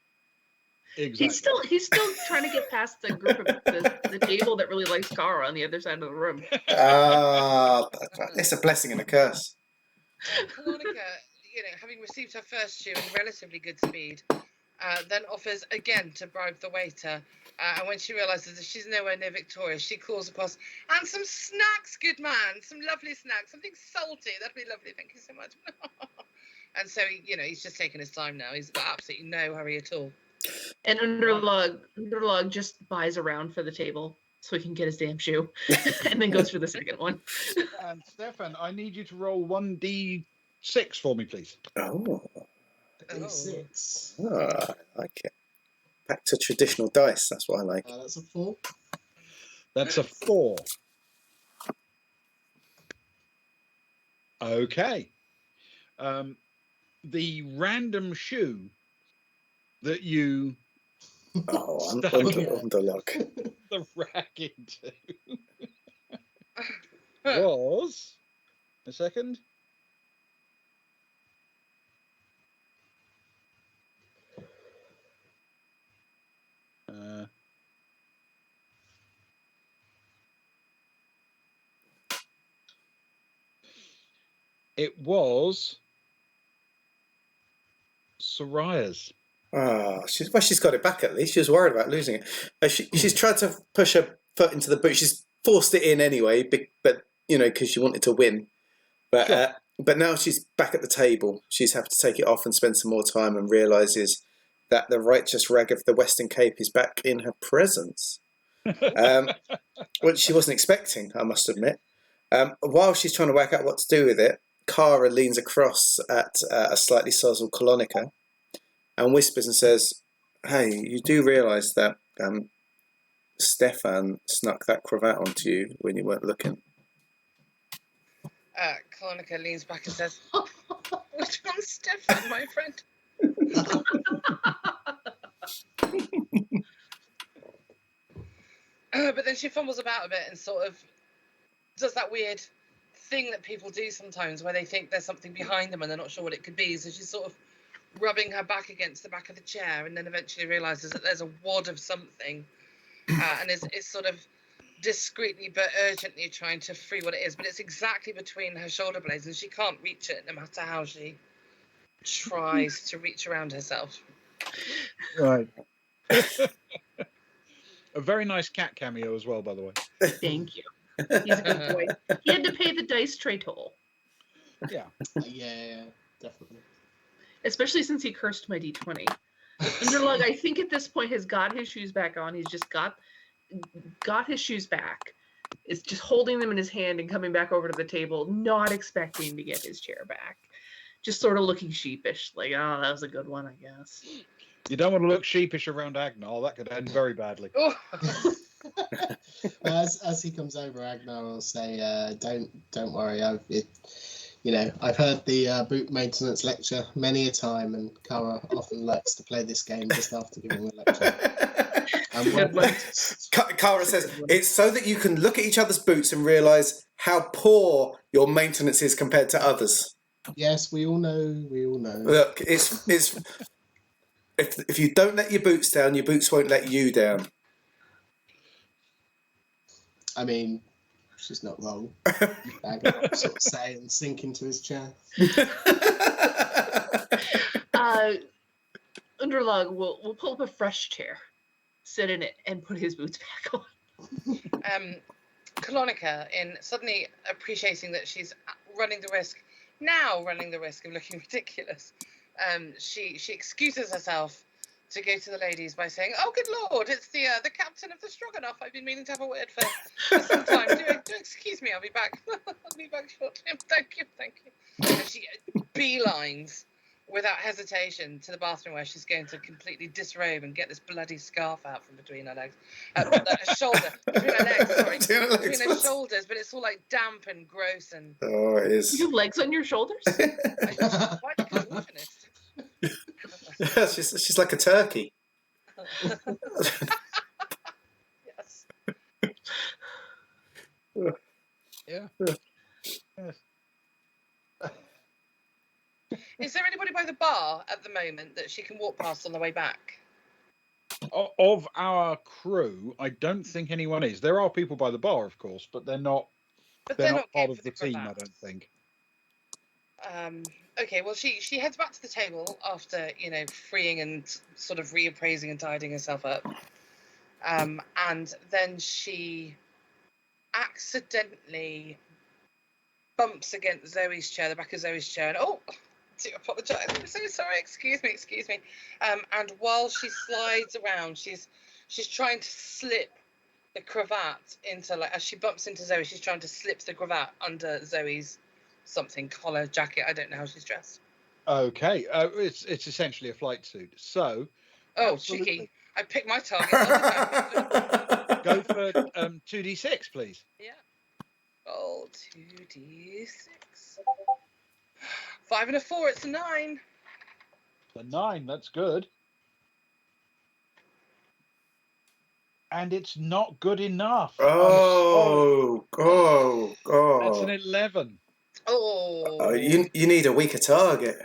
Exactly.
He's still trying to get past the group of the table that really likes Kara on the other side of the room.
Ah, it's a blessing and a curse.
Colonica, having received her first shoe in relatively good speed, then offers again to bribe the waiter. And when she realises that she's nowhere near victorious, she calls across, "And some snacks, good man, some lovely snacks, something salty. That'd be lovely, thank you so much." And so, he's just taking his time now. He's got absolutely no hurry at all.
And Underlog just buys around for the table so he can get his damn shoe, and then goes for the second one.
And Stefan, I need you to roll 1d6 for me, please.
Oh,
D6.
I like it. Back to traditional dice, that's what I like.
That's a 4.
That's a 4. Okay. The random shoe that you
Oh,
Stuck.
Underlog.
the rack into was a second. It was Soraya's.
Oh, she's got it back at least. She was worried about losing it. She's tried to push her foot into the boot. She's forced it in anyway, but because she wanted to win. But
Sure.
but now she's back at the table. She's happy to take it off and spend some more time, and realizes that the righteous rag of the Western Cape is back in her presence, which she wasn't expecting, I must admit. While she's trying to work out what to do with it, Cara leans across at a slightly sozzled Colonica and whispers and says, "Hey, you do realise that Stefan snuck that cravat onto you when you weren't looking?"
Colonica leans back and says, "Which one's Stefan, my friend?" But then she fumbles about a bit and sort of does that weird thing that people do sometimes where they think there's something behind them and they're not sure what it could be. So she's sort of rubbing her back against the back of the chair and then eventually realises that there's a wad of something and is sort of discreetly but urgently trying to free what it is. But it's exactly between her shoulder blades and she can't reach it no matter how she tries to reach around herself.
Right. A very nice cat cameo as well, by the way.
Thank you. He's a good boy. He had to pay the dice tray toll.
Yeah.
Yeah, definitely.
Especially since he cursed my D20. Underlug, I think at this point has got his shoes back on. He's just got his shoes back. Is just holding them in his hand and coming back over to the table, not expecting to get his chair back. Just sort of looking sheepish, like, oh, that was a good one, I guess.
You don't want to look sheepish around Agnar. That could end very badly.
Oh.
As he comes over, Agnar will say, "Don't worry. I've heard the boot maintenance lecture many a time, and Cara often likes to play this game just after giving the lecture."
Cara says, "It's so that you can look at each other's boots and realise how poor your maintenance is compared to others."
Yes, we all know.
Look, it's if you don't let your boots down, your boots won't let you down.
I mean, she's not wrong. Agnar sort of say and sink into his chair.
Underlug will pull up a fresh chair, sit in it, and put his boots back on.
Colonica, in suddenly appreciating that she's running the risk of looking ridiculous, she excuses herself to go to the ladies by saying, "Oh, good lord, it's the captain of the Stroganoff. I've been meaning to have a word for some time. Do excuse me, I'll be back. I'll be back shortly. Thank you. And she beelines without hesitation to the bathroom where she's going to completely disrobe and get this bloody scarf out from between her legs. Between her legs, sorry. Between her shoulders, but it's all like damp and gross and...
Oh, it is.
You have legs on your shoulders?
I'm quite a contortionist.
Yeah, she's like a turkey.
Yes.
Yeah.
Is there anybody by the bar at the moment that she can walk past on the way back?
Of our crew, I don't think anyone is. There are people by the bar, of course, but they're not.
But
They're
they're
not part
game
of
for
the team, I
cravat.
don't think.
Okay, well, she heads back to the table after, freeing and sort of reappraising and tidying herself up. And then she accidentally bumps against Zoe's chair, the back of Zoe's chair, and I do apologise. I'm so sorry. Excuse me. And while she slides around, she's trying to slip the cravat into, like, as she bumps into Zoe, she's trying to slip the cravat under Zoe's something, collar, jacket. I don't know how she's dressed.
Okay, it's essentially a flight suit. So, absolutely.
Cheeky! I picked my target.
Go for 2d6, please.
Yeah. Roll 2d6. 5 and a 4. It's a 9.
A 9. That's good. And it's not good enough.
Oh,
That's an 11.
Oh.
You need a weaker target.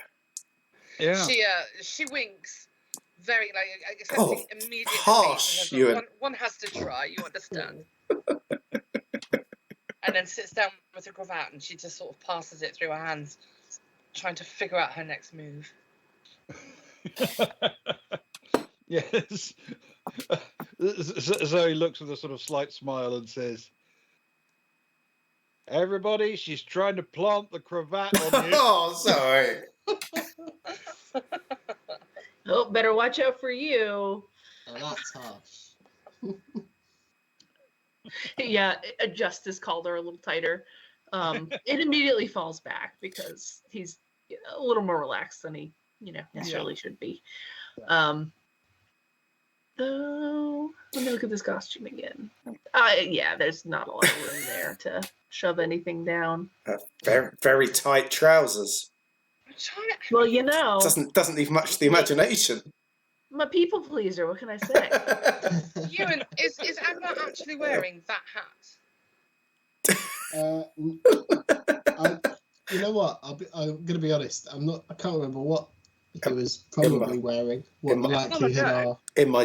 Yeah.
She winks very, like, I guess immediately.
Harsh.
One has to try. You understand. and then sits down with a cravat, and she just sort of passes it through her hands, trying to figure out her next move.
Yes. Zoe looks with a sort of slight smile and says, "Everybody, she's trying to plant the cravat on you."
Oh, sorry.
Oh, better watch out for you.
Oh, that's harsh.
Yeah, adjust his collar a little tighter. It immediately falls back because he's a little more relaxed than he, necessarily should be. Though, let me look at this costume again. Yeah, there's not a lot of room there to shove anything down.
Very, very tight trousers.
I'm trying to...
Well,
Doesn't leave much to the imagination.
I'm a people pleaser. What can I say?
Ewan, is Agnar actually wearing that hat?
You know what? I'm gonna be honest. I can't remember what he was probably wearing. What the likelihood are?
In my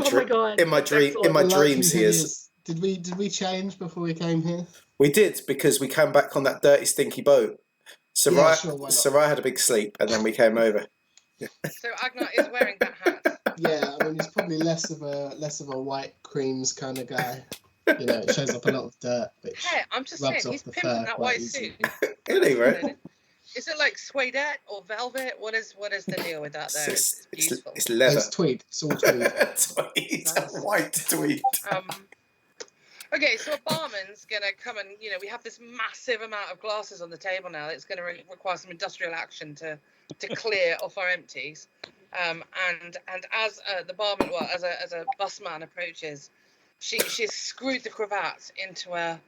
dreams, he is.
Did we change before we came here?
We did, because we came back on that dirty, stinky boat. Sarai had a big sleep, and then we came over.
So Agnar is wearing that hat.
Yeah, I mean he's probably less of a white creams kind of guy. It shows up a lot of dirt, which
Hey, I'm just saying,
rubs
he's
off the
pimping
fur
that
quite
white
easily.
suit.
Anyway,
Is it like suedette or velvet? What is the deal with that there? It's beautiful.
it's leather.
It's tweed. It's all tweed.
Tweed, white tweed.
Okay, so a barman's gonna come and we have this massive amount of glasses on the table now. It's gonna require some industrial action to clear off our empties. And as the barman, as a busman approaches, she's screwed the cravat into a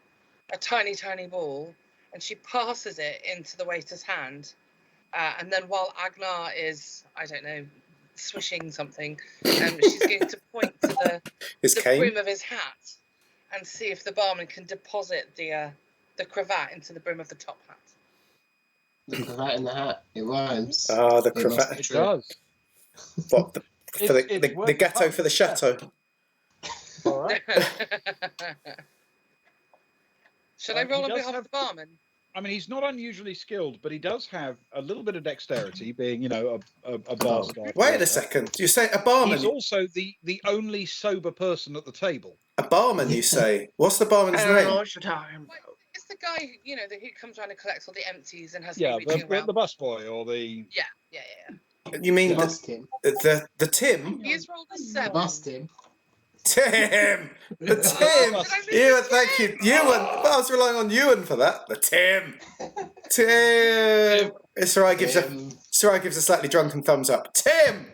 tiny ball, and she passes it into the waiter's hand. And then while Agnar is, I don't know, swishing something, she's going to point to the brim of his hat and see if the barman can deposit the cravat into the brim of the top hat.
The cravat in the hat. It rhymes.
Ah, the cravat.
It does.
What, the gâteau for the chateau?
All right.
Should I roll on behalf of the barman?
I mean, he's not unusually skilled, but he does have a little bit of dexterity, being, a bar staff.
Wait a second. You say a barman?
He's also the only sober person at the table.
A barman, you say? What's the barman's
I don't know
name?
what you're talking about.
It's the guy who comes around and collects all the empties and has
Yeah,
been reaching around.
the busboy or the...
Yeah.
You mean
Tim.
the Tim?
He's rolled a 7.
Bust him.
Tim! The Tim! Ewan, thank you. Ewan! I was relying on Ewan for that. The Tim! Tim! Sarai gives a slightly drunken thumbs up. Tim!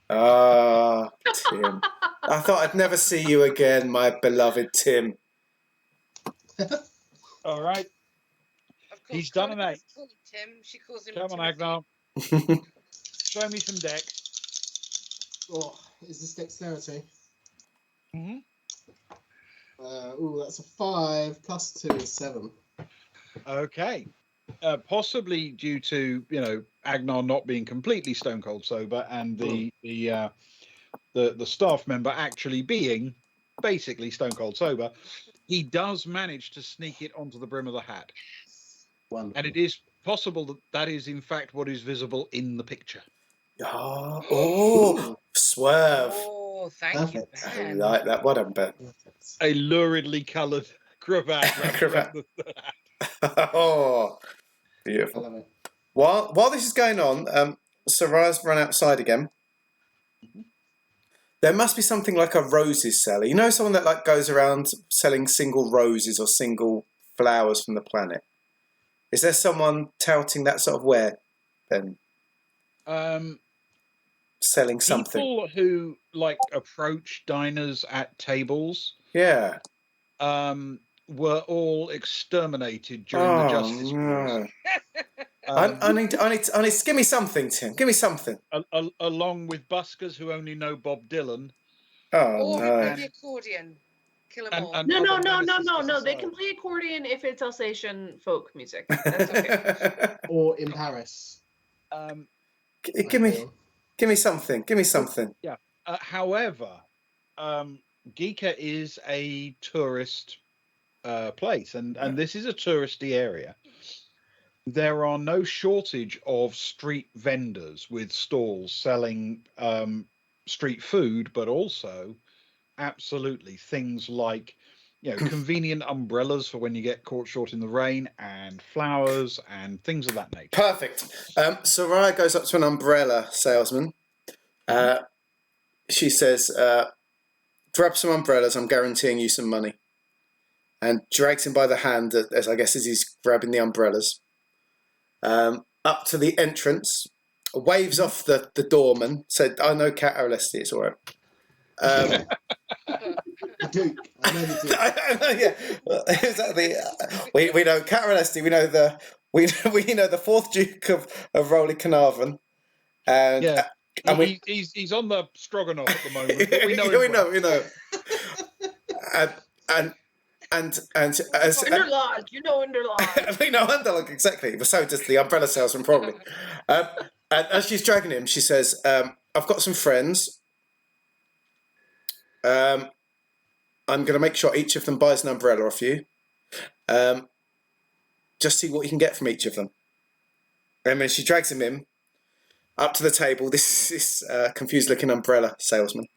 Ah, Tim. I thought I'd never see you again, my beloved Tim.
All right.
Of course,
He's done an 8.
Tim. She calls him
Come on,
Timothy.
Agnar. Show me some deck.
Oh, is this dexterity?
Mm-hmm.
That's a 5 plus 2 is 7.
Okay. Possibly due to Agnar not being completely stone cold sober, and the staff member actually being basically stone cold sober, he does manage to sneak it onto the brim of the hat.
Wonderful.
And it is possible that is in fact what is visible in the picture.
Oh, swerve.
Oh, thank you,
Perfect.
I
Ben.
like that. What a bet.
A luridly coloured cravat.
Cravat. Oh,
I
beautiful.
love it.
While this is going on, Sarai's run outside again. There must be something like a roses seller. You know, someone that goes around selling single roses or single flowers from the planet. Is there someone touting that sort of wear then? Selling something.
People who approach diners at tables.
Yeah.
Were all exterminated during the Justice Wars.
I need. Give me something, Tim. Give me something.
Along with buskers who only know Bob Dylan.
Oh
Or
no.
the accordion. Kill 'em all.
No. They can play accordion if it's Alsatian folk music. That's okay.
Or in Paris.
Give me something. Give me something.
Yeah. However, Geeka is a tourist place, and this is a touristy area. There are no shortage of street vendors with stalls selling street food, but also absolutely things like, convenient umbrellas for when you get caught short in the rain, and flowers and things of that nature.
Perfect. Soraya goes up to an umbrella salesman. She says, grab some umbrellas, I'm guaranteeing you some money. And drags him by the hand, as he's grabbing the umbrellas. Up to the entrance, waves off the doorman, said, I know Cat Arlesti, it's all right.
Duke. I know the Duke.
Yeah, exactly. We know Cat Arlesti, we know the fourth Duke of Rowley Carnarvon. And,
Yeah.
and
He's on the stroganoff at the moment. But we know.
we know. And as
Underlog, Underlog.
we know Underlog, exactly. So does the umbrella salesman, probably. And as she's dragging him, she says, I've got some friends. I'm going to make sure each of them buys an umbrella off you. Just see what you can get from each of them. And then she drags him in, up to the table. This confused-looking umbrella salesman.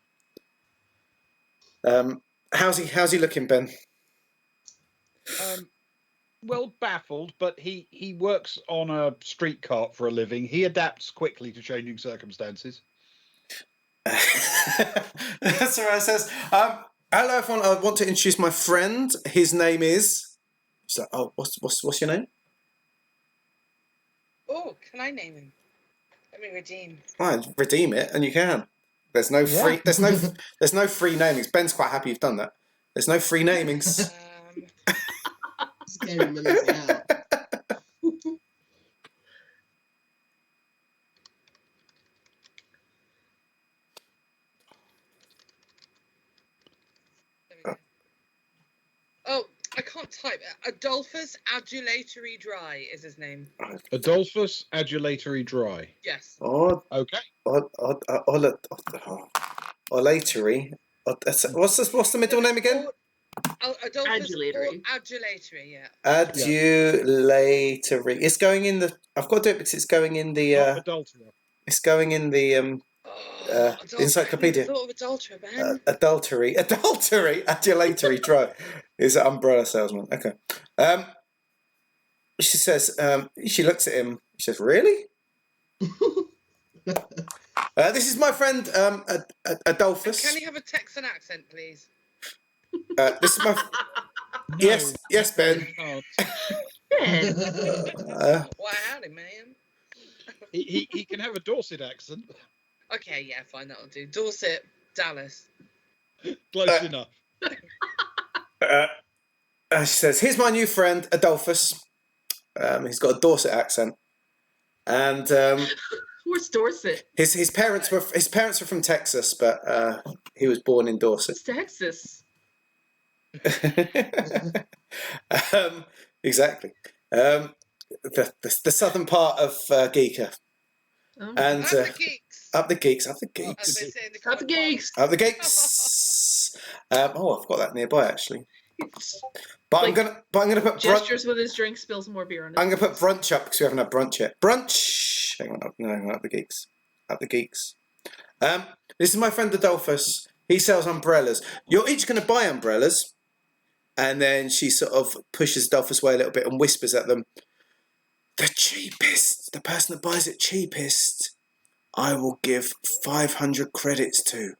How's he looking, Ben?
Well, baffled, but he works on a street cart for a living. He adapts quickly to changing circumstances.
Sarah says, hello everyone, I want to introduce my friend. His name is... She's like, oh, what's your name?
Oh, can I name him? Let me redeem.
Right, redeem it, and you can. There's no free there's no free namings. Ben's quite happy you've done that. There's no free namings.
Scary Millie's out.
Oh, I can't type. Adolphus Adulatory Dry is his name.
Adolphus Adulatory Dry.
Yes.
Okay.
Olatory. What's the middle name again?
Adolphus
Adulatory.
Adulatory, yeah.
Adulatory. It's going in the... I've got to do it because it's going in the...
Adulterer.
It's going in the... encyclopedia.
I thought of adulterer, Ben.
Adulatory, adulatory dry is an umbrella salesman. Okay. She says, she looks at him. She says, really? This is my friend Adolphus.
Can he have a Texan accent, please?
This is my...
No,
yes, Ben.
Ben.
Why, howdy, man.
He can have a Dorset accent.
Okay, yeah, fine, that'll do. Dorset, Dallas.
Close enough.
She says, here's my new friend, Adolphus. He's got a Dorset accent. And
Where's Dorset?
his parents were from Texas, but he was born in Dorset.
It's Texas.
Exactly. The southern part of Geeka.
Oh.
And
Up the geeks.
up the geeks.
As they say in the
Got the geeks.
Up the geeks. I've got that nearby actually.
It's
But
like
I'm gonna put
gestures with his drink, spills more beer on it.
I'm gonna put brunch up because we haven't had brunch yet. Brunch. Hang on, up the geeks. Up the geeks. This is my friend Adolphus. He sells umbrellas. You're each gonna buy umbrellas, and then she sort of pushes Adolphus away a little bit and whispers at them. The cheapest, the person that buys it cheapest, I will give 500 credits to.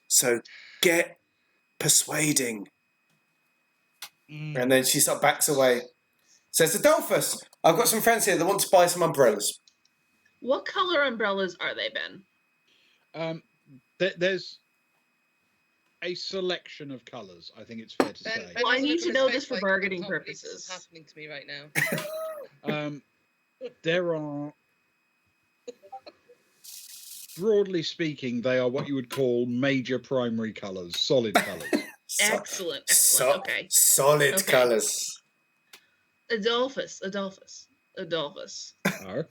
So get persuading. And then she sort of backs away. Says, Adolphus, I've got some friends here that want to buy some umbrellas.
What color umbrellas are they, Ben?
There's a selection of colours, I think it's fair to say.
Well, I need to know this for
like,
bargaining
I can't believe this is
purposes.
happening to me right now.
There are, broadly speaking, they are what you would call major primary colours, solid colours.
Excellent. Okay.
Solid
Okay.
colours.
Adolphus.
Are.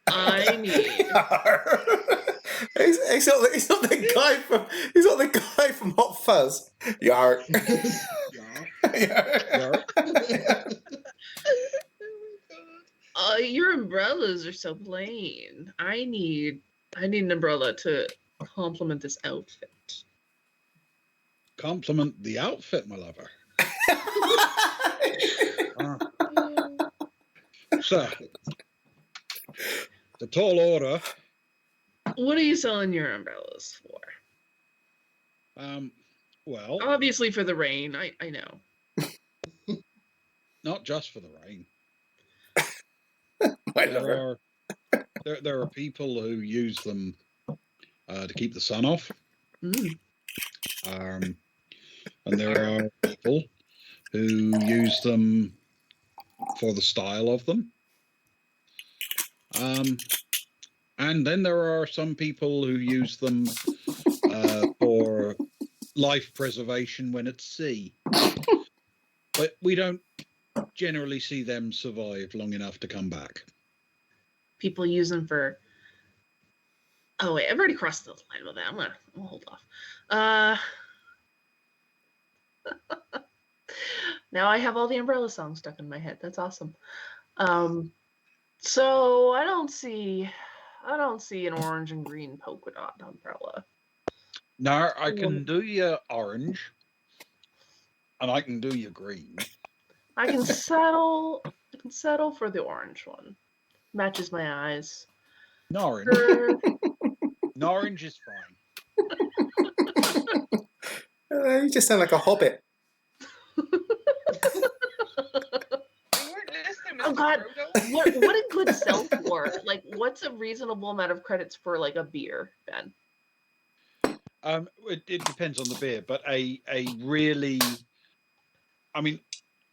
I need.
He's not the guy from Hot Fuzz. Yark.
Yarp.
Your umbrellas are so plain. I need an umbrella to complement this outfit.
Compliment the outfit, my lover. So, the tall order.
What are you selling your umbrellas for?
Well,
Obviously for the rain. I know.
not just for the rain.
My lover.
There are people who use them to keep the sun off.
Mm.
And there are people who use them for the style of them. And then there are some people who use them for life preservation when at sea. But we don't generally see them survive long enough to come back.
People use them for. Oh wait, I've already crossed the line with that. I'm gonna hold off. Now I have all the umbrella songs stuck in my head. That's awesome. So I don't see an orange and green polka dot umbrella.
Now I can do you orange, and I can do you green.
I can settle for the orange one. Matches my eyes.
Orange.
Sure.
Orange is fine.
You just sound like a hobbit.
Oh God, what a good sell for? Like, what's a reasonable amount of credits for like a beer, Ben?
It depends on the beer, but a really, I mean,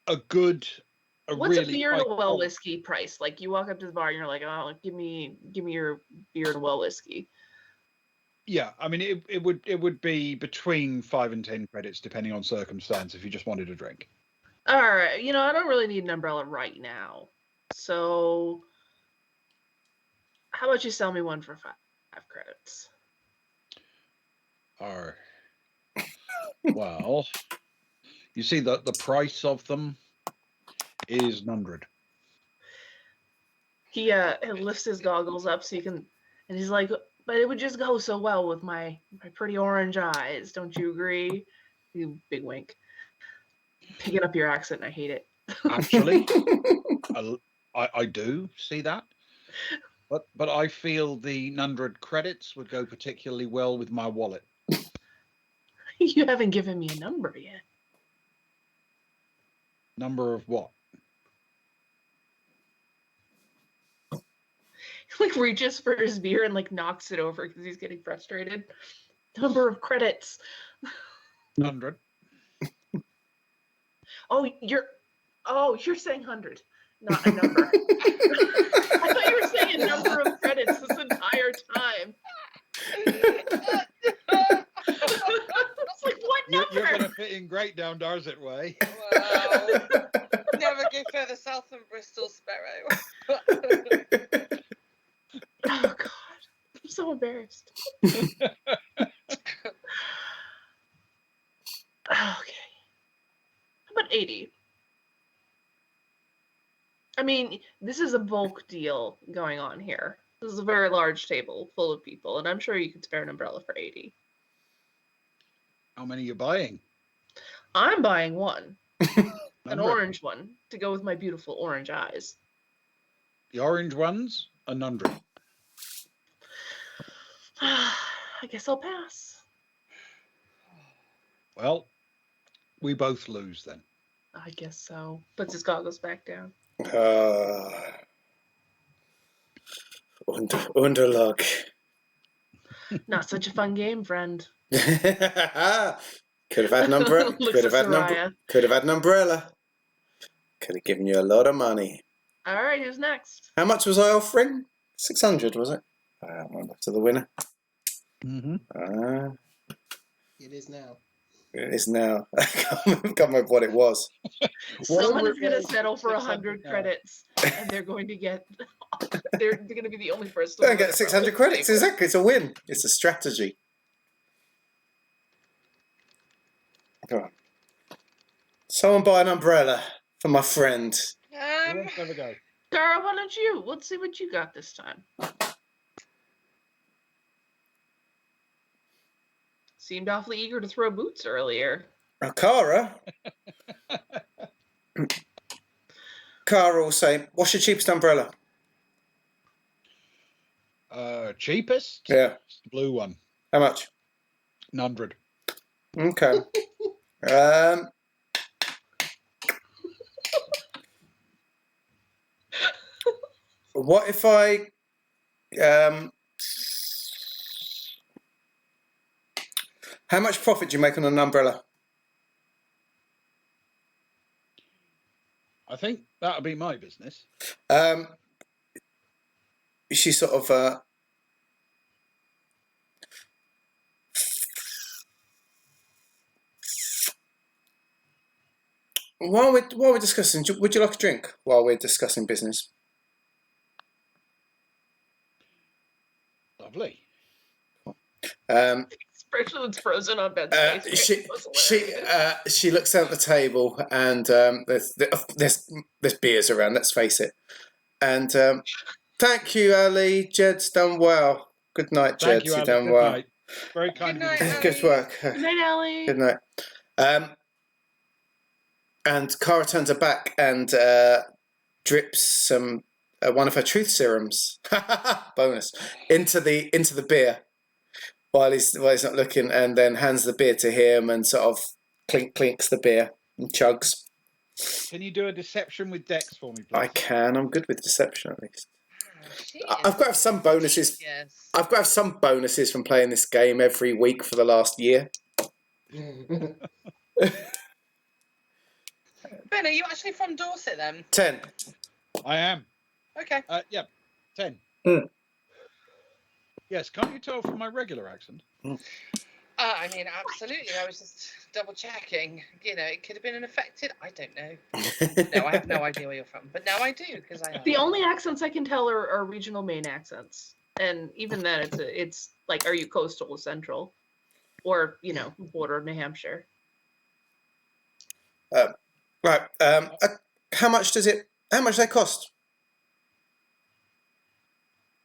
What's
really
a beer
high
and a well
quality-
whiskey price? Like, you walk up to the bar and you're like, oh, give me your beer and a well whiskey.
Yeah, I mean, it would be between 5 and 10 credits depending on circumstance if you just wanted a drink.
All right, I don't really need an umbrella right now, so how about you sell me one for 5 credits?
Well, you see that the price of them is 100.
He lifts his goggles up so you can, and he's like, but it would just go so well with my pretty orange eyes. Don't you agree? You big wink. Picking up your accent, I hate it.
Actually, I do see that, but I feel the 100 credits would go particularly well with my wallet.
You haven't given me a number yet.
Number of what?
Like reaches for his beer and like knocks it over because he's getting frustrated. Number of credits.
100.
You're saying 100, not a number. I thought you were saying a number of credits this entire time. It's like, what number?
You're going to fit in great down Darset way.
Wow. Never go further south than Bristol, Sparrow.
Oh God, I'm so embarrassed. Okay. How about 80? I mean, this is a bulk deal going on here. This is a very large table full of people, and I'm sure you could spare an umbrella for 80.
How many are you buying?
I'm buying one. An
100.
orange one to go with my beautiful orange eyes.
The orange ones, 100.
I guess I'll pass.
Well, we both lose then.
I guess so. Puts his goggles back down.
Underluck.
Not such a fun game, friend.
Could have had an umbrella.
Looks
Could have
at
had
Soraya.
Could have had an umbrella. Could have given you a lot of money.
All right, who's next?
How much was I offering? 600, was it? I don't remember. To the winner.
Mm-hmm.
It is now.
It is now. I can't remember what it was.
Someone's going to
was,
settle for
600
100
now.
credits, and they're going to get. They're going to be the only person.
Don't get 600 credits. Exactly. It's a win. It's a strategy. Come on. Someone buy an umbrella for my friend.
Who wants to have a go?
Cara, why don't you? Let's see what you got this time. Seemed awfully eager to throw boots earlier.
Cara? Cara will say, what's your cheapest umbrella?
Cheapest?
Yeah.
It's the blue one.
How much?
100.
Okay. What if I how much profit do you make on an umbrella?
I think that'll be my business.
She sort of while we're discussing, would you like a drink while we're discussing business?
Lovely.
Especially when it's frozen on Ben's face.
She looks down at the table and there's beers around. Let's face it. And thank you, Ali. Jed's done well. Good night, Jed.
Thank you,
You've
Alex.
done
Good
well.
night. Very kind
Good
of you.
night,
Good work.
Good night, Allie.
Good night. And Cara turns her back and drips some one of her truth serums, bonus, into the beer while he's not looking, and then hands the beer to him and sort of clinks the beer and chugs.
Can you do a deception with Dex for me, please?
I can. I'm good with deception at least.
She
I've got to have some bonuses.
Yes.
I've got to have some bonuses from playing this game every week for the last year.
Ben, are you actually from Dorset then?
10.
I am.
Okay.
Yeah, 10.
Mm.
Yes, can't you tell from my regular accent?
I mean, absolutely. I was just double checking. You know, it could have been an affected. I don't know. No, I have no idea where you're from. But now I do, because I am.
The only accents I can tell are regional Maine accents, and even then, it's like, are you coastal or central, or border of New Hampshire?
Right. How much does they cost?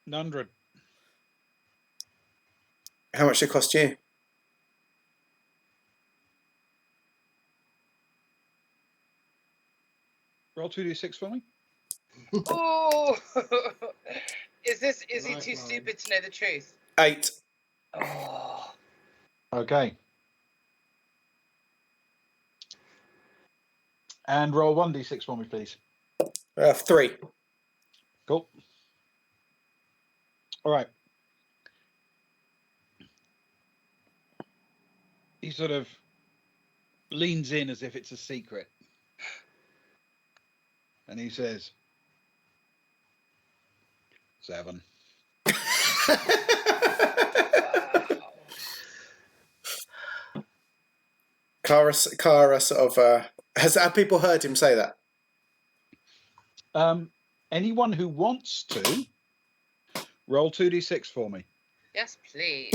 100.
How much they cost you?
Roll 2d6 for me.
Oh, is he too
Lifeline.
stupid to know the truth?
8.
Oh,
Okay. And roll 1d6 for me, please.
3.
Cool. All right. He sort of leans in as if it's a secret. And he says, 7.
Cara sort of have people heard him say that?
Anyone who wants to roll 2d6 for me.
yes, please.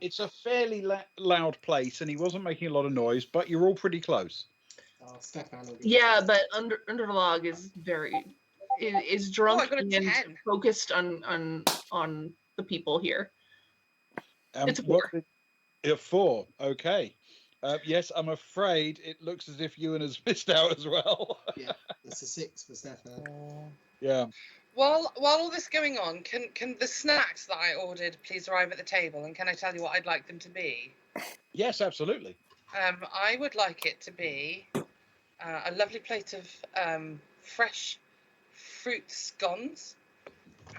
It's a fairly loud place, and he wasn't making a lot of noise, but you're all pretty close.
Oh, Stefan will be
Yeah, but Underlog is is drunk
I got a
and
10.
focused on the people here. It's a
what
4.
did- 4. Okay. Yes, I'm afraid it looks as if Ewan has missed out as well.
Yeah, that's a 6 for Stefan.
Yeah.
While all this going on, can the snacks that I ordered please arrive at the table, and can I tell you what I'd like them to be?
Yes, absolutely.
I would like it to be a lovely plate of fresh fruit scones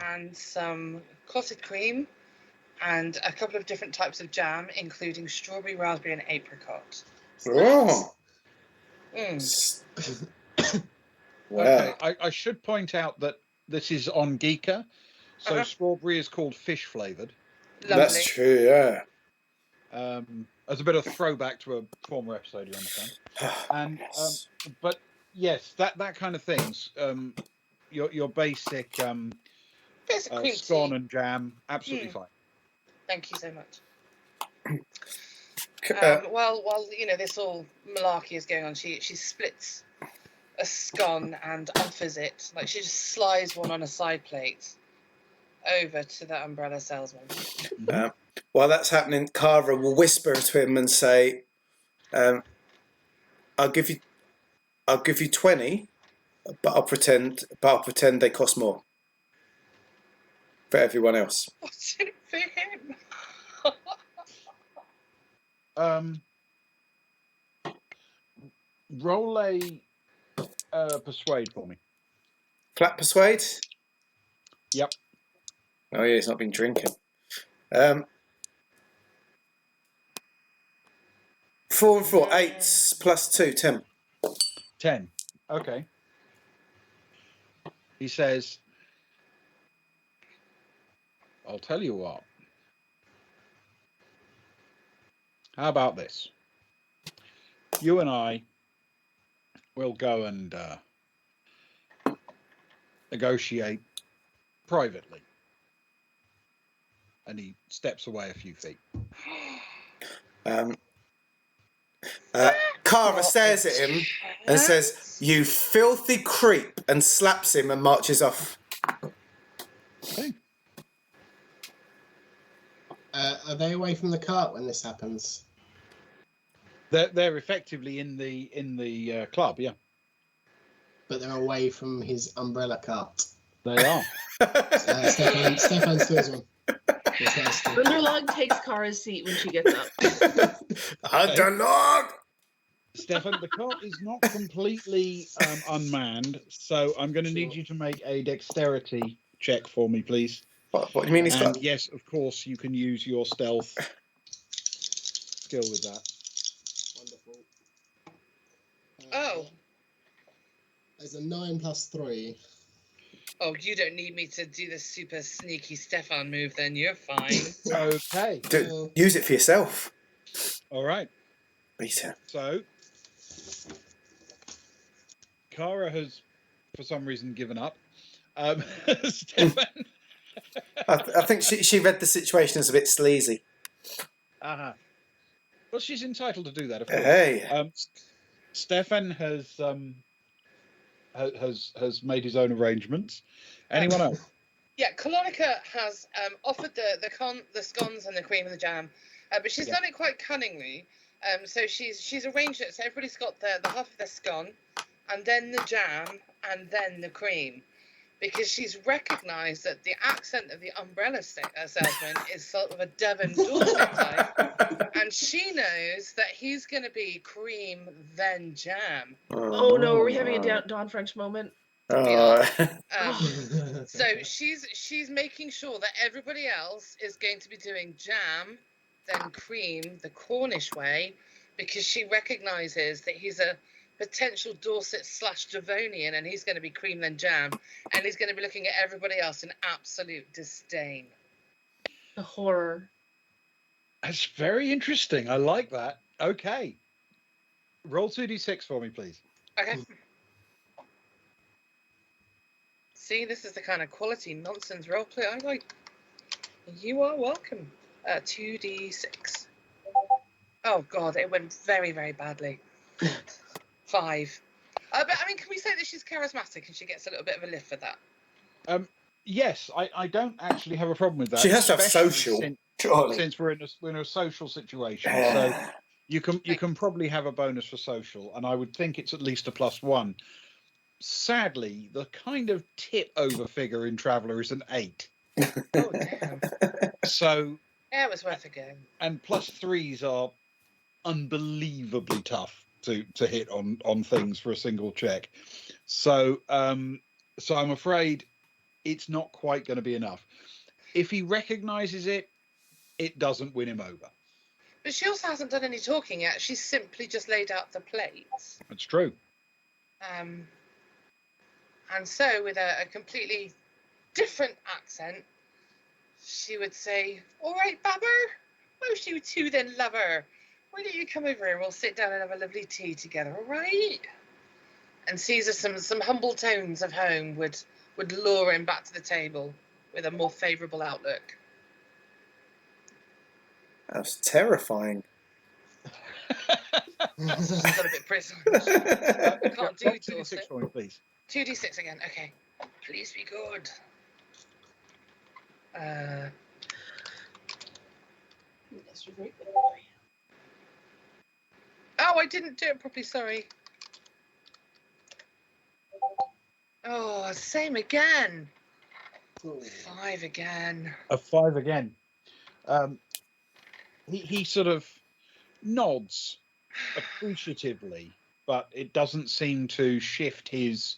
and some clotted cream and a couple of different types of jam, including strawberry, raspberry, and apricot.
Oh.
Mm.
Okay. I should point out that this is on Geeka, so strawberry is called fish flavored.
Lovely.
That's true, yeah.
As a bit of throwback to a former episode, you understand. And
Yes.
but yes, that kind of things. Your basic
Basic cream
scone
tea.
and jam, absolutely fine.
Thank you so much. While this all malarkey is going on, she splits a scone and offers it. Like, she just slides one on a side plate over to the umbrella salesman.
While that's happening, Cara will whisper to him and say, "I'll give you 20, but I'll pretend they cost more for everyone else."
What's in it for him?
Roll a persuade for me.
Flat persuade?
Yep.
Oh yeah, he's not been drinking. 4 and 4, 8 plus 2, 10.
10. Okay. He says, "I'll tell you what. How about this? You and I will go and negotiate privately." And he steps away a few feet.
Cara stares at him and says, "You filthy creep," and slaps him and marches off.
Okay.
Are they away from the cart when this happens?
They're effectively in the club, yeah.
But they're away from his umbrella cart.
They are.
Stefan steals one.
Underlog takes Kara's seat when she gets up.
Underlog!
Stefan, the cart is not completely unmanned, so I'm going to need you to make a dexterity check for me, please.
What do you mean he's
And
got...
yes, of course, you can use your stealth skill with that.
Wonderful.
Oh.
There's a 9 plus 3.
Oh, you don't need me to do the super sneaky Stefan move then. You're fine.
Okay.
Use it for yourself.
All right.
Peter.
So, Cara has, for some reason, given up. Stefan.
I think she read the situation as a bit sleazy.
Uh-huh. Well, she's entitled to do that, of course.
Hey.
Stefan has made his own arrangements. Anyone else?
Yeah, Colonica has offered the scones and the cream and the jam, but she's done it quite cunningly. So she's arranged it so everybody's got the half of the scone, and then the jam, and then the cream, because she's recognised that the accent of the umbrella salesman is sort of a Devon Dorset type, and she knows that he's going to be cream then jam.
Oh no, are we having a Dawn French moment?
So she's making sure that everybody else is going to be doing jam, then cream, the Cornish way, because she recognises that he's a potential Dorset / Devonian, and he's going to be cream then jam, and he's going to be looking at everybody else in absolute disdain.
The horror.
That's very interesting. I like that. Okay. Roll 2d6 for me, please.
Okay. See, this is the kind of quality nonsense roleplay I like. You are welcome. 2d6. Oh God, it went very, very badly. 5. But I mean, can we say that she's charismatic and she gets a little bit of a lift for that?
Yes, I don't actually have a problem with that.
She has to have
especially
social.
Since we're in a social situation, so you can probably have a bonus for social, and I would think it's at least a +1. Sadly, the kind of tip over figure in Traveller is an 8.
Oh damn!
So
Yeah, it was worth a go.
And +3s are unbelievably tough to hit on things for a single check. So I'm afraid it's not quite going to be enough. If he recognises it, it doesn't win him over.
But she also hasn't done any talking yet. She's simply just laid out the plates.
That's true.
And so, with a completely different accent, she would say, "All right, Babber, most you two then, lover. Why don't you come over and we'll sit down and have a lovely tea together, all right?" And Caesar, some humble tones of home would lure him back to the table with a more favourable outlook.
That's terrifying.
She's got a bit precise. I can't do
Roll 2d6
Dorset.
for me, please.
2d6 again. Okay. Please be good.
That's a very good.
Oh, I didn't do it properly. Sorry. Oh, same again.
Oh.
5 again.
A 5 again. He sort of nods appreciatively, but it doesn't seem to shift his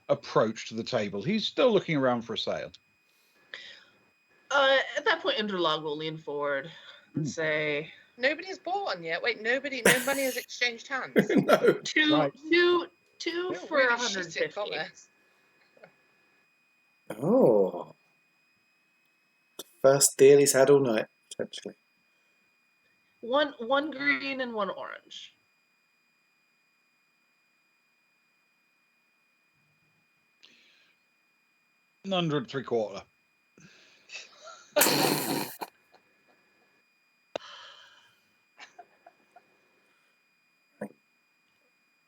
approach to the table. He's still looking around for a sale.
At that point, Interlog will lean forward and say,
Nobody has bought one yet. Wait, no money has exchanged hands.
No.
two
Right.
for
Really
150.
shit at commerce.
Oh. First deal he's had all night, potentially.
One green and one orange.
$103.25.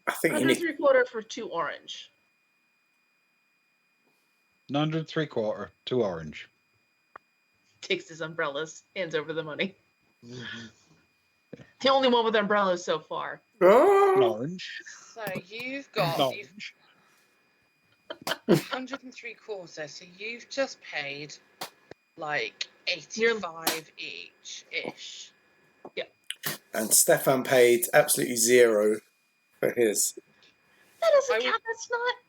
I think you need.
103.25 for 2 orange.
$103.25 to orange.
Takes his umbrellas, hands over the money. The only one with umbrellas so far.
Oh.
Orange.
So you've got
Orange.
103.25. So you've just paid like 85 each ish.
And Stefan paid absolutely zero for his.
That doesn't
I would-
count.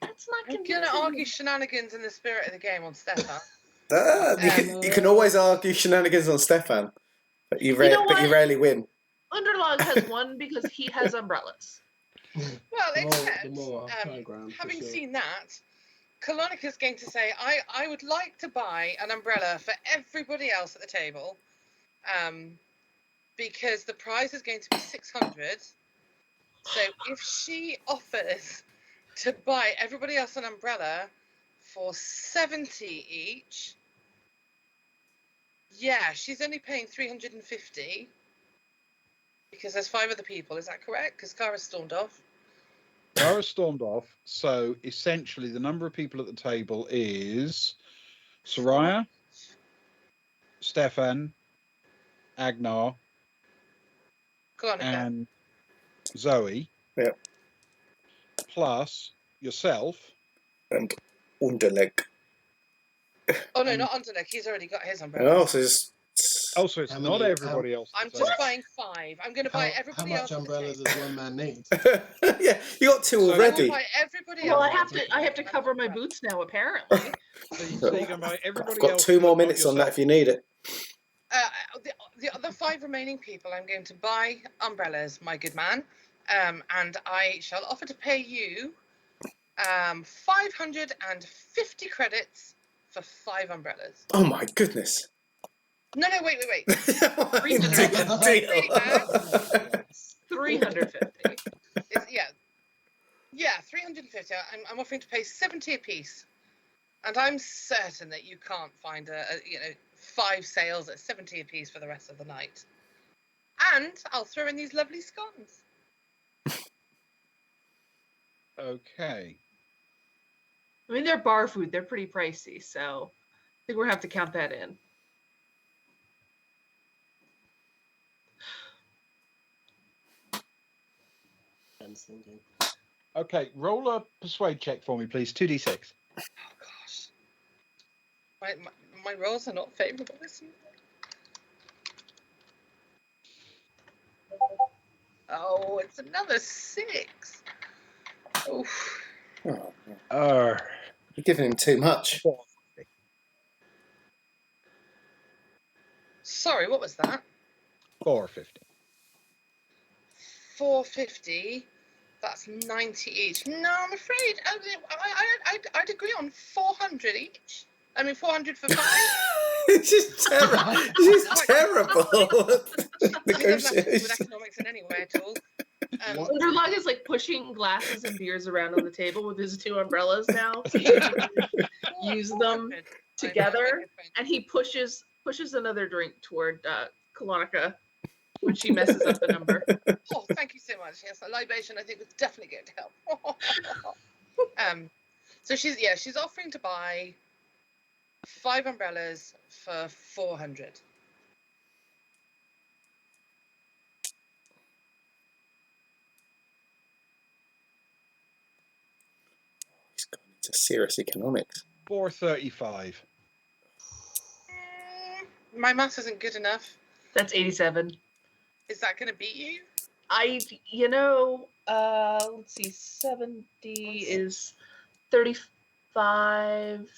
That's not
I'm
convincing.
gonna argue shenanigans in the spirit of the game on Stefan.
You can always argue shenanigans on Stefan, but you
know what?
rarely win.
Underlog has one because he has umbrellas.
Well, except
the more high ground, for
having
sure.
seen that, Colonica's going to say, I would like to buy an umbrella for everybody else at the table, because the prize is going to be 600. So if she offers to buy everybody else an umbrella for 70 each, yeah, she's only paying 350 because there's 5 other people. Is that correct? Because Kara stormed off.
Kara stormed off, so essentially the number of people at the table is Soraya, Stefan, Agnar,
Colonica.
and Zoe.
Yep.
Plus yourself.
And Underleg.
Oh no, not Underneck. He's already got his umbrella.
Oh, so just.
Oh, so it's
How
not
many-
everybody else.
I'm
at the
just
table.
buying 5. I'm going to buy everybody
How
else.
much
at the
umbrellas
table.
does one man need?
Yeah, you got 2
So-
I'm going
already.
to buy everybody
Well,
else.
I have to cover my boots now, apparently.
So you can buy everybody
I've got
else.
2 more
but not
minutes on that
yourself.
if you need it.
The other 5 remaining people, I'm going to buy umbrellas, my good man, and I shall offer to pay you 550 credits for 5 umbrellas.
Oh my goodness.
No, wait.
Deal.
350.
Yeah, 350. I'm offering to pay 70 apiece, and I'm certain that you can't find 5 sales at 70 apiece for the rest of the night. And I'll throw in these lovely scones.
Okay.
I mean, they're bar food. They're pretty pricey, so I think we're going to have to count that in.
Ben's thinking.
Okay, roll a persuade check for me, please. 2d6.
Oh gosh, my rolls are not favourable this year. Oh, it's another 6. Oof.
Oh,
Oh.
you're giving him too much.
Sorry, what was that?
450.
450. That's 90 each. No, I'm afraid I'd agree on 400 each. I mean, 400 for 5.
It's just terrible. It's just terrible.
I mean, there's nothing to do with
Negotiation.
economics in any way at all.
Underlog is like pushing glasses and beers around on the table with his 2 umbrellas now. So you can use them
400.
together,
I'm
and he pushes another drink toward Kolonica. when she messes up the number.
Oh, thank you so much. Yes, a libation I think was definitely going to help. So she's offering to buy 5 umbrellas for 400.
He's gone into serious economics.
435.
My maths isn't good enough.
That's 87.
Is that going to beat you?
Let's see, 70 is 35,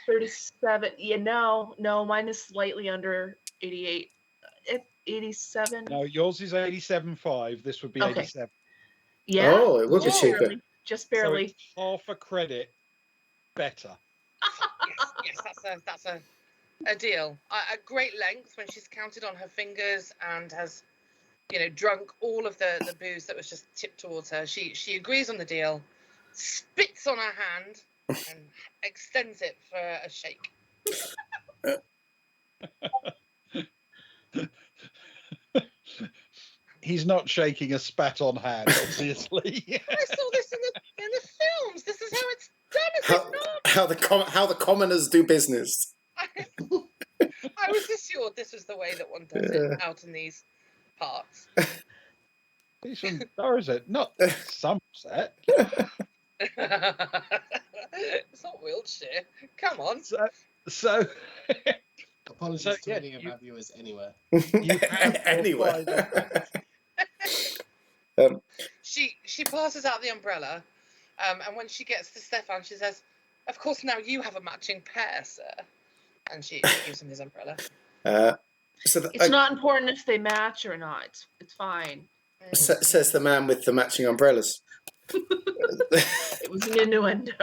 37. No, mine is slightly under 88. 87.
No, yours is 87.5. This would be
Okay.
87.
Yeah.
Oh, it would be
Oh.
cheaper.
Just
So
barely.
it's half a credit better.
Yes, that's a deal. At great length when she's counted on her fingers and has, drunk all of the booze that was just tipped towards her. She agrees on the deal, spits on her hand, and extends it for a shake.
He's not shaking a spat on hand, obviously.
I saw this in the films. This is how it's done, is it not?
How the commoners do business.
I was assured this was the way that one does it out in these parts.
He's from Dorset, not Somerset.
It's not Wiltshire. Come on.
So
Apologies to
yeah,
any of our viewers anywhere.
you have
Anyway.
She passes out the umbrella, and when she gets to Stefan, she says, "Of course, now you have a matching pair, sir." And she gives him his umbrella.
It's not important if they match or not. It's fine.
Says the man with the matching umbrellas.
It was an innuendo.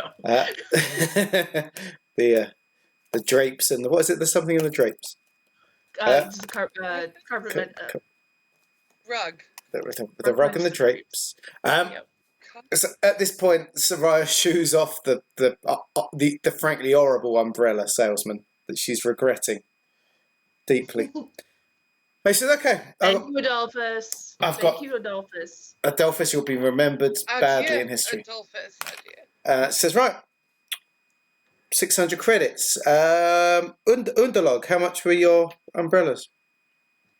The drapes and what is it? There's something in the drapes.
It's a carpet.
Rug.
The rug and the drapes.
Yep.
So at this point, Soraya shoos off the frankly horrible umbrella salesman that she's regretting deeply. He says, "Okay,
Thank you, Adolphus. Thank you, Adolphus.
Adolphus, you'll be remembered badly
Adieu,
in history."
Adolphus. Adieu.
Says, "Right, 600 credits. Underlog, how much were your umbrellas?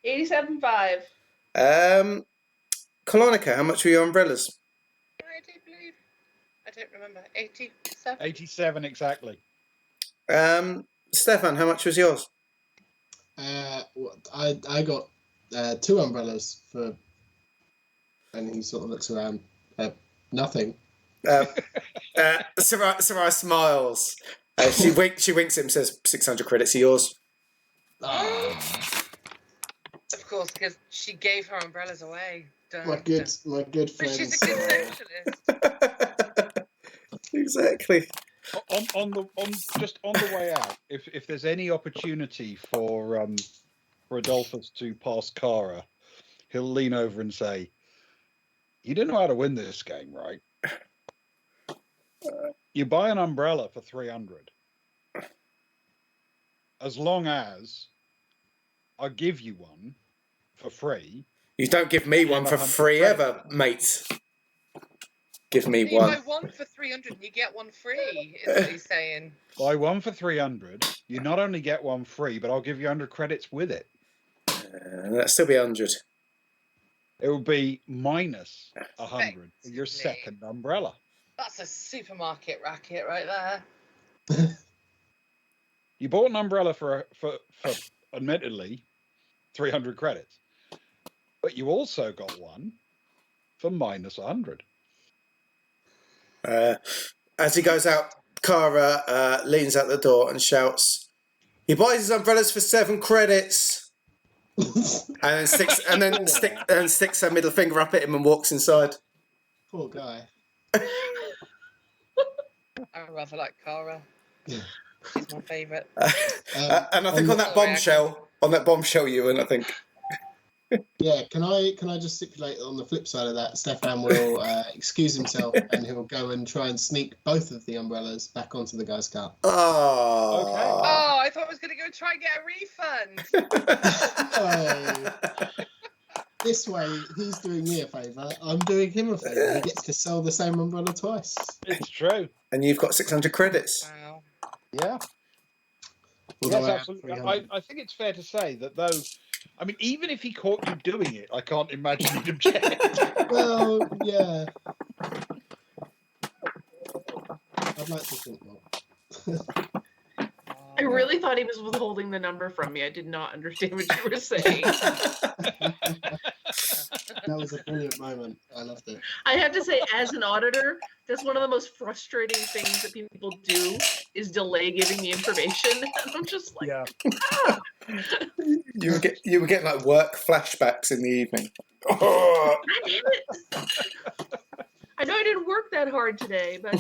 87.5.
Colonica, how much were your umbrellas?
I don't remember. 87.
87 exactly.
Stefan, how much was yours?
I got 2 umbrellas for, and he sort of looks around. Nothing.
Soraya smiles. She winks at him and says, 600 credits are yours.
Of course, because she gave her umbrellas away.
My good
But
friend.
she's a good socialist.
Exactly.
On the way out, if there's any opportunity for Adolphus to pass Cara, he'll lean over and say, "You don't know how to win this game, right? You buy an umbrella for 300, as long as I give you one for free."
You don't give me one for free ever, mate. Give me
You
one.
buy one for 300 and you get one free, is what he's saying.
Buy one for 300. You not only get one free, but I'll give you 100 credits with it.
That'll still be 100.
It will be minus 100 for your second umbrella.
That's a supermarket racket right there.
You bought an umbrella for admittedly 300 credits, but you also got one for minus 100.
As he goes out, Cara leans out the door and shouts, "He buys his umbrellas for 7 credits," and then sticks her middle finger up at him and walks inside.
Poor guy.
I rather like Cara. She's my favourite.
And I think on that bombshell, Ewan, I think.
Yeah, can I just stipulate on the flip side of that, Stefan will excuse himself and he'll go and try and sneak both of the umbrellas back onto the guy's car.
Oh.
Okay.
Oh, I thought I was going to go try and get a refund.
Oh. this way, he's doing me a favour. I'm doing him a favour. He gets to sell the same umbrella twice.
It's true.
And you've got 600 credits.
Wow.
Yeah.
Although
Yes,
I have
absolutely.
300.
I think it's fair to say that though, I mean, even if he caught you doing it, I can't imagine he'd object.
Well, yeah. I'd like to think not.
I really thought he was withholding the number from me. I did not understand what you were saying.
That was a brilliant moment. I loved it.
I have to say, as an auditor, that's one of the most frustrating things that people do is delay giving me information. And I'm just like,
Yeah.
You were getting like work flashbacks in the evening. Oh.
God damn it. I know I didn't work that hard today, but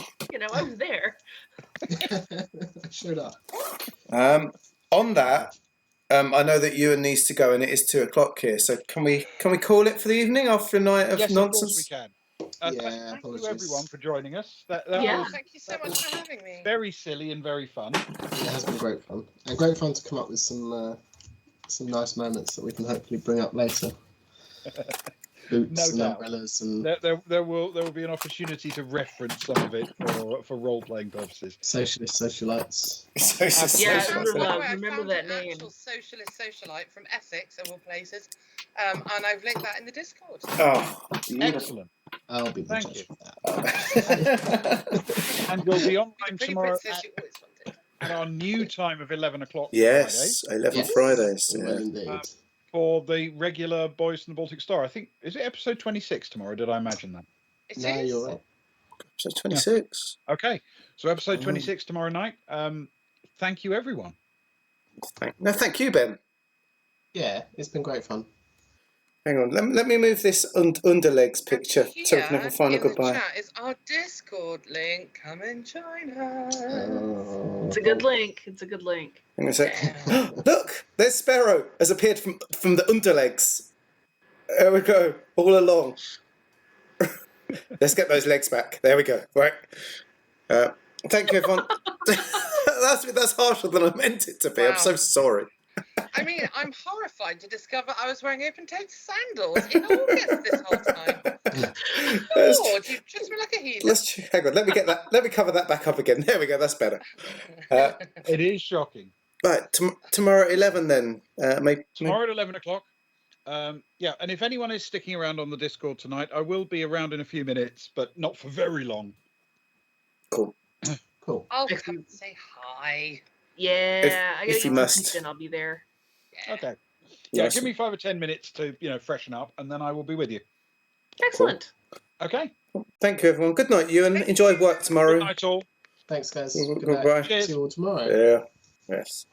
I was there.
Showed up.
On that, I know that Ewan needs to go, and it is 2:00 here. So can we call it for the evening after a night of
Yes,
nonsense?
of course we can.
Yeah,
Thank
apologies.
you everyone for joining us. That
Yeah.
was
Thank you so much for having me.
very silly and very fun.
It has been great fun. And great fun to come up with some nice moments that we can hopefully bring up later. Boots
No
and
doubt.
umbrellas and
There will be an opportunity to reference some of it for role playing purposes.
socialist socialites.
Yeah,
Excellent.
remember
found
that
an
name.
actual socialist socialite from Essex, of all places, and I've linked that in the Discord.
Oh, beautiful.
Excellent.
I'll be the
Thank
judge
you.
of that.
And we'll be
The
online
pretty
tomorrow
princess you always wanted.
at our new time of 11 o'clock
Yes, 11
Yes.
Fridays.
Well,
Yeah.
indeed.
for the regular Boys from the Baltic Star. I think, is it episode 26 tomorrow? Did I imagine that?
It
No,
is.
you're right.
So 26.
Okay, so episode
Oh.
26 tomorrow night. Thank you, everyone.
Thank you, Ben.
Yeah, it's been great fun.
Hang on, let me move this underlegs picture
Here
so we can have a final
in the
goodbye.
chat is our Discord link. Come and join us.
It's a good link. It's a good link.
Hang on a sec. Look, there's Sparrow has appeared from the underlegs. There we go, all along. Let's get those legs back. There we go. Right. Thank you, everyone. That's harsher than I meant it to be. I'm so
Wow.
sorry.
I mean, I'm horrified to discover I was wearing open-toed sandals in August this whole time. Lord, you treat me like a heathen.
Hang on. Let me cover that back up again. There we go. That's better.
It is shocking.
Right. Tomorrow at 11 then.
Tomorrow at 11 o'clock. Yeah, and if anyone is sticking around on the Discord tonight, I will be around in a few minutes, but not for very long.
Cool.
Cool.
I'll come and say hi.
Yeah, I
if
gotta
you
get
must.
some pizza and I'll be there.
Yeah.
Okay. Yeah,
Nice.
give me 5 or 10 minutes to, freshen up, and then I will be with you.
Excellent.
Okay.
Thank you, everyone. Good night, Ewan. Enjoy work tomorrow.
Good night, all.
Thanks, guys.
Goodbye.
Good night.
Cheers.
See you all tomorrow.
Yeah. Yes.